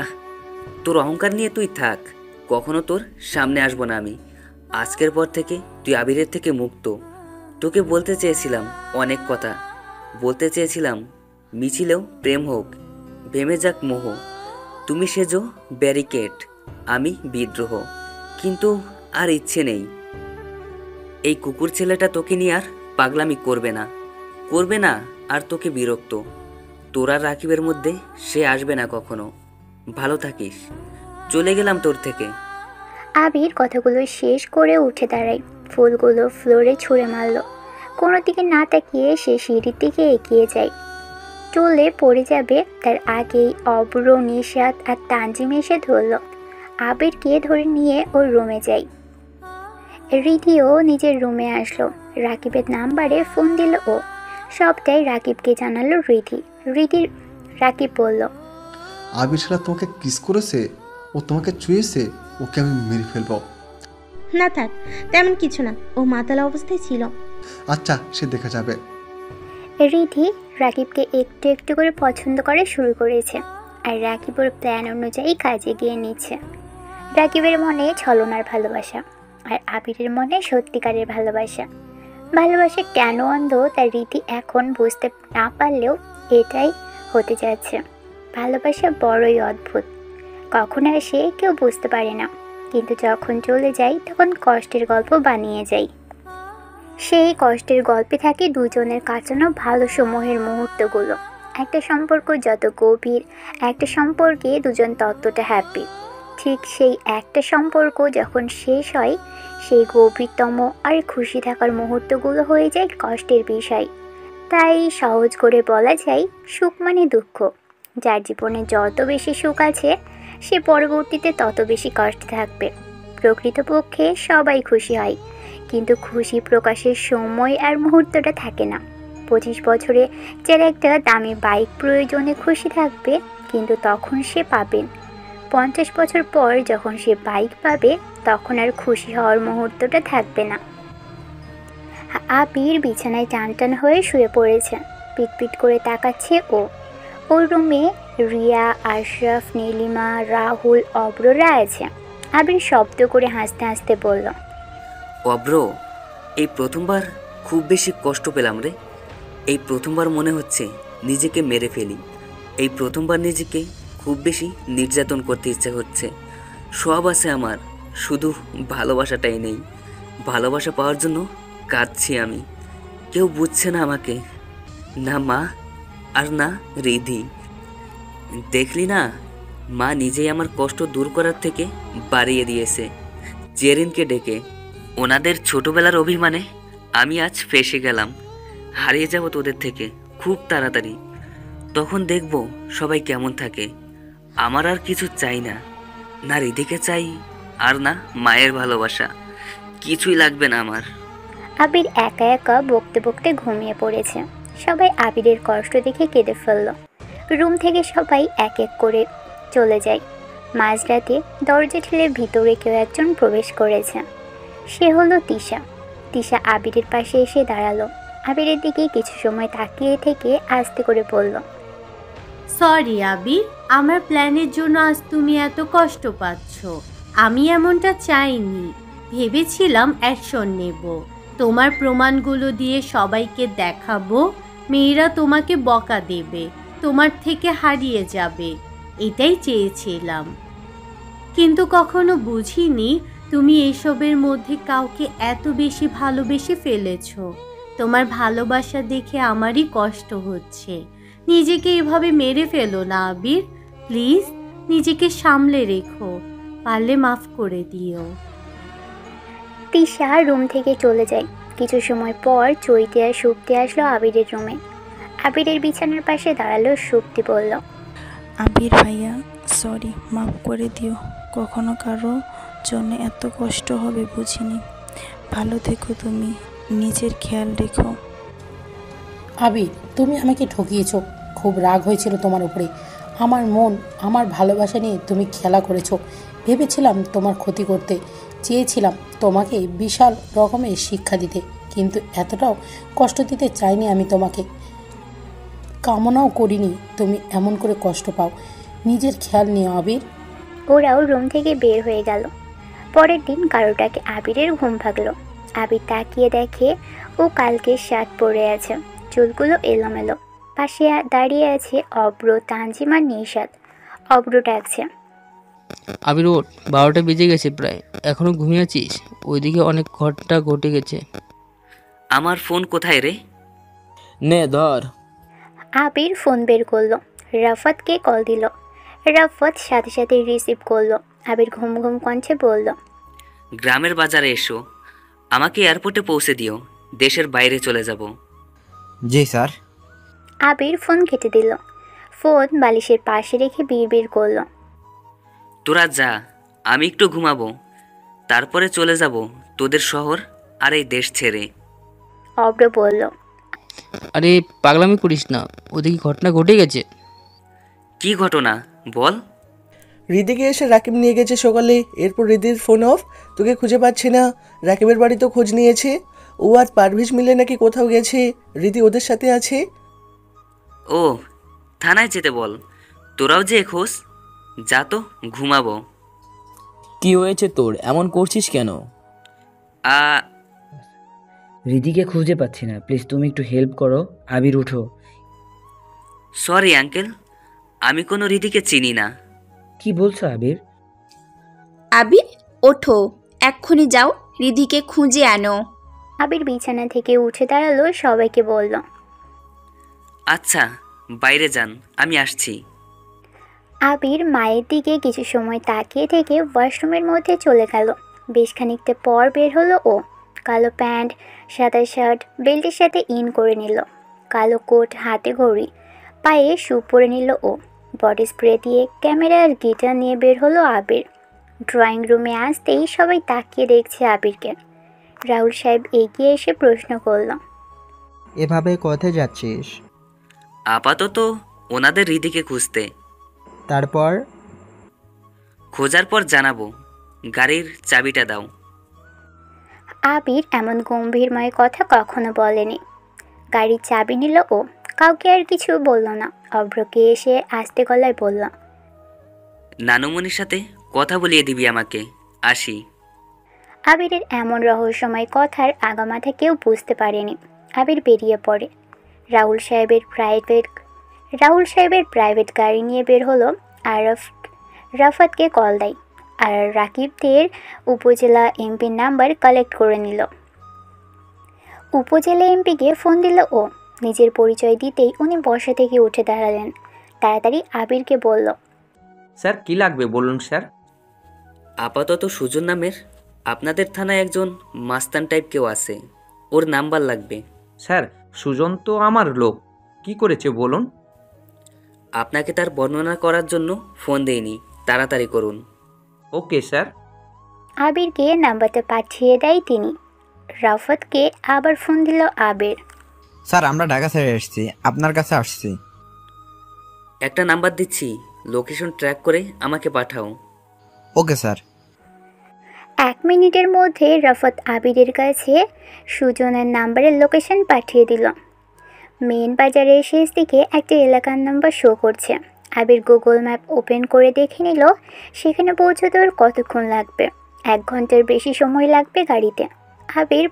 তোর অহংকার নিয়ে তুই থাক, কখনো তোর সামনে আসবো না আমি। আজকের পর থেকে তুই আবিরের থেকে মুক্ত। তোকে বলতে চেয়েছিলাম অনেক কথা, বলতে চেয়েছিলাম মিছিলেও প্রেম হোক, ভেমে যাক মোহ। তুমি সেজো ব্যারিকেড, আমি বিদ্রোহ। কিন্তু আর ইচ্ছে নেই। এই কুকুর ছেলেটা তোকে নিয়ে আর পাগলামি করবে না আর তোকে বিরক্ত। তোর আর রাকিবের মধ্যে সে আসবে না কখনো। ভালো থাকিস। চলে গেলাম তোর থেকে। আবির কথাগুলো শেষ করে উঠে দাঁড়ায়, ফুলগুলো ফ্লোরে ছুঁড়ে মারল। কোনো দিকে না তাকিয়ে সে সিঁড়ির দিকে এগিয়ে যায়। চলে পড়ে যাবে তার আগেই অব্র, নিশাত আর তানজিম এসে ধরল। আবিরকে ধরে নিয়ে ওর রুমে যায়। রিধিও নিজের রুমে আসলো। রাকিবের নাম্বারে ফোন দিল ও। সবটাই রাকিবকে জানালো রিধির। রাকিব বলল, আবির শালা তোমাকে কিস করেছে, ও তোমাকে ছুঁয়েছে, ওকে আমি মেরে ফেলবো। না থাক, তেমন কিছু না, ও মাতালা অবস্থায় ছিল। আচ্ছা, সে দেখা যাবে। রিধি রাকিবকে একটু একটু করে পছন্দ করা শুরু করেছে, আর রাকিব ওর প্ল্যান অনুযায়ী কাজে গিয়ে নিচ্ছে। রাকিবের মনে ছলনার ভালোবাসা, আর আবিরের মনে সত্যিকারের ভালোবাসা। ভালোবাসা কেন অন্ধ তা রীতি এখন বুঝতে না পারলেও এটাই হতে যাচ্ছে। ভালোবাসা বড়ই অদ্ভুত, কখন আসে কেউ বুঝতে পারে না, কিন্তু যখন চলে যায় তখন কষ্টের গল্প বানিয়ে যায়। সেই কষ্টের গল্পে থাকে দুজনের কাটানো ভালো সময়ের মুহূর্তগুলো। একটা সম্পর্ক যত গভীর, একটা সম্পর্কে দুজন ততটা হ্যাপি। ঠিক সেই একটা সম্পর্ক যখন শেষ হয়, সেই গভীরতম আর খুশি থাকার মুহূর্তগুলো হয়ে যায় কষ্টের বিষয়। তাই সহজ করে বলা যায়, সুখ মানে দুঃখ। যার জীবনে যত বেশি সুখ আছে, সে পরবর্তীতে তত বেশি কষ্টে থাকবে। প্রকৃতপক্ষে সবাই খুশি হয়, কিন্তু খুশি প্রকাশের সময় আর মুহূর্তটা থাকে না। 25 বছরে যার একটা দামি বাইক প্রয়োজনে খুশি থাকবে, কিন্তু তখন সে পাবেন। 50 বছর পর যখন সে বাইক পাবে, তখন আর খুশি হওয়ার মুহূর্তটা থাকবে না। আবির বিছানায় টান হয়ে শুয়ে পড়েছে। পিটপিট করে তাকাচ্ছে ও। ওর রুমে রিয়া, আশরাফ, নীলিমা, রাহুল, অব্ররা আছে। আবির শব্দ করে হাসতে হাসতে বলল, অব্র, এই প্রথমবার খুব বেশি কষ্ট পেলাম রে। এই প্রথমবার মনে হচ্ছে নিজেকে মেরে ফেলি। এই প্রথমবার নিজেকে খুব বেশি নির্যাতন করতে ইচ্ছে হচ্ছে। সব আছে আমার, শুধু ভালোবাসাটাই নেই। ভালোবাসা পাওয়ার জন্য কাঁদছি আমি। কেউ বুঝছে না আমাকে, না মা আর না রিধি। দেখলি না, মা নিজেই আমার কষ্ট দূর করার থেকে বাড়িয়ে দিয়েছে জেরিনকে ডেকে। ওনাদের ছোটবেলার অভিমানে আমি আজ ফেঁসে গেলাম। হারিয়ে যাব তোদের থেকে খুব তাড়াতাড়ি। তখন দেখব সবাই কেমন থাকে। আমার আর কিছু চাই না, না রিধিকে চাই আর না মায়ের ভালোবাসা। কিছুই লাগবে না আমার। আবির একা একা বকতে বকতে ঘুমিয়ে পড়েছে। সবাই আবিরের কষ্ট দেখে কেঁদে ফেলল। রুম থেকে সবাই এক এক করে চলে যায়। মাঝরাতে দরজা ঠেলে ভিতরে কেউ একজন প্রবেশ করেছে। সে হলো তিশা। তিশা আবিরের পাশে এসে দাঁড়ালো। আবিরের দিকে কিছু সময় তাকিয়ে থেকে আস্তে করে বলল, সরি আবির, আমার প্ল্যানের জন্য আজ তুমি এত কষ্ট পাচ্ছ। আমি এমনটা চাইনি। ভেবেছিলাম অ্যাকশন নেব, তোমার প্রমাণগুলো দিয়ে সবাইকে দেখাবো। মেয়েরা তোমাকে বকা দেবে, তোমার থেকে হারিয়ে যাবে, এটাই চেয়েছিলাম। কিন্তু কখনো বুঝিনি তুমি এসবের মধ্যে কাউকে এত বেশি ভালোবেসে ফেলেছ। তোমার ভালোবাসা দেখে আমারই কষ্ট হচ্ছে। নিজেকে এভাবে মেরে ফেলো না আবির, প্লিজ নিজেকে সামলে রেখো, পারলে মাফ করে দিও। তিশা রুম থেকে চলে যায়। কিছু সময় পর চৈতি আর সুপ্তি আসলো আবিরের রুমে। আবিরের বিছানার পাশে দাঁড়ালো। সুপ্তি বলল, আবির ভাইয়া, সরি, মাফ করে দিও। কখনো কারো জন্য এত কষ্ট হবে বুঝিনি। ভালো থেকো তুমি, নিজের খেয়াল রেখো। আবির, তুমি আমাকে ঠকিয়েছো। খুব রাগ হয়েছিল তোমার উপরে। আমার মন, আমার ভালোবাসা নিয়ে তুমি খেলা করেছো। ভেবেছিলাম তোমার ক্ষতি করতে, চেয়েছিলাম তোমাকে বিশাল রকমের শিক্ষা দিতে, কিন্তু এতটাও কষ্ট দিতে চাইনি আমি তোমাকে। কামনাও করিনি তুমি এমন করে কষ্ট পাও। নিজের খেয়াল নিও আবির। ওরাও রুম থেকে বের হয়ে গেল। পরের দিন কারোটাকে আবিরের ঘুম ভাগলো। আবির তাকিয়ে দেখে ও কালকে শার্ট পরে আছে, চুলগুলো এলোমেলো। পাশে দাঁড়িয়ে আছে অব্র, তানজিম আর নিশাত। অব্র ডাকছে, আবির ওঠ, 12টা বেজে গেছে প্রায়, এখনো ঘুমিয়ে আছিস? ওইদিকে অনেক ঘটনা ঘটে গেছে। আমার ফোন কোথায় রে? নে ধর। আবির ফোন বের করলো। রাফাতকে কল দিল। রাফাত সাথে সাথে রিসিভ করলো। আবির ঘুম ঘুম কণ্ঠে বলল, গ্রামের বাজারে এসো, আমাকে এয়ারপোর্টে পৌঁছে দিও, দেশের বাইরে চলে যাব। জি স্যার। আবির ফোন কেটে দিল। ফোন বালিশের পাশে রেখে বিড়বিড় করল, তোরা যা, আমি একটু ঘুমাবো, তারপরে চলে যাব তোদের শহর আর এই দেশ ছেড়ে। অব্র বলল, আরে পাগলামি করিস না, ওদিকে ঘটনা ঘটে গেছে। কি ঘটনা বল। রিদিকে এসে রাকিব নিয়ে গেছে সকালে, এরপর রিদির ফোন অফ, তোকে খুঁজে পাচ্ছি না। রাকিবের বাড়ি তো খোঁজ নিয়েছে, ও আর পারভেজ মিলে নাকি কোথাও গেছে, রিদি ওদের সাথে আছে। ও থানায় যেতে বল, তোরাও যে খোঁজ, যা তো ঘুমাবো। কি হয়েছে তোর, এমন করছিস কেন? রিদিকে খুঁজে পাচ্ছি না, প্লিজ তুমি একটু হেল্প করো। আবির উঠো। সরি আঙ্কেল, আমি কোনো রিদিকে চিনি না। কি বলছো আবির? আবির ওঠো, এক্ষুনি যাও রিধিকে খুঁজে আনো। আবির বিছানা থেকে উঠে দাঁড়ালো, সবাইকে বলল, আচ্ছা বাইরে যান, আমি আসছি। আবির মায়ের দিকে কিছু সময় তাকিয়ে থেকে ওয়াশরুমের মধ্যে চলে গেল। বেশ খানিকটা পর বের হলো ও। কালো প্যান্ট, সাদা শার্ট, বেল্টের সাথে ইন করে নিল, কালো কোট, হাতে ঘড়ি, পায়ে শু পরে নিল ও। বডি স্প্রে দিয়ে ক্যামেরা আর গিটার নিয়ে বের হলো আবির। ড্রয়িং রুমে আসতেই সবাই তাকিয়ে দেখছে আবিরকে। রাহুল সাহেব এগিয়ে এসে প্রশ্ন করল, এভাবে কোথায় যাচ্ছিস? আপাতত ওনাদের রিদিকে খুঁজতে। তারপর? খোঁজার পর জানাবো, গাড়ির চাবিটা দাও। আবির এমন গম্ভীরময় কথা কখনো বলেনি। গাড়ির চাবি নিল ও, কাউকে আর কিছু বলল না। অভ্রকে এসে আস্তে গলায় বলল, নানুমনির সাথে কথা বলিয়ে দিবি আমাকে, আসি। আবিরের এমন রহস্যময় কথার আগামাথা কেউ বুঝতে পারেনি। আবির বেরিয়ে পড়ে। রাহুল সাহেবের প্রাইভেট গাড়ি নিয়ে বের হলো। আর রাফাতকে কল দেয় আর রাকিবদের উপজেলা এমপির নাম্বার কালেক্ট করে নিল। উপজেলা এমপিকে ফোন দিল ও। নিজের পরিচয় দিতেই উনি বসা থেকে উঠে দাঁড়ালেন। তাড়াতাড়ি আবিরকে বলল, স্যার কি লাগবে বলুন স্যার। আপাতত সুজন নামের আপনাদের থানায় একজন মাস্তান টাইপ কেউ আছে, ওর নাম্বার লাগবে। স্যার সুজন তো আমার লোক, কি করেছে বলুন। আপনাকে তার বর্ণনা করার জন্য ফোন দেইনি, তাড়াতাড়ি করুন। Okay sir. আবিরকে নাম্বারটা পাঠিয়ে দেয় তিনি। রাফাতকে আবার ফোন দিল আবির। স্যার আমরা ঢাকা ছেড়ে এসেছি, আপনার কাছে আসছি। একটা নাম্বার দিচ্ছি, লোকেশন ট্র্যাক করে আমাকে পাঠাও। Okay sir. 1 মিনিটের মধ্যে রাফাত আবিরের কাছে সুজনের নাম্বারের লোকেশন পাঠিয়ে দিল। মেন বাজারের শেষ দিকে একটা এলাকার নাম্বার শো করছে। আবির গুগল ম্যাপ ওপেন করে দেখে নিল সেখানে পৌঁছতে ওর কতক্ষণ লাগবে। 1 ঘন্টার বেশি সময় লাগবে গাড়িতে। আবির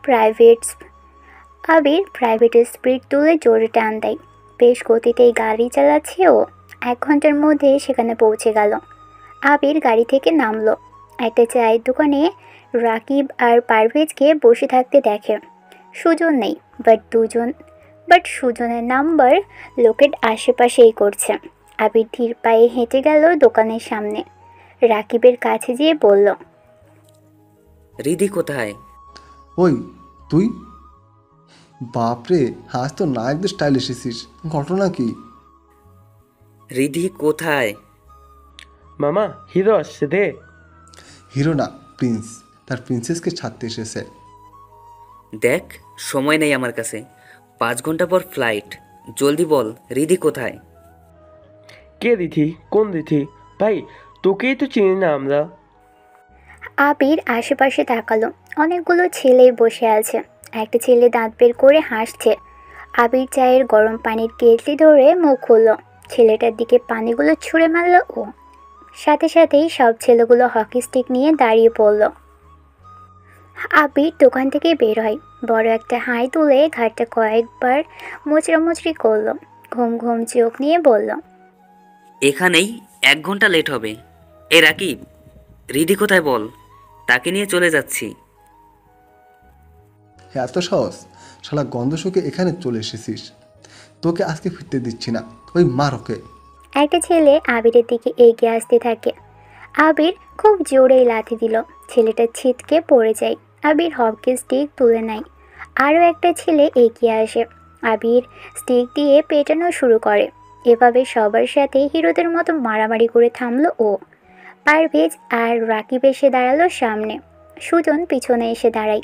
প্রাইভেট স্পিড তুলে জোরে টান দেয়। বেশ গতিতেই গাড়ি চালাচ্ছে ও। 1 ঘন্টার মধ্যে সেখানে পৌঁছে গেল। আবির গাড়ি থেকে নামলো। একটা চায়ের দোকানে রাকিব আর পারভেজকে বসে থাকতে দেখে। সুজন নেই, বাট সুজনের নাম্বার লোকের আশেপাশেই করছে। আবির ধীর পায়ে হেঁটে গেল দোকানের সামনে। রাকিবের কাছে গিয়ে বলল, রিদি কোথায়? ওই তুই? বাপরে, আজ তো নায়কদের স্টাইল এসেছিস, ঘটনা কি? রিদি কোথায়? মামা হিরো আসছে রে। হিরো না, প্রিন্স, তার প্রিন্সেসকে ছাড়তে এসেছে। দেখ সময় নেই আমার কাছে, 5 ঘন্টা পর ফ্লাইট, জলদি বল রিদি কোথায়? কে দিথি? কোন দিথি? ভাই তোকেই তো চিনি না আমরা। আবির আশেপাশে তাকালো। অনেকগুলো ছেলেই বসে আছে। একটা ছেলে দাঁত বের করে হাসছে। আবির চায়ের গরম পানির কেটলি ধরে মুখ খুলল। ছেলেটার দিকে পানিগুলো ছুঁড়ে মারল ও। সাথে সাথেই সব ছেলেগুলো হকি স্টিক নিয়ে দাঁড়িয়ে পড়ল। আবির দোকান থেকে বের হয়। বড় একটা হাই তুলে ঘাটটা কয়েকবার মুচড়ামুচড়ি করল। ঘুম ঘুম চোখ নিয়ে বলল, এখানেই 1 ঘন্টা লেট হবে। এ রাকিব, রিদি কোথায় বল, তাকে নিয়ে চলে যাচ্ছি। এত সহজ? শালা গন্ধ শুকে এখানে চলে এসেছিস, তোকে আজকে ফিরতে দিচ্ছি না, ওই মার ওকে। একটা ছেলে আবিরের দিকে এগিয়ে আসতে থাকে। আবির খুব জোরেই লাথি দিল, ছেলেটা ছিটকে পড়ে যায়। আবির হকি স্টিক তুলে নেয়। আরও একটা ছেলে এগিয়ে আসে, আবির স্টিক দিয়ে পেটানো শুরু করে। এভাবে সবার সাথে হিরোদের মতো মারামারি করে থামলো ও। পারভেজ আর রাকিব এসে দাঁড়ালো সামনে, সুজন পিছনে এসে দাঁড়ায়।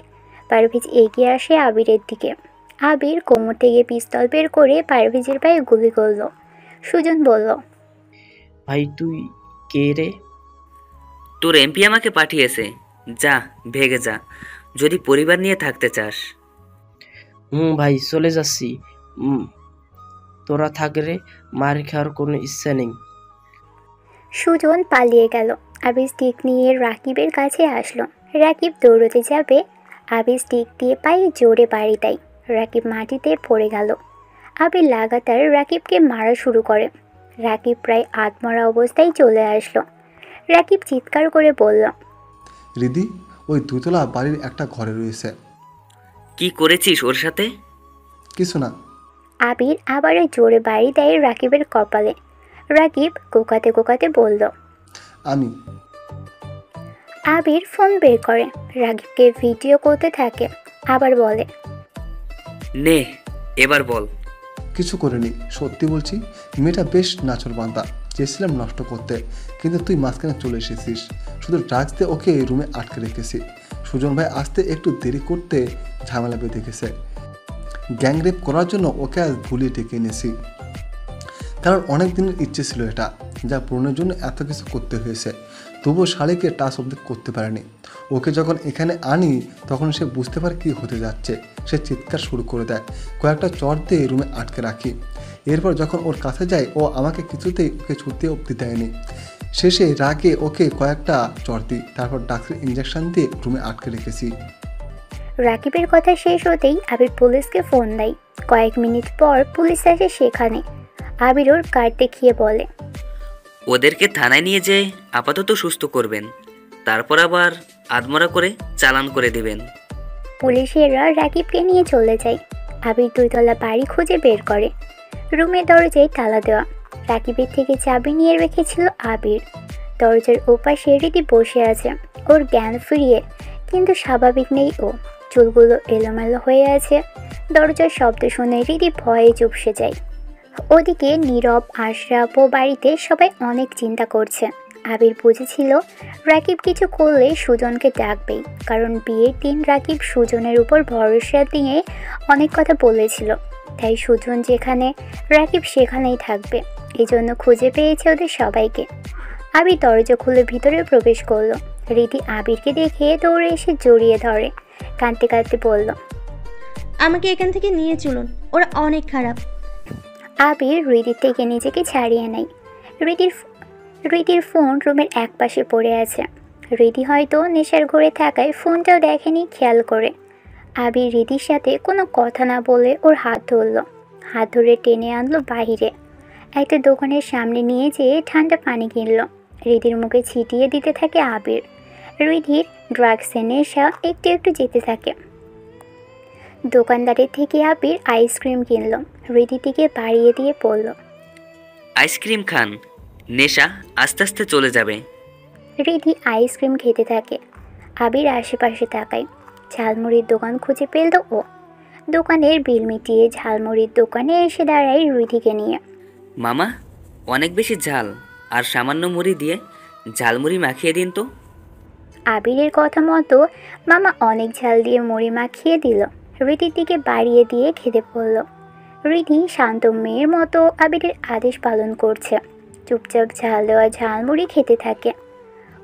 পারভেজ এগিয়ে আসে আবিরের দিকে। আবির কোমর থেকে পিস্তল বের করে পারভেজের পায়ে গুলি করল। সুজন বলল, ভাই তুই কে রে? তোর এমপি আমাকে পাঠিয়েছে, যা ভেগে যা যদি পরিবার নিয়ে থাকতে চাস। ভাই চলে যাচ্ছি। তোরা থাক রে, মার খাওয়ার কোনো ইচ্ছা নেই। সুজন পালিয়ে গেল। আবির স্টিক নিয়ে রাকিবের কাছে আসলো। রাকিব দৌড়তে যাবে, আবির স্টিক দিয়ে পায়ে জোরে বাড়ি দেয়। রাকিব মাটিতে পড়ে গেল। আবির লাগাতার রাকিবকে মারা শুরু করে। রাকিব প্রায় আধমরা অবস্থায় চলে আসলো। রাকিব চিৎকার করে বলল, রিদি ওই দুতলা বাড়ির একটা ঘরে রয়েছে। কি করেছিস ওর সাথে? কিছু না। আবির আবারও জোরে বাড়ি দেয় রাকিবের কপালে। রাকিব কোকাতে কোকাতে বলল, আমি। আবির ফোন বের করে, রাকিবকে ভিডিও করতে থাকে। আবার বলে, নে এবার বল। কিছু করিনি, সত্যি বলছি। মেয়েটা বেশ নাচরবান্দা, চেয়েছিলাম নষ্ট করতে, কিন্তু তুই মাঝখানে চলে এসেছিস। শুধু ড্রাগস দিয়ে ওকে রুমে আটকে রেখেছি। সুজন ভাই আসতে একটু দেরি করতে ঝামেলা বেঁধে গেছে। গ্যাংরেপ করার জন্য ওকে আজ ভুলিয়ে ডেকে এনেছি, কারণ অনেক দিনের ইচ্ছে ছিল এটা, যা পূরণের জন্য এত কিছু করতে হয়েছে। তবুও শালিকে টাচ অব্দি করতে পারেনি। ওকে যখন এখানে আনি তখন সে বুঝতে পারে কী হতে যাচ্ছে। সে চিৎকার শুরু করে দেয়। কয়েকটা চর দিয়ে রুমে আটকে রাখি। এরপর যখন ওর কাছে যায় ও আমাকে কিছুতেই ওকে ছুটতে অব্দি দেয়নি। শেষে রাগে ওকে কয়েকটা চর দিই, তারপর ডাক্তার ইঞ্জেকশন দিয়ে রুমে আটকে রেখেছি। রাকিবের কথা শেষ হতেই আবির পুলিশকে ফোন দেয়। কয়েক মিনিট পর পুলিশ আসে সেখানে। আবির ওর কার্ড দেখিয়ে বলে, ওদেরকে থানায় নিয়ে যেয়ে আপাতত সুস্থ করবেন, তারপর আবার আধমরা করে চালান করে দিবেন। পুলিশেরা রাকিবকে নিয়ে চলে যায়। আবির দুইতলা বাড়ি খুঁজে বের করে। রুমের দরজায় তালা দেওয়া। রাকিবের থেকে চাবি নিয়ে রেখেছিল আবির। দরজার ওপাশে রীতি বসে আছে, ওর জ্ঞান ফিরিয়ে, কিন্তু স্বাভাবিক নেই ও। চুলগুলো এলোমেলো হয়ে আছে। দরজার শব্দ শুনে রীতি ভয়ে চুপসে যায়। ওদিকে নীরব, আশরাফ ও বাড়িতে সবাই অনেক চিন্তা করছে। আবির বুঝেছিল রাকিব কিছু করলে সুজনকে ডাকবেই, কারণ বিয়ের দিন রাকিব সুজনের উপর ভরসা দিয়ে অনেক কথা বলেছিল। তাই সুজন যেখানে, রাকিব সেখানেই থাকবে। এই জন্য খুঁজে পেয়েছে ওদের সবাইকে। আবির দরজা খুলে ভিতরে প্রবেশ করলো। রীতি আবিরকে দেখে দৌড়ে এসে জড়িয়ে ধরে, কাঁদতে কাঁদতে বলল, আমাকে এখান থেকে নিয়ে চলুন, ওরা অনেক খারাপ। আবির রীতির থেকে নিজেকে ছাড়িয়ে নেয়। রীতির ফোন রুমের এক পাশে পড়ে আছে। রীতি হয়তো নেশার ঘরে থাকায় ফোনটাও দেখেনি খেয়াল করে। আবির রীতির সাথে কোনো কথা না বলে ওর হাত ধরল। হাত ধরে টেনে আনলো বাহিরে। একটা দোকানের সামনে নিয়ে যেয়ে ঠান্ডা পানি কিনল। রীতির মুখে ছিটিয়ে দিতে থাকে আবির। রীতির ড্রাগসের নেশা একটু একটু যেতে থাকে। দোকানদারের থেকে আবির আইসক্রিম কিনল। রীতির দিকে বাড়িয়ে দিয়ে পড়ল, আইসক্রিম খান, নেশা আস্তে আস্তে চলে যাবে। রীতি আইসক্রিম খেতে থাকে। আবির আশেপাশে তাকায়। ঝালমুড়ির দোকান খুঁজে পেল ও। দোকানের বিল মিটিয়ে ঝালমুড়ির দোকানে এসে দাঁড়ায় রীতিকে নিয়ে। মামা, অনেক বেশি ঝাল আর সামান্য মুড়ি দিয়ে ঝালমুড়ি মাখিয়ে দিন তো। আবিরের কথা মতো মামা অনেক ঝাল দিয়ে মুড়ি মাখিয়ে দিল। রীতির দিকে বাড়িয়ে দিয়ে খেতে পড়ল। রীতি শান্ত মেয়ের মতো আবিরের আদেশ পালন করছে। চুপচাপ ঝাল দেওয়া ঝালমুড়ি খেতে থাকে।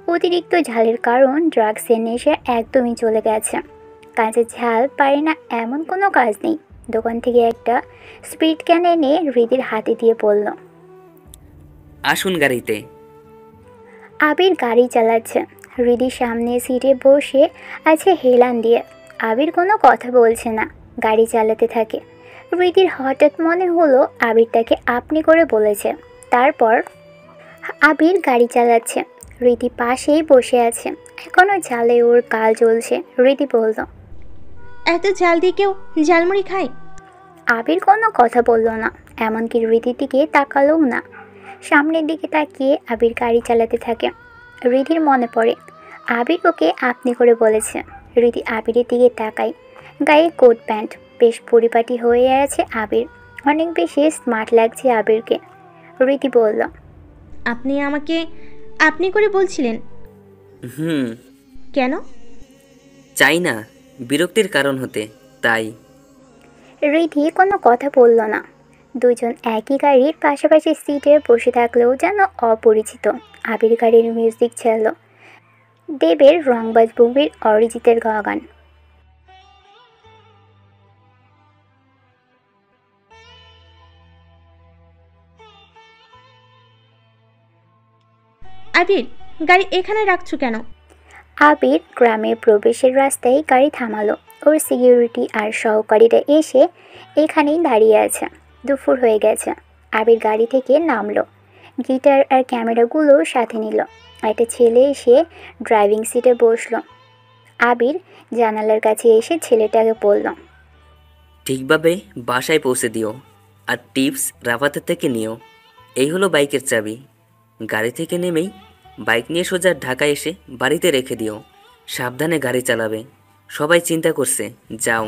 অতিরিক্ত ঝালের কারণ ড্রাগসের নেশা একদমই চলে গেছে। কাঁচা ঝাল পারে না এমন কোনো কাজ নেই। দোকান থেকে একটা স্পিড ক্যান এনে রীতির হাতে দিয়ে বলল, আসুন গাড়িতে। আবির গাড়ি চালাচ্ছে। রীতির সামনে সিটে বসে আছে হেলান দিয়ে। আবির কোনো কথা বলছে না, গাড়ি চালাতে থাকে। রীতির হঠাৎ মনে হলো আবির তাকে আপনি করে বলেছে। তারপর আবির গাড়ি চালাচ্ছে। রীতি পাশেই বসে আছে। এখনও ঝালে ওর গাল জ্বলছে। রীতি বলল, এত ঝাল দিয়ে কেউ ঝালমুড়ি খায়? আবির কোনো কথা বলল না, এমনকি রীতির দিকে তাকালোও না। সামনের দিকে তাকিয়ে আবির গাড়ি চালাতে থাকে। রিধির মনে পড়ে আবির ওকে আপনি করে বলেছে। রিধি আবিরের দিকে তাকায়। গায়ে কোট প্যান্ট, বেশ পরিপাটি হয়ে আছে আবির। অনেক বেশি স্মার্ট লাগছে আবিরকে। রিধি বলল, আপনি আমাকে আপনি করে বলছিলেন হুম, কেন? চাই না বিরক্তির কারণ হতে, তাই। রিধি কোনো কথা বলল না। দুজন একই গাড়ির পাশাপাশি সিটে বসে থাকলেও যেন অপরিচিত। আবির গাড়ির মিউজিক ছিল দেবের রংবাজ মুভির অরিজিতের গান। আবির, গাড়ি এখানে রাখছো কেন? আবির গ্রামের প্রবেশের রাস্তায় গাড়ি থামালো। ওর সিকিউরিটি আর সহকারীরা এসে এখানেই দাঁড়িয়ে আছে। দুপুর হয়ে গেছে। আবির গাড়ি থেকে নামলো, গিটার আর ক্যামেরাগুলো সাথে নিল। একটা ছেলে এসে ড্রাইভিং সিটে বসলো। আবির জানালার কাছে এসে ছেলেটাকে বলল, ঠিকভাবে বাসায় পৌঁছে দিও, আর টিপস রাফাতের থেকে নিও। এই হলো বাইকের চাবি। গাড়ি থেকে নেমেই বাইক নিয়ে সোজা ঢাকায় এসে বাড়িতে রেখে দিও। সাবধানে গাড়ি চালাবে, সবাই চিন্তা করছে। যাও।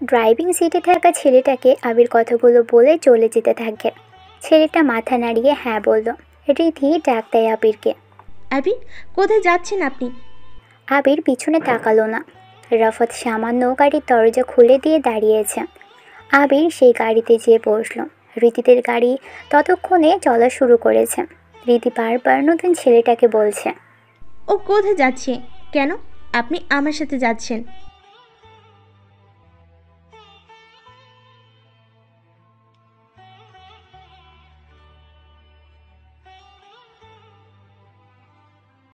ড্রাইভিং সিটে থাকা ছেলেটাকে আবির কথাগুলো বলে চলে যেতে থাকে। ছেলেটা মাথা নাড়িয়ে হ্যাঁ বলল। রিধি ডাক দেয় আবিরকে। আবির, কোথায় যাচ্ছেন আপনি? আবির পিছনে তাকালো না। রাফাত সামান্য গাড়ির দরজা খুলে দিয়ে দাঁড়িয়েছে। আবির সেই গাড়িতে যেয়ে বসল। রিধিদের গাড়ি ততক্ষণে চলা শুরু করেছে। রিধি বারবার নতুন ছেলেটাকে বলছে, ও কোথায় যাচ্ছে? কেন আপনি আমার সাথে যাচ্ছেন?